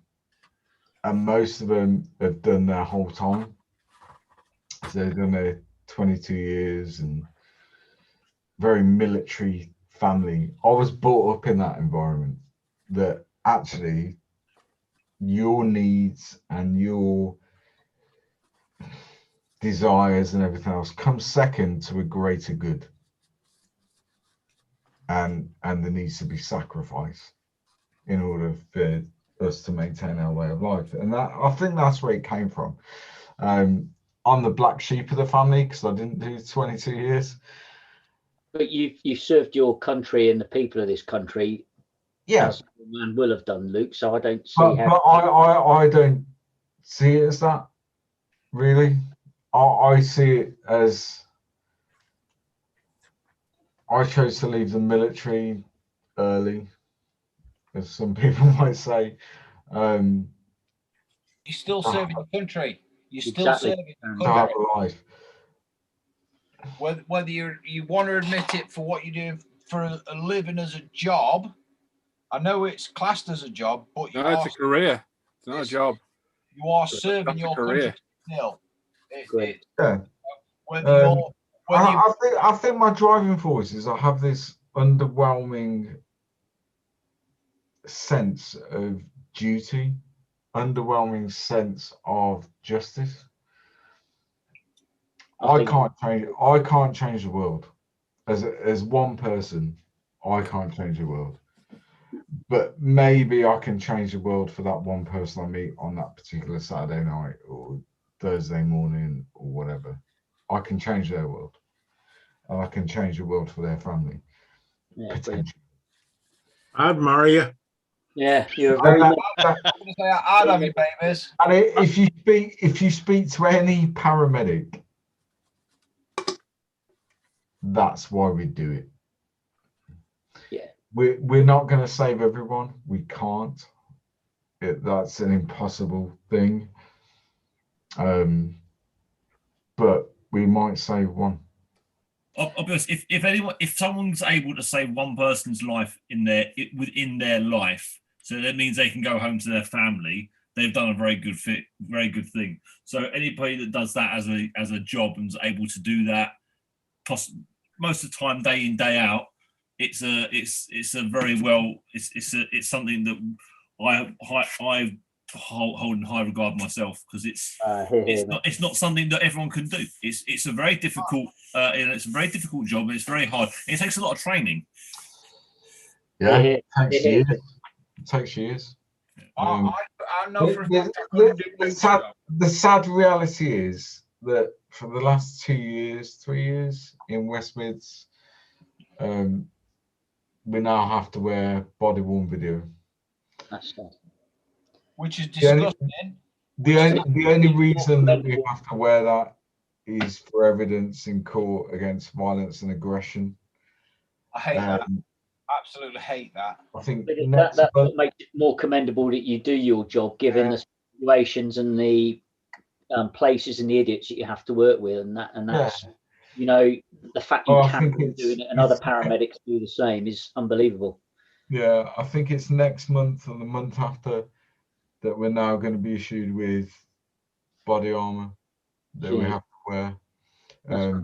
most of them have done their whole time. So they've done their 22 years and very military family. I was brought up in that environment that actually your needs and your desires and everything else come second to a greater good. And there needs to be sacrifice in order for us to maintain our way of life. And that, I think that's where it came from. I'm the black sheep of the family because I didn't do 22 years. But you've served your country and the people of this country, Yeah, as a man will have done, Luke. So I don't see but how. I don't see it as that, really. I see it as I chose to leave the military early, as some people might say. You're still serving your country. You're still Exactly. serving your To have country. a life. Whether you want to admit it for what you're doing for a living as a job, I know it's classed as a job, but you No, it's a career. It's not a job. You are serving your career. country still. Great. Yeah. I think my driving force is I have this underwhelming sense of duty, underwhelming sense of justice. I can't change the world. As one person, I can't change the world. But maybe I can change the world for that one person I meet on that particular Saturday night or Thursday morning or whatever. I can change their world. And I can change the world for their family. Yeah, Potentially. I'd marry you. Yeah, you're very much. I'm gonna say I'd have you, babies. And if you speak to any paramedic, that's why we do it. Yeah. We're not going to save everyone. We can't. That's an impossible thing. But we might save one. I'll be honest, if someone's able to save one person's life within their life, so that means they can go home to their family, they've done a very good thing. So anybody that does that as a job and is able to do that, most of the time, day in, day out, it's something that I hold in high regard myself, because it's not something that everyone can do. It's a very difficult it's a very difficult job, and it's very hard. It takes a lot of training. Yeah, it takes years. It takes years. I know for a fact I couldn't do Luke's job. The sad reality is that for the last 3 years in West Mids, we now have to wear body-worn video. That's sad. Which is disgusting. The only reason that we have to wear that is for evidence in court against violence and aggression. I hate that. Absolutely hate that. I think that's what makes it more commendable that you do your job, given the situations and the places and the idiots that you have to work with, and that's you know, the fact you can be doing it and other paramedics do the same is unbelievable. Yeah, I think it's next month or the month after that we're now going to be issued with body armor that we have to wear,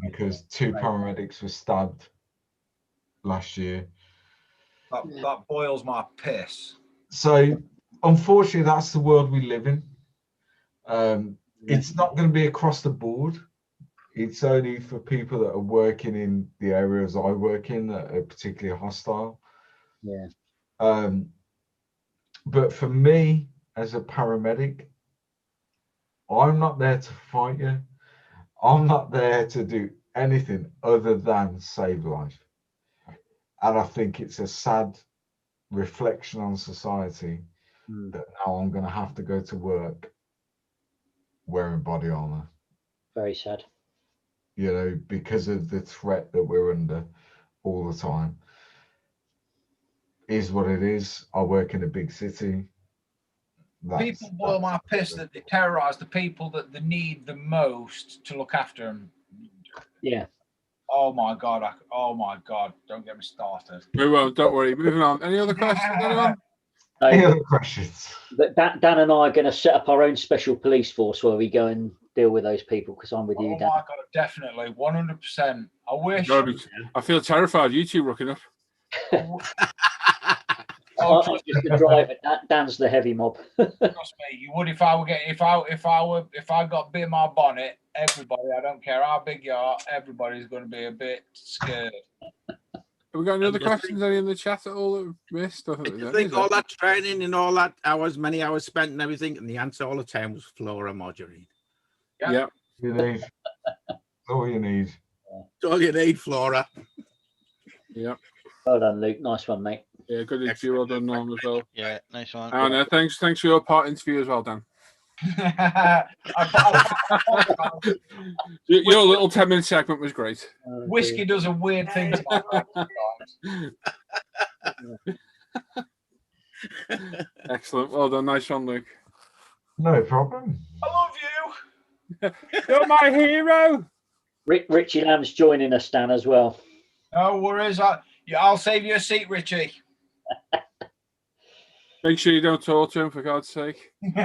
because 2 paramedics were stabbed last year. That boils my piss. So unfortunately, that's the world we live in. It's not going to be across the board. It's only for people that are working in the areas I work in that are particularly hostile. Yeah. But for me, as a paramedic, I'm not there to fight you. I'm not there to do anything other than save life. And I think it's a sad reflection on society that now I'm going to have to go to work wearing body armor. Very sad. you know, because of the threat that we're under all the time. Is what it is. I work in a big city. People boil my piss that they terrorise the people that they need the most to look after them. Yeah. Oh my god! Oh my god! Don't get me started. We won't. Don't worry. Moving on. Any other questions? Anyone? Any other questions? But Dan and I are going to set up our own special police force where we go and deal with those people, because I'm with you, Oh Dan. my god! Definitely, 100%. I wish. I feel terrified. You two rocking up. I'm just the driver. Dan's the heavy mob. Trust me, you would if I were getting if I got bit in my bonnet. Everybody, I don't care how big you are, everybody's going to be a bit scared. Have we got any other questions? Any in the chat at all that we missed? I think all that training and all that hours, many hours spent and everything, and the answer all the time was Flora Margarine. Yeah. You need. That's all you need. That's all you need, Flora. Yeah. Well done, Luke. Nice one, mate. Yeah, good interview. Well done, Norm, as well. Yeah, nice one. And thanks for your part interview as well, Dan. Your little 10-minute segment was great. Whiskey does a weird thing to my life. Excellent. Well done. Nice one, Luke. No problem. I love you. You're my hero. Richie Lamb's joining us, Dan, as well. No worries. I'll save you a seat, Richie. Make sure you don't talk to him, for God's sake. So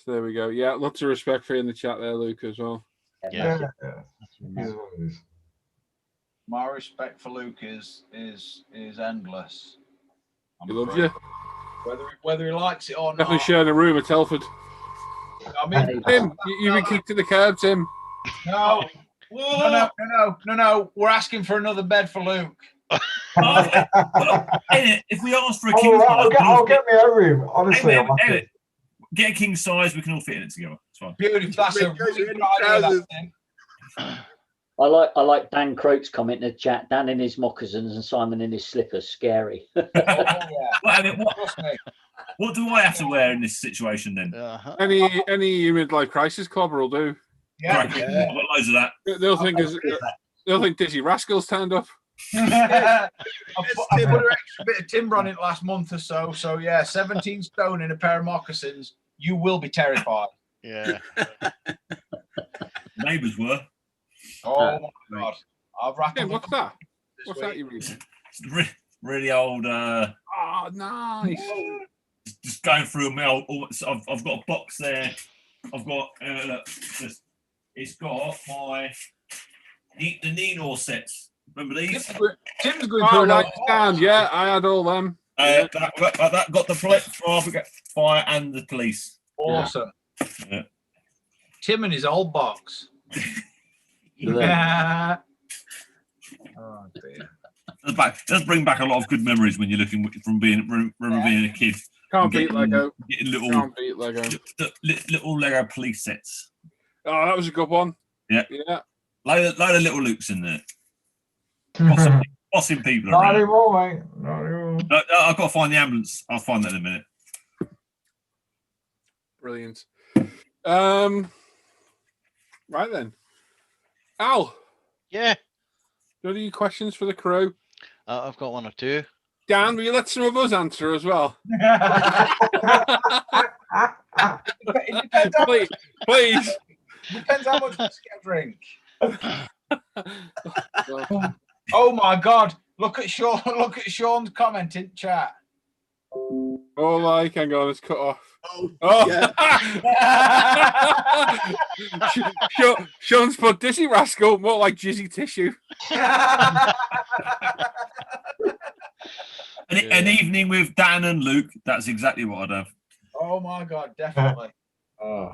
there we go. Yeah, lots of respect for you in the chat there, Luke, as well. Yeah. My respect for Luke is endless. He loves you. Whether he likes it or not. Definitely sharing a room at Telford. I mean, Tim, you've been kicked to the curb, Tim. No. No. We're asking for another bed for Luke. If we ask for a king size, I'll get me a room. Honestly, get a king size. We can all fit in it together. It's fine. Beautiful. That's a really good idea. That thing. I like Dan Croak's comment in the chat. Dan in his moccasins and Simon in his slippers. Scary. Oh, yeah. What do I have to wear in this situation then? Any midlife crisis clobber will do. Yeah. I've got loads of that. They'll think Dizzy Rascals turned up. I put an extra bit of timber on it last month or so. So yeah, 17 stone in a pair of moccasins. You will be terrified. Yeah. Neighbours were. Oh my god! I've rattled. Hey, what's that? What's that you reading? It's really old. Oh, nice. Just going through them. I've got a box there. I've got. It's got the Nino sets. Remember these? Tim's going through that. Yeah, I had all them. That got the fire and the police. Awesome. Yeah. Tim and his old box. Yeah. Oh dear. Does bring back a lot of good memories when you're looking from being a kid. Can't beat Lego. Getting Can't beat Lego. Little Lego police sets. Oh, that was a good one. Yeah. Yeah. Load of little Lukes in there. Bossing people Not around. anymore, mate. Not anymore. I've got to find the ambulance. I'll find that in a minute. Brilliant. Right then. Al. Yeah. Do you have any questions for the crew? I've got one or two. Dan, will you let some of us answer as well? Please. Depends how much whiskey I drink. Oh my god! Look at Sean. Look at Sean's comment in chat. Oh my, hang on, it's cut off. Yeah. Sean's put Dizzy Rascal more like jizzy tissue. An evening with Dan and Luke. That's exactly what I'd have. Oh my god, definitely. Oh.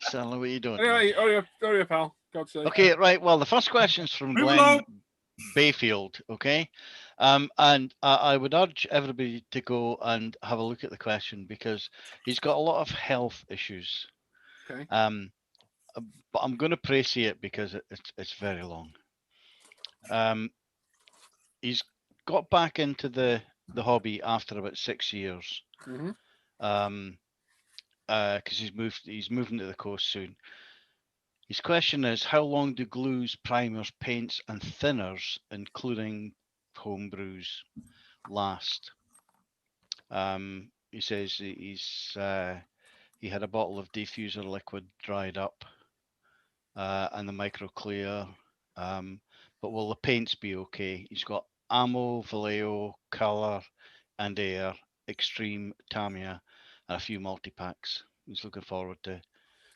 Stanley, what are you doing? Anyway, hurry up, pal. God's sake. Okay, right. Well, the first question's from Glenn Bayfield. Okay. And I would urge everybody to go and have a look at the question because he's got a lot of health issues. Okay. But I'm going to précis it because it's very long. He's got back into the hobby after about 6 years. Mm-hmm. because he's moving to the coast soon. His question is, how long do glues, primers, paints, and thinners, including home brews, last? He says he had a bottle of diffuser liquid dried up, and the micro clear. But will the paints be okay? He's got Ammo, Vallejo, Color, and Air, Extreme, Tamiya, and a few multi-packs. He's looking forward to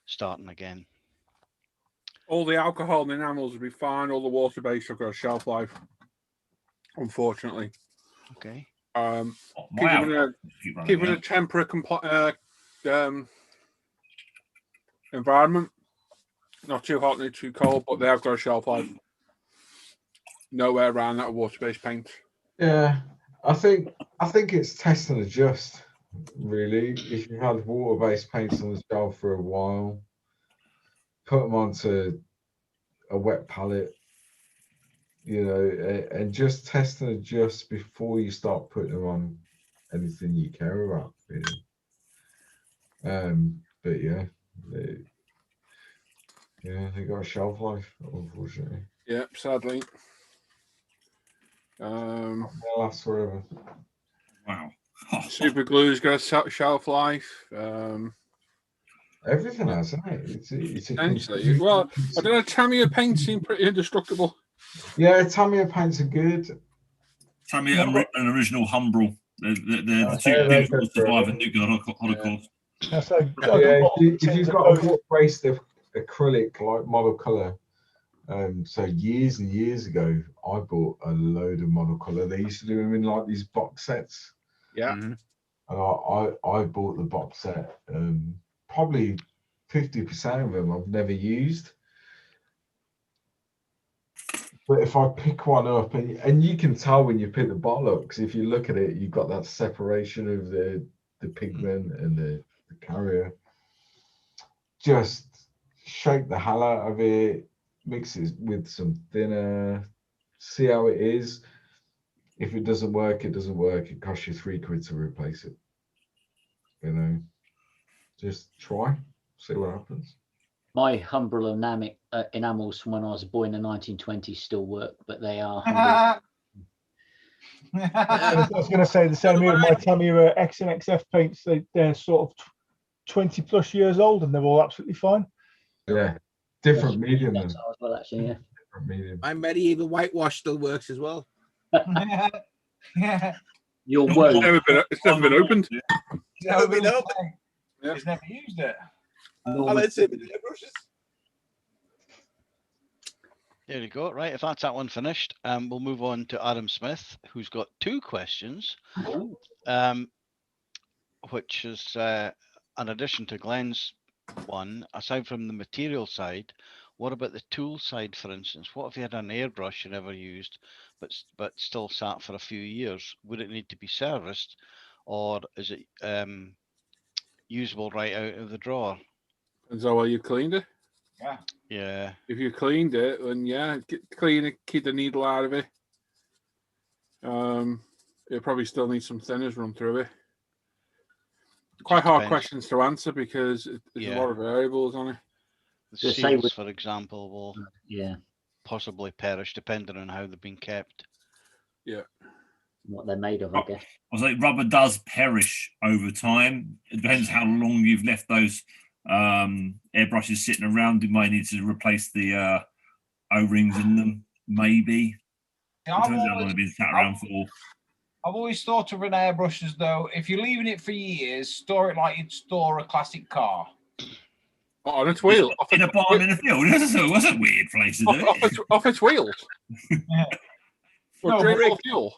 starting again. All the alcohol and enamels will be fine. All the water-based have got a shelf life, unfortunately. Okay. Keeping a temperate environment, not too hot, not too cold, but they have got a shelf life. Nowhere around that water-based paint. Yeah, I think it's test and adjust. Really, if you had water-based paints on the shelf for a while, put them onto a wet palette, you know, and just test and adjust before you start putting them on anything you care about, really. But yeah, they got a shelf life, unfortunately. Yep, sadly. They'll last forever. Wow. Super glue's got a shelf life. Everything has, isn't it? It's Essentially. Well, I don't know. Tamiya paints seem pretty indestructible. Yeah, Tamiya paints are good. Tamiya an original Humbrol. They're the two things that survive a nuclear holocaust. If you've got a water-based acrylic like model color, so years and years ago, I bought a load of model color. They used to do them in like these box sets. Yeah. And I bought the box set. Probably 50% of them I've never used. But if I pick one up, and you can tell when you pick the bottle up, because if you look at it, you've got that separation of the pigment and the carrier. Just shake the hell out of it, mix it with some thinner, see how it is. If it doesn't work, it doesn't work. It costs you £3 to replace it. You know, just try, see what happens. My Humbrol enamels from when I was a boy in the 1920s still work, but they are. I was going to say the same here with my Tamiya X and XF paints. They're sort of 20 plus years old and they're all absolutely fine. Yeah, different medium then. As well, actually, yeah. Different medium. My medieval whitewash still works as well. Your woe. It's never been opened. It's never been opened. He's never used it. There you go. Right, if that's that one finished, we'll move on to Adam Smith, who's got two questions, which is in addition to Glenn's one. Aside from the material side, what about the tool side, for instance? What if you had an airbrush you never used, but still sat for a few years? Would it need to be serviced, or is it usable right out of the drawer? Depends how well you cleaned it. Yeah. Yeah. If you cleaned it, then yeah, clean it, keep the needle out of it. It probably still needs some thinners run through it. Quite hard questions to answer because there's a lot of variables on it. The seals, for example, will possibly perish depending on how they've been kept. Yeah. What they're made of, I guess. I was like, rubber does perish over time. It depends how long you've left those airbrushes sitting around. You might need to replace the O-rings in them, maybe. I've always thought of an airbrush as though if you're leaving it for years, store it like you'd store a classic car. On its wheel. In a barn in a field. That's a weird place to do it. Off its wheels. Or fuel.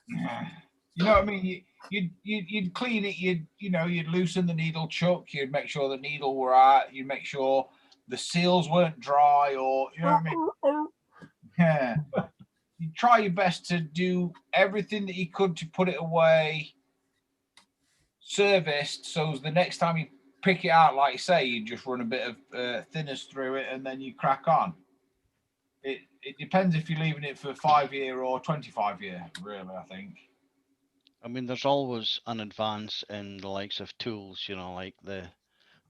You know what I mean? You'd clean it. You'd loosen the needle chuck. You'd make sure the needle were out. You'd make sure the seals weren't dry, or you know what I mean. Yeah. You try your best to do everything that you could to put it away, serviced, so the next time you pick it out, like you say, you just run a bit of thinners through it and then you crack on. It depends if you're leaving it for 5 year or 25 year, really, I think. I mean, there's always an advance in the likes of tools, you know, like the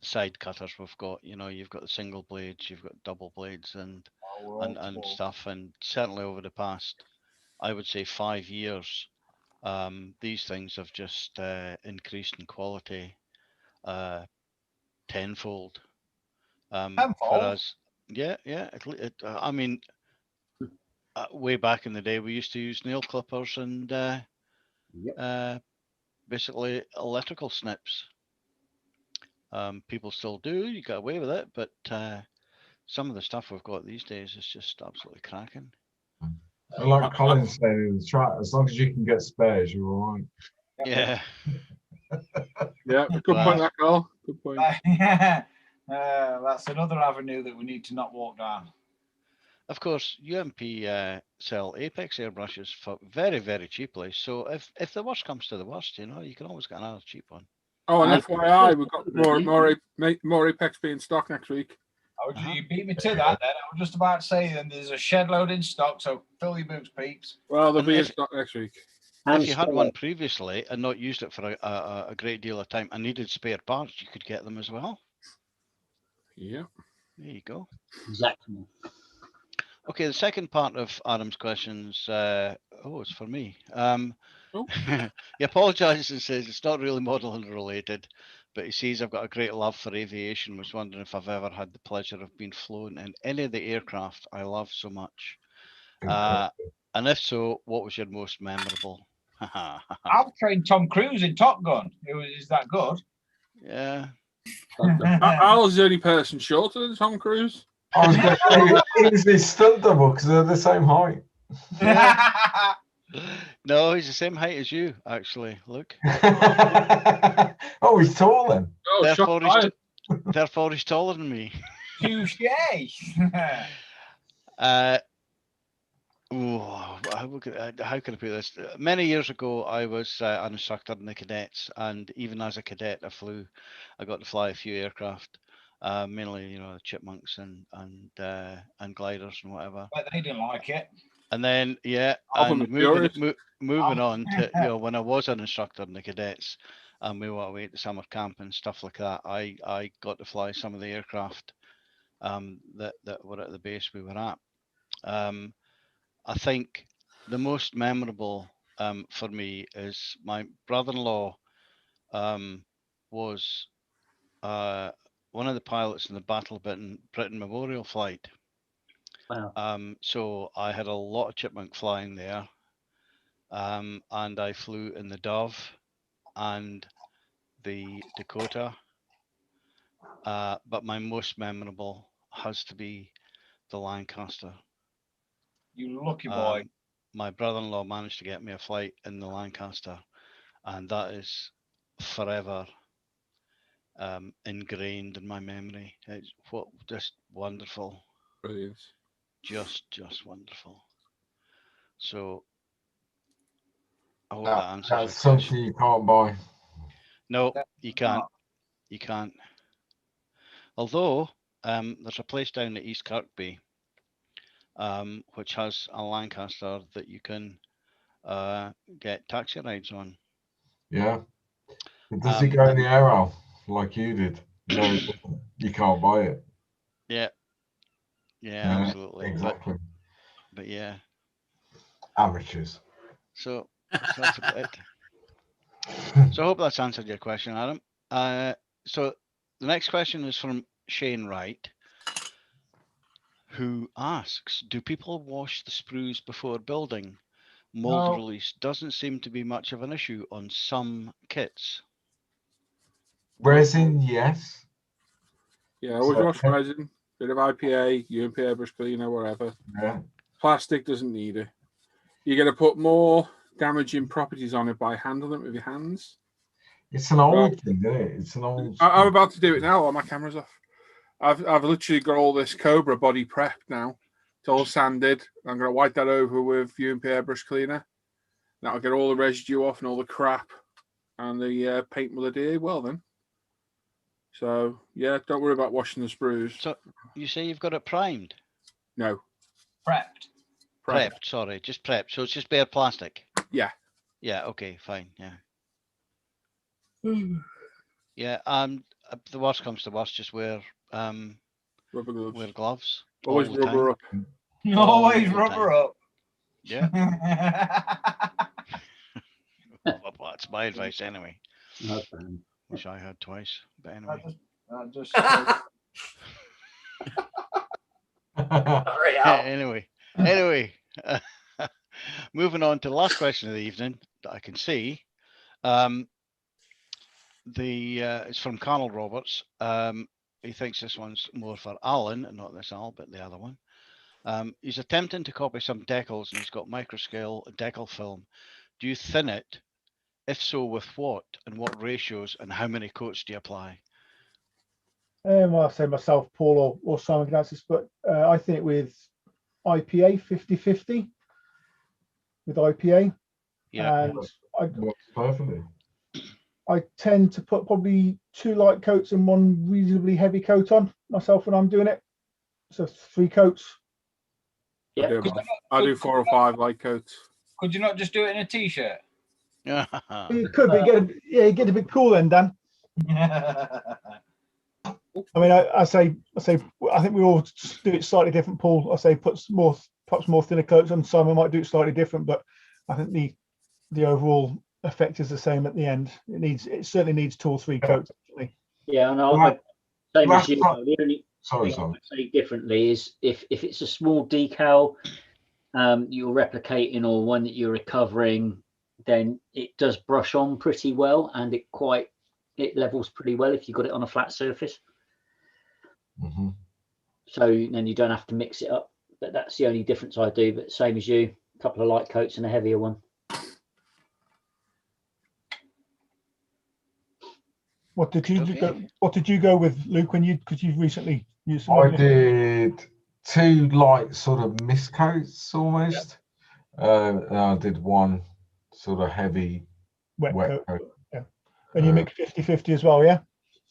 side cutters we've got. You know, you've got the single blades, you've got double blades, and stuff. And certainly over the past, I would say 5 years, these things have just increased in quality tenfold. For Tenfold? us, yeah. I mean, way back in the day, we used to use nail clippers and basically electrical snips. People still do. You get away with it, but some of the stuff we've got these days is just absolutely cracking. And like Colin said in the chat, as long as you can get spares, you're all right. Yeah. Yeah, good point, that Carl. Good point. That's another avenue that we need to not walk down. Of course, UMP sell Apex airbrushes for very, very cheaply. So if the worst comes to the worst, you know, you can always get another cheap one. Oh, and FYI, we've got more Apex being in stock next week. Oh, you beat me to that then. I was just about to say then there's a shed load in stock, so fill your boots, peeps. Well, they'll be in stock next week. If you had one previously and not used it for a great deal of time and needed spare parts, you could get them as well. Yeah. There you go. Exactly. Okay, the second part of Adam's questions, it's for me. He apologises and says it's not really modelling related, but he says I've got a great love for aviation. Was wondering if I've ever had the pleasure of being flown in any of the aircraft I love so much. And if so, what was your most memorable? I've trained Tom Cruise in Top Gun. Is that good? Yeah. Al's the only person shorter than Tom Cruise. I was going to say, he was his stunt double because they're the same height. No, he's the same height as you, actually. Look. Oh, he's tall then. Oh, therefore, he's taller than me. Touche. How can I put this? Many years ago, I was an instructor in the cadets, and even as a cadet, I got to fly a few aircraft, mainly, you know, chipmunks and gliders and whatever. But they didn't like it. And then, moving on to, you know, when I was an instructor in the cadets, and we were away to summer camp and stuff like that, I got to fly some of the aircraft that were at the base we were at. I think the most memorable for me is my brother-in-law was one of the pilots in the Battle of Britain Memorial flight. Wow. So I had a lot of chipmunk flying there, and I flew in the Dove and the Dakota. But my most memorable has to be the Lancaster. You lucky boy. My brother-in-law managed to get me a flight in the Lancaster, and that is forever ingrained in my memory. It's just wonderful. Brilliant. Just wonderful. So I hope that answers your That's something you can't buy. No, you can't. You can't. Although there's a place down at East Kirkby which has a Lancaster that you can get taxi rides on. Yeah. Does it go in the air out like you did? No, you can't buy it. Yeah. Yeah, absolutely. Exactly. But yeah. Amateurs. So that's about it. So I hope that's answered your question, Adam. So the next question is from Shane Wright, who asks, do people wash the sprues before building? Mold release doesn't seem to be much of an issue on some kits. Resin, yes. Yeah, always wash resin, bit of IPA, UMP airbrush cleaner, whatever. Yeah. Plastic doesn't need it. You're going to put more damaging properties on it by handling it with your hands. It's an old thing, isn't it? It's an old. I'm about to do it now while my camera's off. I've literally got all this Cobra body prepped now. It's all sanded. I'm going to wipe that over with UMP airbrush cleaner. That'll get all the residue off and all the crap, and the paint will adhere well then. So yeah, don't worry about washing the sprues. So you say you've got it primed? No. Prepped. Prepped, sorry, just prepped. So it's just bare plastic. Yeah. Yeah. Okay. Fine. Yeah. Yeah. The worst comes to worst, just wear Rubber gloves. wear gloves. Always all the rubber time. up. Always All the rubber time. up. Yeah. Well, that's my advice anyway, which I had twice. But anyway. Anyway, moving on to the last question of the evening that I can see. It's from Colonel Roberts. He thinks this one's more for Alan, not this Al, but the other one. He's attempting to copy some decals, and he's got microscale decal film. Do you thin it? If so, with what and what ratios, and how many coats do you apply? Well, I say myself, Paul, or Simon can answer this, but I think with IPA 50-50 with IPA. Yeah. And Works perfectly. I tend to put probably 2 light coats and 1 reasonably heavy coat on myself when I'm doing it. So 3 coats. Yeah. I do 4 or 5 light coats. Could you not just do it in a t-shirt? You could, but you get a bit cool then, Dan. I mean, I say, I think we all do it slightly different. Paul, I say, perhaps more thinner coats on. Simon might do it slightly different, but I think the overall effect is the same at the end. It certainly needs 2 or 3 coats. Actually. Yeah, and same as you. The only Sorry, thing I would say differently is if it's a small decal you're replicating or one that you're recovering, then it does brush on pretty well, and it levels pretty well if you got it on a flat surface. Mm-hmm. So then you don't have to mix it up. But that's the only difference I do. But same as you, a couple of light coats and a heavier one. What did you go with, Luke, because you've recently used some? I did 2 light sort of mist coats almost. And I did 1 sort of heavy wet coat. Yeah. And you mix 50-50 as well, yeah?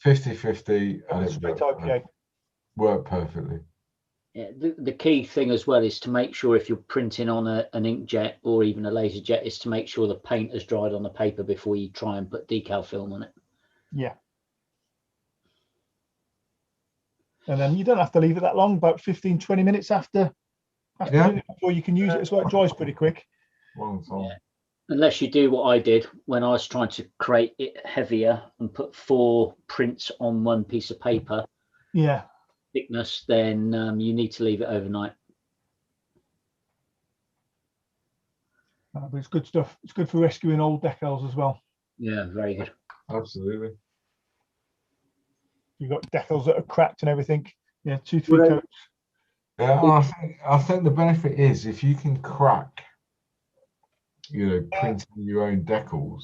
50-50, and it worked perfectly. Yeah, the key thing as well is to make sure if you're printing on an inkjet or even a laser jet is to make sure the paint has dried on the paper before you try and put decal film on it. Yeah. And then you don't have to leave it that long, about 15-20 minutes after doing it before you can use it as well. It dries pretty quick. Long time. Yeah. Unless you do what I did when I was trying to create it heavier and put 4 prints on 1 piece of paper. Yeah. Thickness, then you need to leave it overnight. But it's good stuff. It's good for rescuing old decals as well. Yeah, very good. Absolutely. You've got decals that are cracked and everything. Yeah, 2-3 coats. Yeah, and I think the benefit is if you can crack, printing your own decals,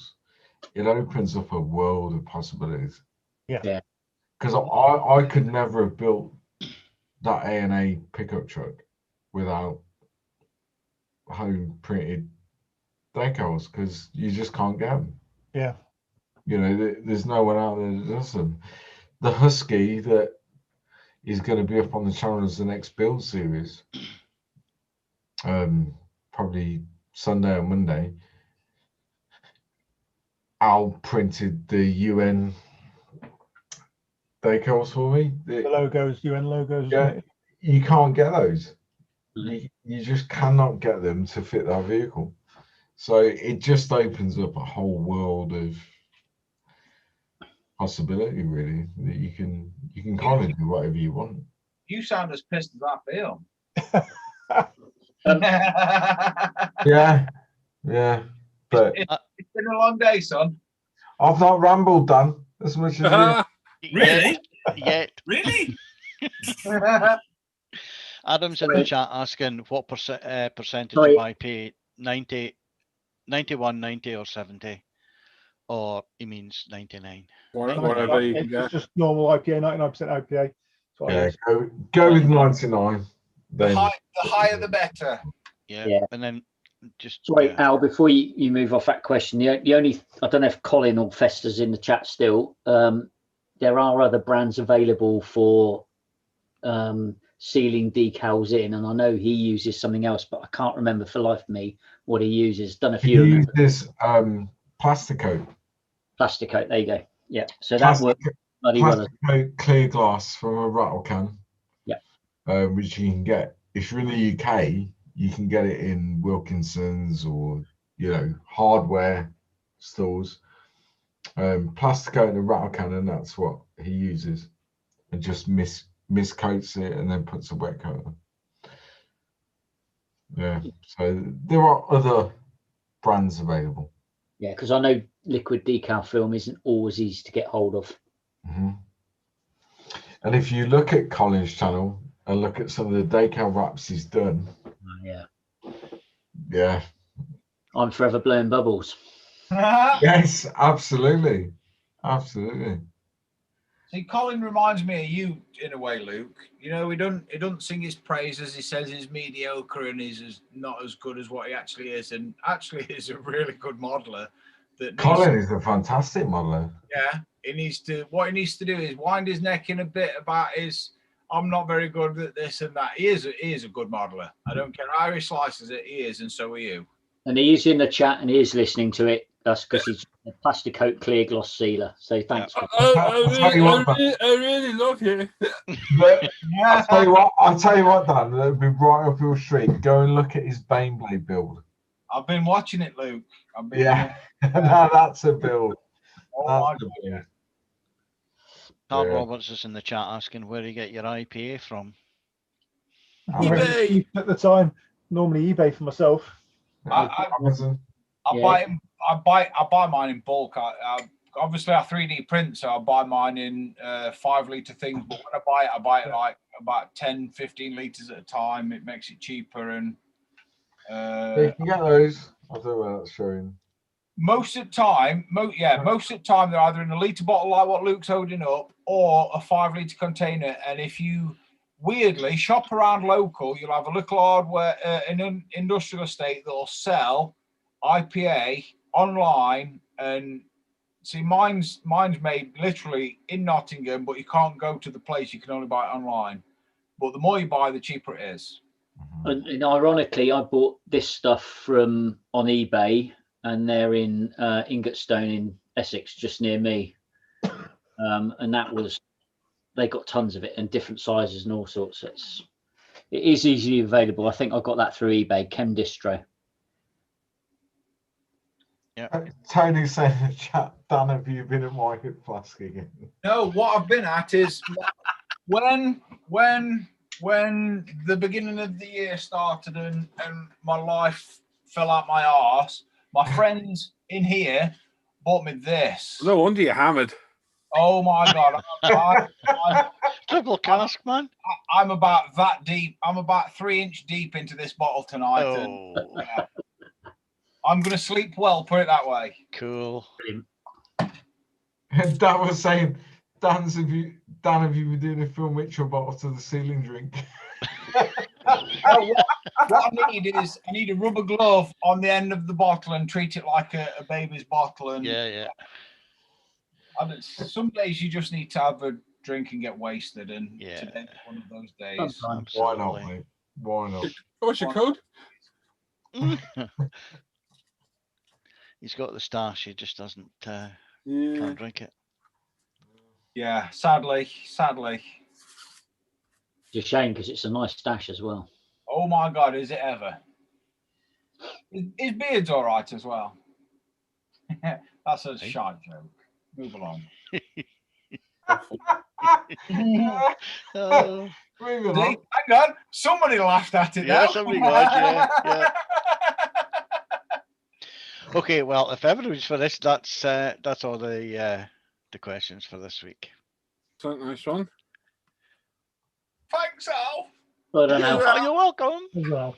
it opens up a world of possibilities. Yeah. Because I could never have built that A&A pickup truck without home printed decals, because you just can't get them. Yeah. There's no one out there that does them. The Husky that is going to be up on the channel as the next build series, probably Sunday or Monday. Al printed the UN decals for me. The logos, UN logos. Yeah, you can't get those. You just cannot get them to fit that vehicle. So it just opens up a whole world of possibility, really. That you can kind of do whatever you want. You sound as pissed as I feel. Yeah. But it's been a long day, son. I've not rambled, Dan, as much as you. Really? Yet. Really? Adam's in the chat asking what percentage of IP, 90, 91, 90 or 70, or he means 99. Whatever you can get. It's just normal IPA, 99% IPA. Yeah, go with 99. The higher the better. Yeah. And then just sorry, Al, before you move off that question, the only, I don't know if Colin or Fester's in the chat still. There are other brands available for sealing decals in, and I know he uses something else, but I can't remember for the life of me what he uses. Don't know if you He remember. uses Plasticoat. Plasticoat. There you go. Yeah. So that works bloody well. Plasticoat clear glass from a rattle can. Yeah. Which you can get if you're in the UK. You can get it in Wilkinson's or hardware stores. Plasticoat in a rattle can, and that's what he uses, and just miscoats it and then puts a wet coat on. Yeah. So there are other brands available. Yeah, because I know liquid decal film isn't always easy to get hold of. Mm-hmm. And if you look at Colin's channel and look at some of the decal wraps he's done, yeah, I'm forever blowing bubbles. yes, absolutely. See, Colin reminds me of you in a way, Luke. He doesn't sing his praises. He says he's mediocre and he's not as good as what he actually is, and actually is a really good modeler. Colin is a fantastic modeler. Yeah, what he needs to do is wind his neck in a bit about I'm not very good at this and that. He is a good modeler. I don't care how he slices it, he is, and so are you. And he is in the chat and he is listening to it. That's because he's a Plasticoat clear gloss sealer. So thanks. I really love you. I'll tell you what, Dan, that'll be right up your street. Go and look at his Baneblade build. I've been watching it, Luke. No, that's a build. Oh, Tom Roberts is in the chat asking where you get your IPA from. eBay at the time. Normally eBay for myself. Amazon. I buy mine in bulk. Obviously I 3D print, so I buy mine in 5 litre things. But when I buy it like about 10, 15 litres at a time. It makes it cheaper, and you can get those. I don't know where that's showing. Most of the time, most of the time they're either in a litre bottle like what Luke's holding up, or a 5 litre container. And if you weirdly shop around local, you'll have a little hardware in an industrial estate that'll sell IPA online. And see, mine's made literally in Nottingham, but you can't go to the place. You can only buy it online. But the more you buy, the cheaper it is. And ironically, I bought this stuff on eBay, and they're in Ingatstone in Essex, just near me. And they got tons of it and different sizes and all sorts. It is easily available. I think I got that through eBay, Chem Distro. Yeah. Tony said in the chat, Dan, have you been at Market Flask again? No, what I've been at is when the beginning of the year started and my life fell out my arse, my friends in here bought me this. No wonder you're hammered. Oh my God. Triple cask, man. I'm about that deep. I'm about 3-inch deep into this bottle tonight. Oh. And, yeah, I'm going to sleep well, put it that way. Cool. And Dan was saying, Dan, have you been doing a Phil Mitchell bottle to the ceiling drink? What I need a rubber glove on the end of the bottle and treat it like a baby's bottle. And yeah. Some days you just need to have a drink and get wasted, and today's one of those days. Why not, mate? Why not? What's your code? He's got the stash. He just doesn't can't drink it. Yeah, sadly. It's a shame because it's a nice stash as well. Oh my God, is it ever? His beard's all right as well. That's a shite joke. Move along. Moving on. Hang on, somebody laughed at it. Yeah, now. somebody got yeah. Okay, well, if everybody's finished, that's all the questions for this week. So nice one. Thanks, Al. I don't know. Oh, you're welcome. Well,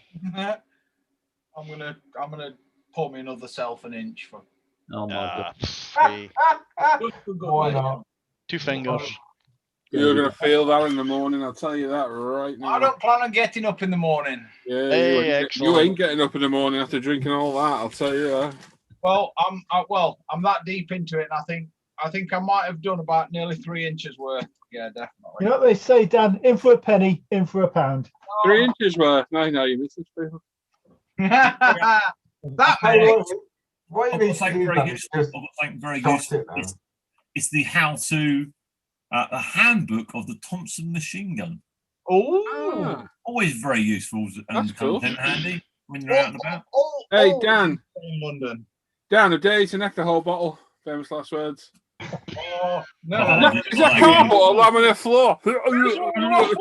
I'm gonna pour me another self an inch for. Oh my God. Why not? 2 fingers. You're going to feel that in the morning, I'll tell you that right now. I don't plan on getting up in the morning. Yeah, Hey, you ain't getting up in the morning after drinking all that, I'll tell you that. Well, I'm that deep into it, and I think I think I might have done about nearly 3 inches worth. Yeah, definitely. You know what they say, Dan? In for a penny, in for a pound. 3 inches worth. No, you missed this, people. That Hey, many. what you I've need got to something do, very Dan, good. is I've just got something very shot good. it down. It's the how-to, a handbook of the Thompson machine gun. Oh, Always very useful and That's cool. content handy when you're out and about. Hey, Dan. In London. Dan, a day to neck the whole bottle. Famous last words. Oh, no. Oh, No, it's a car bottle. I'm on the floor.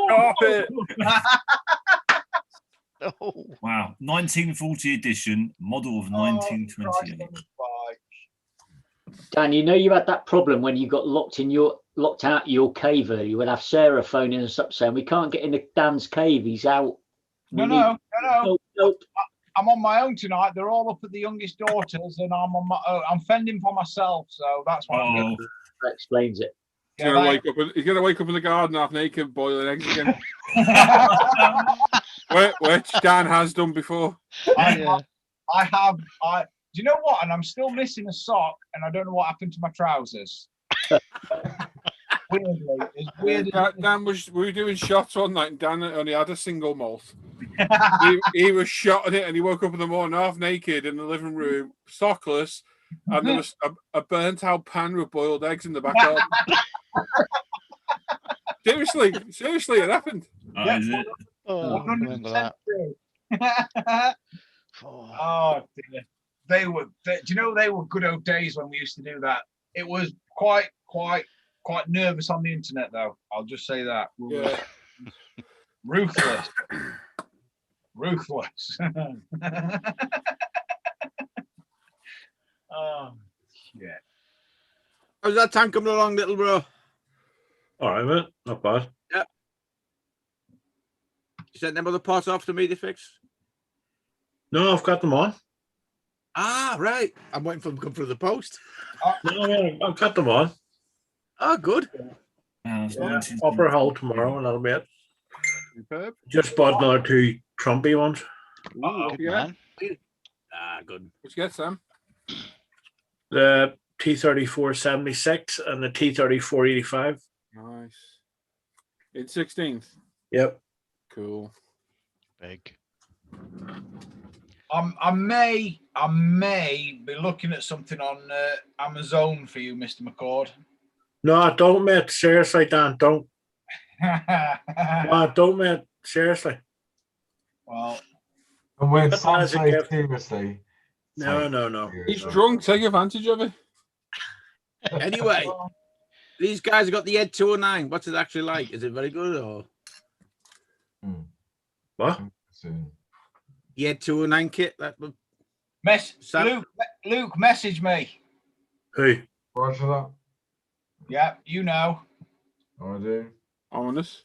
Carpet. Oh, Wow, 1940 edition, model of 1928. Dan, you know you had that problem when you got locked out your cave earlier. You would have Sarah phoning us up saying we can't get into Dan's cave. He's out. No. Nope. I'm on my own tonight. They're all up at the youngest daughters, and I'm fending for myself. So that's why. That explains it. He's gonna wake up in the garden half naked, boiling eggs again. Which Dan has done before. I have. Do you know what? And I'm still missing a sock, and I don't know what happened to my trousers. Weirdly, it's weird. We were doing shots one night, and Dan only had a single malt. he was shotting it, and he woke up in the morning half naked in the living room, sockless, and there was a burnt out pan with boiled eggs in the back garden. Seriously, it happened. Is it? I remember that. Oh dear. They were. Do you know they were good old days when we used to do that? It was quite nervous on the internet, though. I'll just say that. Yeah. Ruthless. Oh shit. How's that tank coming along, little bro? All right, mate. Not bad. Yeah. You sent them other parts off to me to fix? No, I've got them on. Ah, right. I'm waiting for them to come through the post. No, I've got them on. Oh, good. Upper hull tomorrow, and that'll be it. Superb. Just bought another 2 Trumpy ones. Good man. Ah, good. What'd you get, Sam? The T-34-76 and the T-34-85. Nice. In 16th. Yep. Cool. Big. I may be looking at something on Amazon for you, Mr. McCord. No, don't, mate. Seriously, Dan, don't. No, don't, mate. Seriously. Well, And when But some as a say gift- seriously, No. He's drunk. Take advantage of it. Anyway, these guys have got the Ed 209. What's it actually like? Is it very good or? What? The Ed 209 kit. That would... Luke, message me. Who? Roger that. Yeah, you know. I do. Ominous.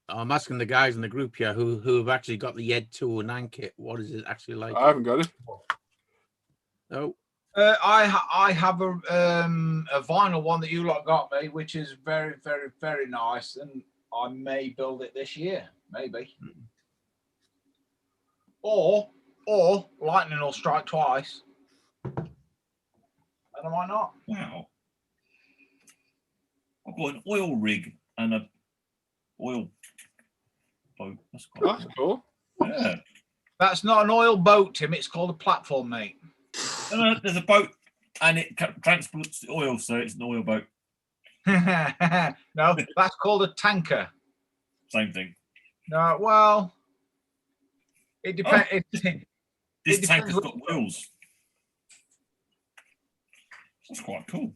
I'm asking the guys in the group here who have actually got the Ed 209 kit. What is it actually like? I haven't got it. No. I have a vinyl one that you lot got me, which is very, very, very nice, and I may build it this year, maybe. Or lightning will strike twice, and I might not. Wow. I've got an oil rig and a oil boat. That's cool. Yeah. That's not an oil boat, Tim. It's called a platform, mate. No, there's a boat and it transports the oil, so it's an oil boat. No, that's called a tanker. Same thing. No, well, it depends. This tanker's got wheels. That's quite cool.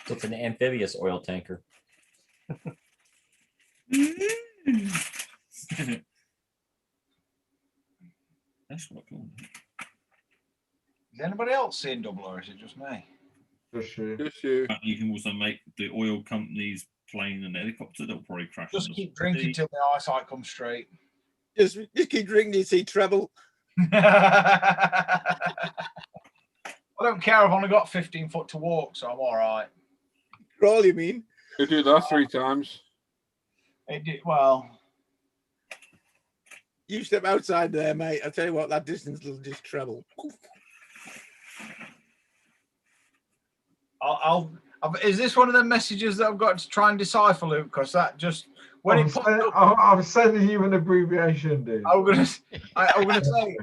So it's an amphibious oil tanker. That's quite cool. Is anybody else seeing double, or is it just me? Just you. Just you. You can also make the oil companies plane and helicopter that'll probably crash. Just keep drinking till the eyesight comes straight. Just keep drinking, you see treble. I don't care. I've only got 15 foot to walk, so I'm all right. Crawl, you mean? You do that 3 times. It did well. You step outside there, mate. I tell you what, that distance will just treble. Is this one of the messages that I've got to try and decipher, Luke? Because that just when it popped up, I'm sending you an abbreviation, dude. I'm gonna say,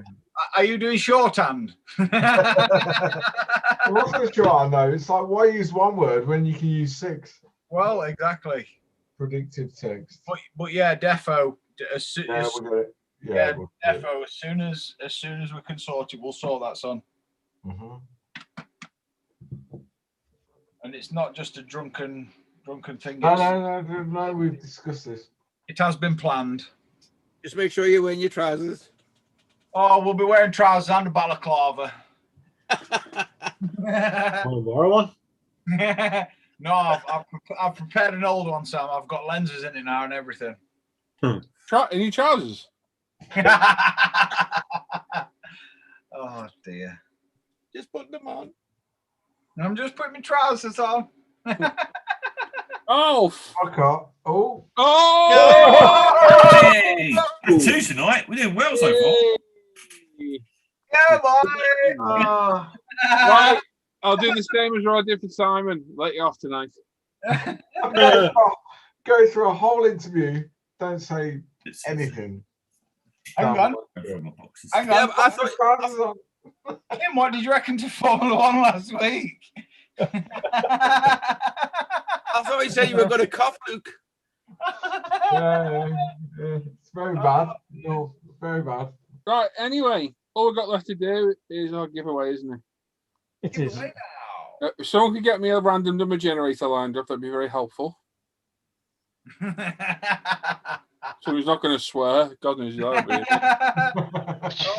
are you doing shorthand? What's the shorthand though? It's like, why use one word when you can use 6? Well, exactly. Predictive text. But yeah, defo. Yeah, we'll get it. Yeah, we'll defo. As soon as we can sort it, we'll sort that, son. And it's not just a drunken thing. No, we've discussed this. It has been planned. Just make sure you're wearing your trousers. Oh, we'll be wearing trousers and a balaclava. Want to borrow one? No, I've prepared an old one, Sam. I've got lenses in it now and everything. Any trousers? Oh dear. Just put them on. I'm just putting my trousers on. Oh, fuck up. Oh. Hey, that's 2 tonight. We're doing well so far. Yeah, boy. Right. I'll do the same as I did for Simon. Let you off tonight. Go through a whole interview. Don't say anything. Hang on. Hang on. I thought. Kim, what did you reckon to Formula 1 last week? I thought you said you were going to cough, Luke. Yeah, it's very bad. No, very bad. Right. Anyway, all we've got left to do is our giveaway, isn't it? It is. If someone could get me a random number generator lined up, that'd be very helpful. So he's not going to swear. God knows that.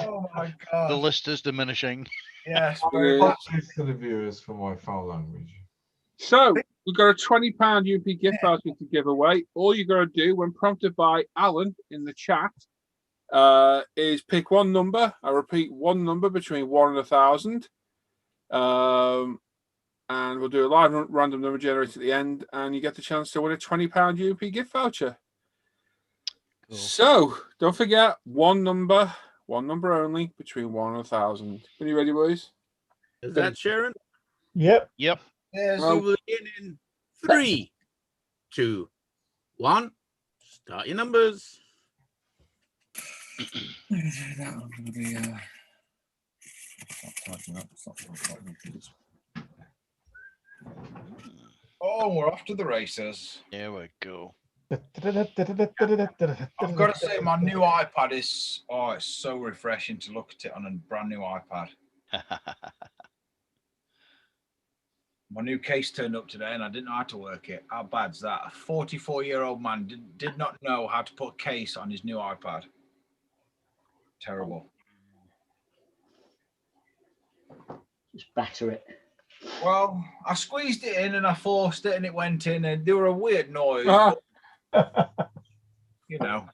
Oh my God. The list is diminishing. Yes. Apologies to the viewers for my foul language. So we've got a £20 UP gift voucher to give away. All you got to do, when prompted by Alan in the chat, is pick one number. I repeat, one number between 1 and 1,000. And we'll do a live random number generator at the end, and you get the chance to win a £20 UP gift voucher. Cool. So don't forget, one number only between 1 and 1,000. Are you ready, boys? Is that Sharon? Yep. Yep. Yes. Well, we'll begin in 3, 2, 1. Start your numbers. That one's going to be. Oh, we're off to the races. There we go. I've got to say, my new iPad is, it's so refreshing to look at it on a brand new iPad. My new case turned up today and I didn't know how to work it. How bad's that? A 44-year-old man did not know how to put a case on his new iPad. Terrible. Just batter it. Well, I squeezed it in and I forced it and it went in and there were a weird noise. You know.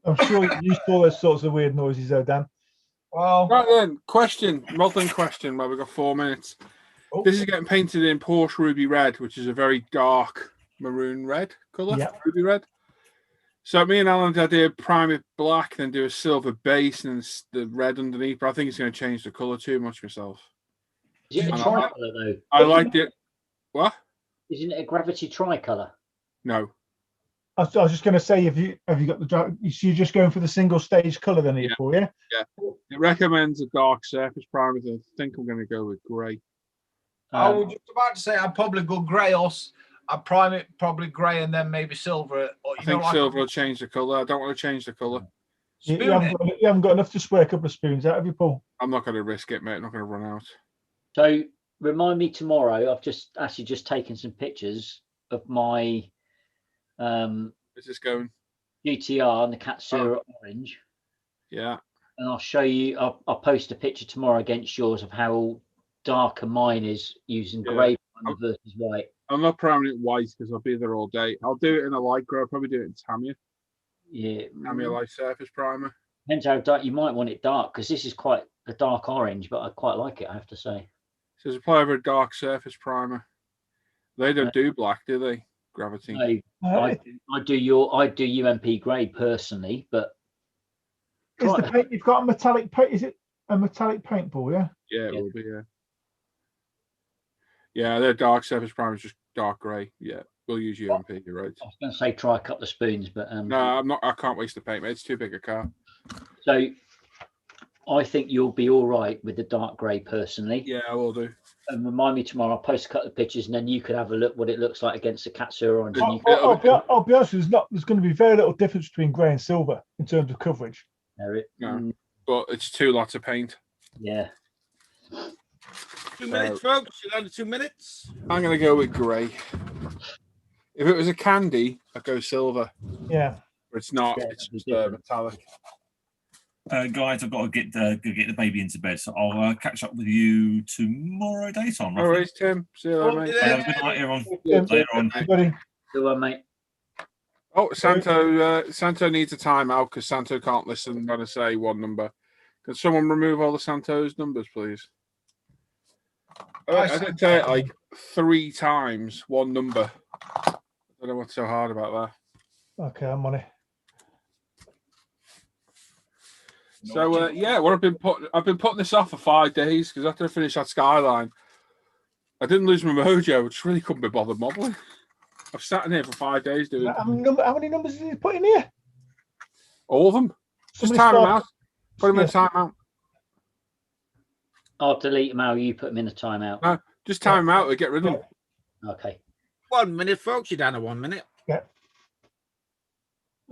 I'm sure you saw those sorts of weird noises though, Dan. Well, right then, modern question. Well, we've got 4 minutes. Oh. This is getting painted in Porsche Ruby Red, which is a very dark maroon red colour. Yep. Ruby Red. So me and Alan had to prime it black, then do a silver base and the red underneath. But I think it's going to change the colour too much myself. Is it a tricolour though? I liked it. What? Isn't it a gravity tricolour? No. I was just going to say, have you got the? You're just going for the single stage colour then, yeah. Yeah. It recommends a dark surface primer. I think I'm going to go with grey. I was just about to say I'd probably go grey, or I'd prime it probably grey and then maybe silver. Or, I think silver will change the colour. I don't want to change the colour. You haven't got enough to spray a couple of spoons out, have you, Paul? I'm not going to risk it, mate. I'm not going to run out. So remind me tomorrow. I've just taken some pictures of my. Is this going? GTR and the Katsura Orange. Yeah. And I'll show you. I'll post a picture tomorrow against yours of how darker mine is using grey versus white. I'm not priming it white because I'll be there all day. I'll do it in a light grey. I'll probably do it in Tamiya. Yeah. Tamiya light surface primer. Depends how dark. You might want it dark because this is quite a dark orange, but I quite like it, I have to say. So apply over a dark surface primer. They don't do black, do they? Gravity. No, I do UMP grey personally, but is the paint you've got a metallic paint? Is it a metallic paintball, yeah? Yeah, it Yeah. will be. Yeah. Yeah, their dark surface primer is just dark grey. Yeah, we'll use UMP. You're right. I was going to say try a couple of spoons, but No, I'm not. I can't waste the paint, mate. It's too big a car. So I think you'll be all right with the dark grey personally. Yeah, I will do. And remind me tomorrow. I'll post a couple of pictures, and then you could have a look what it looks like against the Katsu orange. And you can... I'll be honest. There's going to be very little difference between grey and silver in terms of coverage. No, but it's 2 lots of paint. Yeah. 2 minutes, folks. You're down to 2 minutes. I'm going to go with grey. If it was a candy, I'd go silver. Yeah. But it's not. Yeah, it's just different. metallic. Guys, I've got to get the baby into bed, so I'll catch up with you tomorrow daytime. No worries, Tim. See you later, mate. Good night, everyone. Yeah, Later on. Everybody. Good one, mate. Oh, Santo needs a timeout because Santo can't listen when I say one number. Can someone remove all the Santo's numbers, please? I did say it like 3 times, one number. I don't know what's so hard about that. Okay, I'm on it. So yeah, what I've been putting this off for 5 days because after I finished that skyline, I didn't lose my mojo. I just really couldn't be bothered modelling. I've sat in here for 5 days doing. How many numbers did you put in here? All of them. Just Somebody time them start- out. Put them in a timeout. I'll delete them out. You put them in a timeout. No, just time them out and get rid of them. Okay. 1 minute, folks. You're down to 1 minute. Yeah.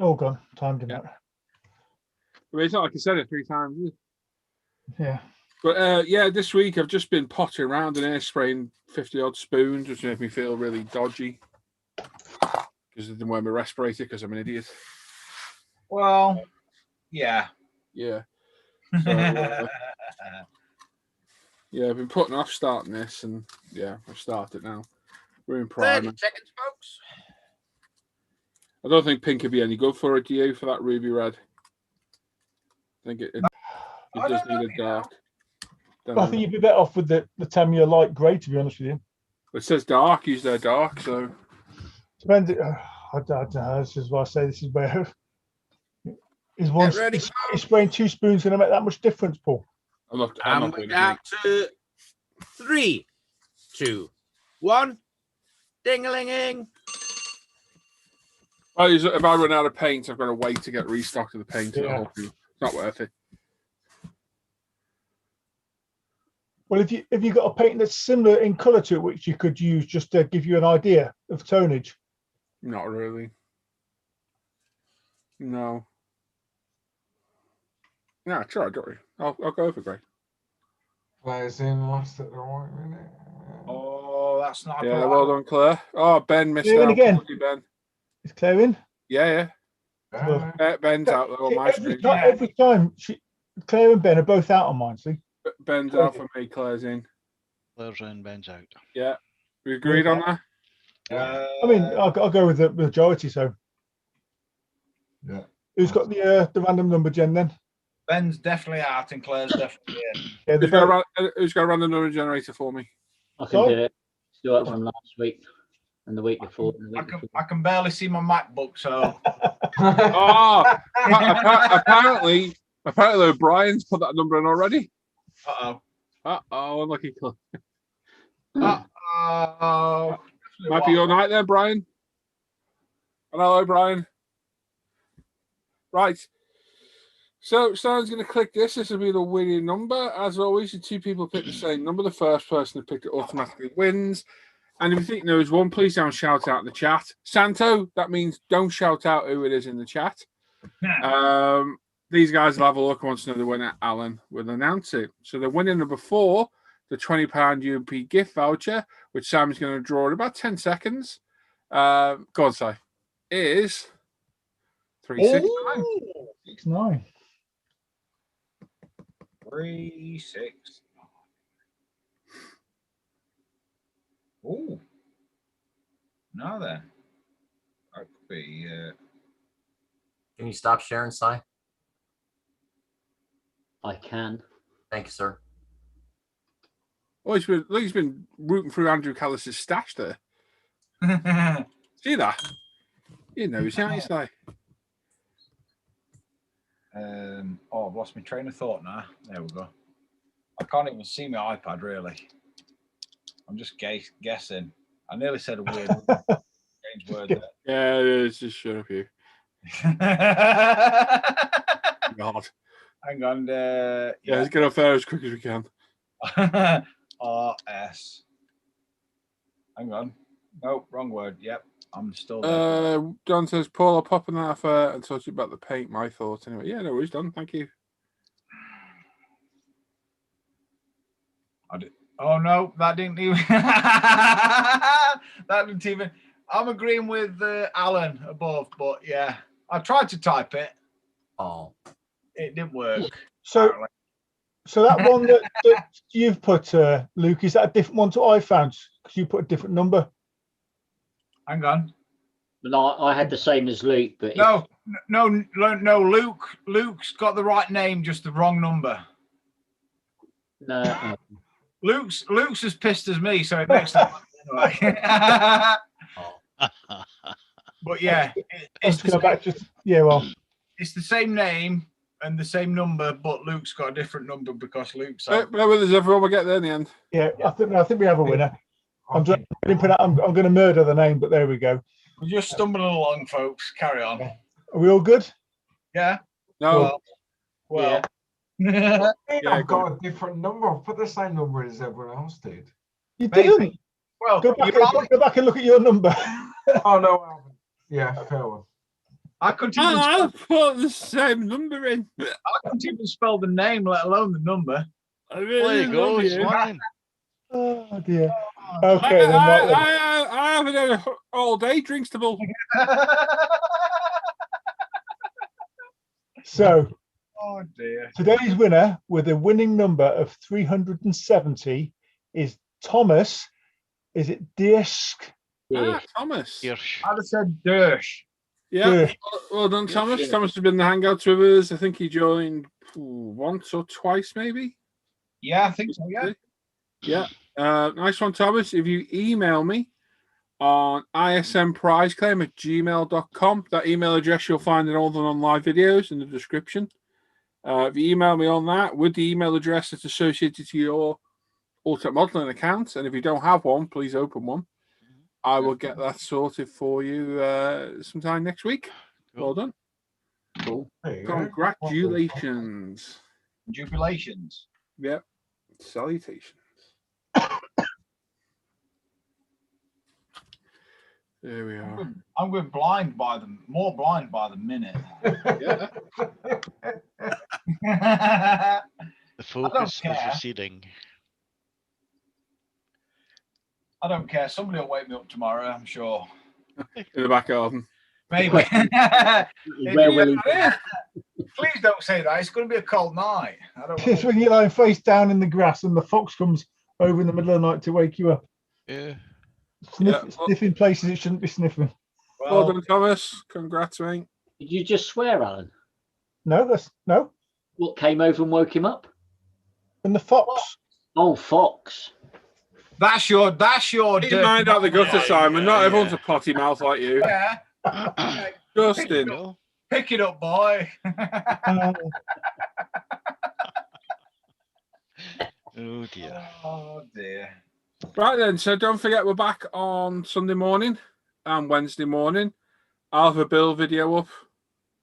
All gone. Timed him out. I mean, it's not like I said it 3 times. Is it? Yeah. But yeah, this week I've just been potting around in here spraying 50 odd spoons, which made me feel really dodgy because I didn't wear my respirator because I'm an idiot. Well, yeah. Yeah. So, yeah, I've been putting off starting this, and yeah, I've started now. We're in 30 primer. seconds, folks. I don't think pink would be any good for it, do you, for that ruby red? I think it does need a dark. I think you'd be better off with the Tamiya light grey, to be honest with you. It says dark, use their dark, so. Depends. I don't know. This is why I say this is where. Is spraying 2 spoons going to make that much difference, Paul? I'm not And we're doing down it. to 3, 2, 1. Ding-a-ling-ing. Well, if I run out of paint, I've got to wait to get restocked of the paint. Yeah. It's not worth it. Well, if you got a paint that's similar in colour to it, which you could use just to give you an idea of tonnage. Not really. No. Yeah, try, don't worry. I'll go for grey. Players in last at the right minute. Oh, that's not. Yeah, well done, Claire. Oh, Ben missed Clearing out. again. Lucky Ben. Is Claire in? Yeah. Ben's out there on my Every screen. time Claire and Ben are both out on mine. See, Ben's out for me. Claire's in. Claire's in, Ben's out. Yeah, we agreed on that. I mean, I'll go with the majority. So, Yeah. who's got the random number, Jen? Then Ben's definitely out and Claire's definitely in. yeah, Who's got a random number generator for me? I can do it. Do it from last week and the week before. And the week before. I can barely see my MacBook, so. Oh, apparently O'Brien's put that number in already. Unlucky. Might be your night there, Brian. Hello, Brian. Right. So someone's going to click this. This will be the winning number. As always, the 2 people pick the same number. The first person to pick it automatically wins. And if you think there is one, please don't shout out in the chat. Santo, that means don't shout out who it is in the chat. These guys will have a look once another winner. Alan will announce it. So the winner number 4, the £20 UMP gift voucher, which Sam's going to draw in about 10 seconds. Go on, Si. Is 369. 69. 369. Oh. Now then. That could be. Can you stop sharing, Si? I can. Thank you, sir. Oh, he's been rooting through Andrew Callis's stash there. See that? You know, see how you say. Oh, I've lost my train of thought now. There we go. can't even see my iPad, really. I'm just guessing. I nearly said a weird strange word there. Yeah, it's just shut up, you. God. Hang on. Yeah, let's get off there as quick as we can. RS. Hang on. No, wrong word. Yep, I'm still there. John says, Paul, I'll pop in that after and talk to you about the paint. My thoughts, anyway. Yeah, no worries, Don. Thank you. Oh no, that didn't even. That didn't even. I'm agreeing with Alan above, but yeah, I tried to type it. Oh, It didn't work. So, apparently. so that one that you've put, Luke, is that a different one to I found? Because you put a different number. Hang on. No, I had the same as Luke, but No. Luke's got the right name, just the wrong number. no. Luke's as pissed as me, so it makes sense anyway. But yeah, it's the same name and the same number, but Luke's got a different number because Luke's. But there's everyone will get there in the end. Yeah, I think we have a winner. I'm going to murder the name, but there we go. We're just stumbling along, folks. Carry on. Are we all good? Yeah. No. Well. Yeah, I've got a different number. I've put the same number as everyone else did. You didn't. Well, go back and look at your number. Oh no, I haven't. Yeah, fair one. I couldn't even I put the same number in. I couldn't even spell the name, let alone the number. I really There you go. It's fine. Oh dear. Okay, then. I haven't had all day drinks to bull. So, oh dear. Today's winner with a winning number of 370 is Thomas. Is it Dirsk? Thomas. I'd have said Dersh. Yeah. Well done, Thomas. Thomas has been in the Hangouts with us. I think he joined once or twice, maybe. Yeah, I think so. Yeah. Yeah. Nice one, Thomas. If you email me on ismprizeclaim@gmail.com, that email address you'll find in all the non-live videos in the description. If you email me on that with the email address that's associated to your Ultimate Modeling account, and if you don't have one, please open one. I will get that sorted for you sometime next week. Well done. Cool. Congratulations. Jubilations. Yep. Salutations. There we are. I'm going blind by the minute. Yeah. The focus is receding. I don't care. Somebody will wake me up tomorrow, I'm sure. In the back garden. Maybe. Please don't say that. It's going to be a cold night. I don't It's when you're lying face down in the grass and the fox comes over in the middle of the night to wake you up. Yeah. Sniffing places it shouldn't be sniffing. Well done, Thomas. Congrats, mate. Did you just swear, Alan? No. What came over and woke him up? And the fox. Oh, fox. That's your. Keep your mind out the gutter, Simon. Not everyone's a potty mouth like you. Yeah. Justin. Pick it up, boy. Oh dear. Oh dear. Right then, so don't forget we're back on Sunday morning and Wednesday morning. I'll have a Bill video up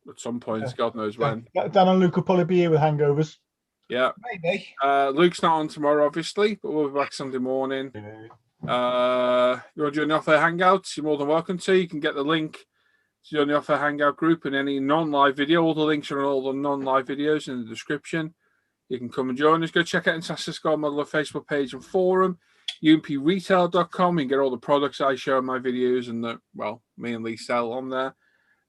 at some point, God knows when. Dan and Luke will probably be here with hangovers. Yeah. Maybe. Luke's not on tomorrow, obviously, but we'll be back Sunday morning. You want to join the Off-Air Hangouts? You're more than welcome to. You can get the link to join the Off-Air Hangout group and any non-live video. All the links are on all the non-live videos in the description. You can come and join us. Go check out Fantastic Score Modeler Facebook page and forum. umpretail.com. You can get all the products I show in my videos and that, well, mainly sell on there.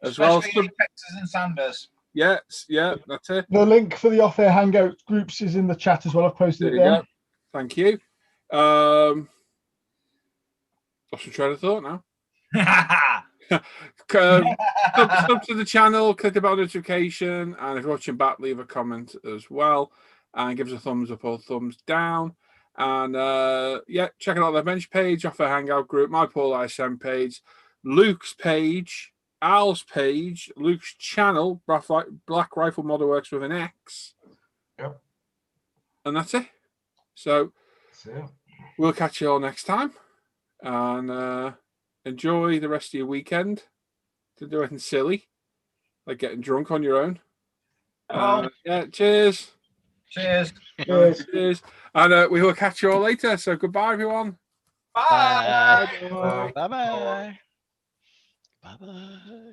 As Especially well. Apexes and Sanders. Yes, yeah, that's it. The link for the Off-Air Hangout groups is in the chat as well. I've posted it there. Go. Thank you. Lost my train of thought now. Sub to the channel, click the bell notification, and if you're watching back, leave a comment as well, and give us a thumbs up or thumbs down. And check out their bench page, Off-Air Hangout group, my Paul ISM page, Luke's page, Al's page, Luke's channel, Black Rifle Model Works with an X. Yep. And that's it. So Yeah. we'll catch you all next time, and enjoy the rest of your weekend. Don't do anything silly, like getting drunk on your own. Yeah, cheers. Cheers. Cheers. And we will catch you all later. So goodbye, everyone. Bye. Bye bye. Bye bye.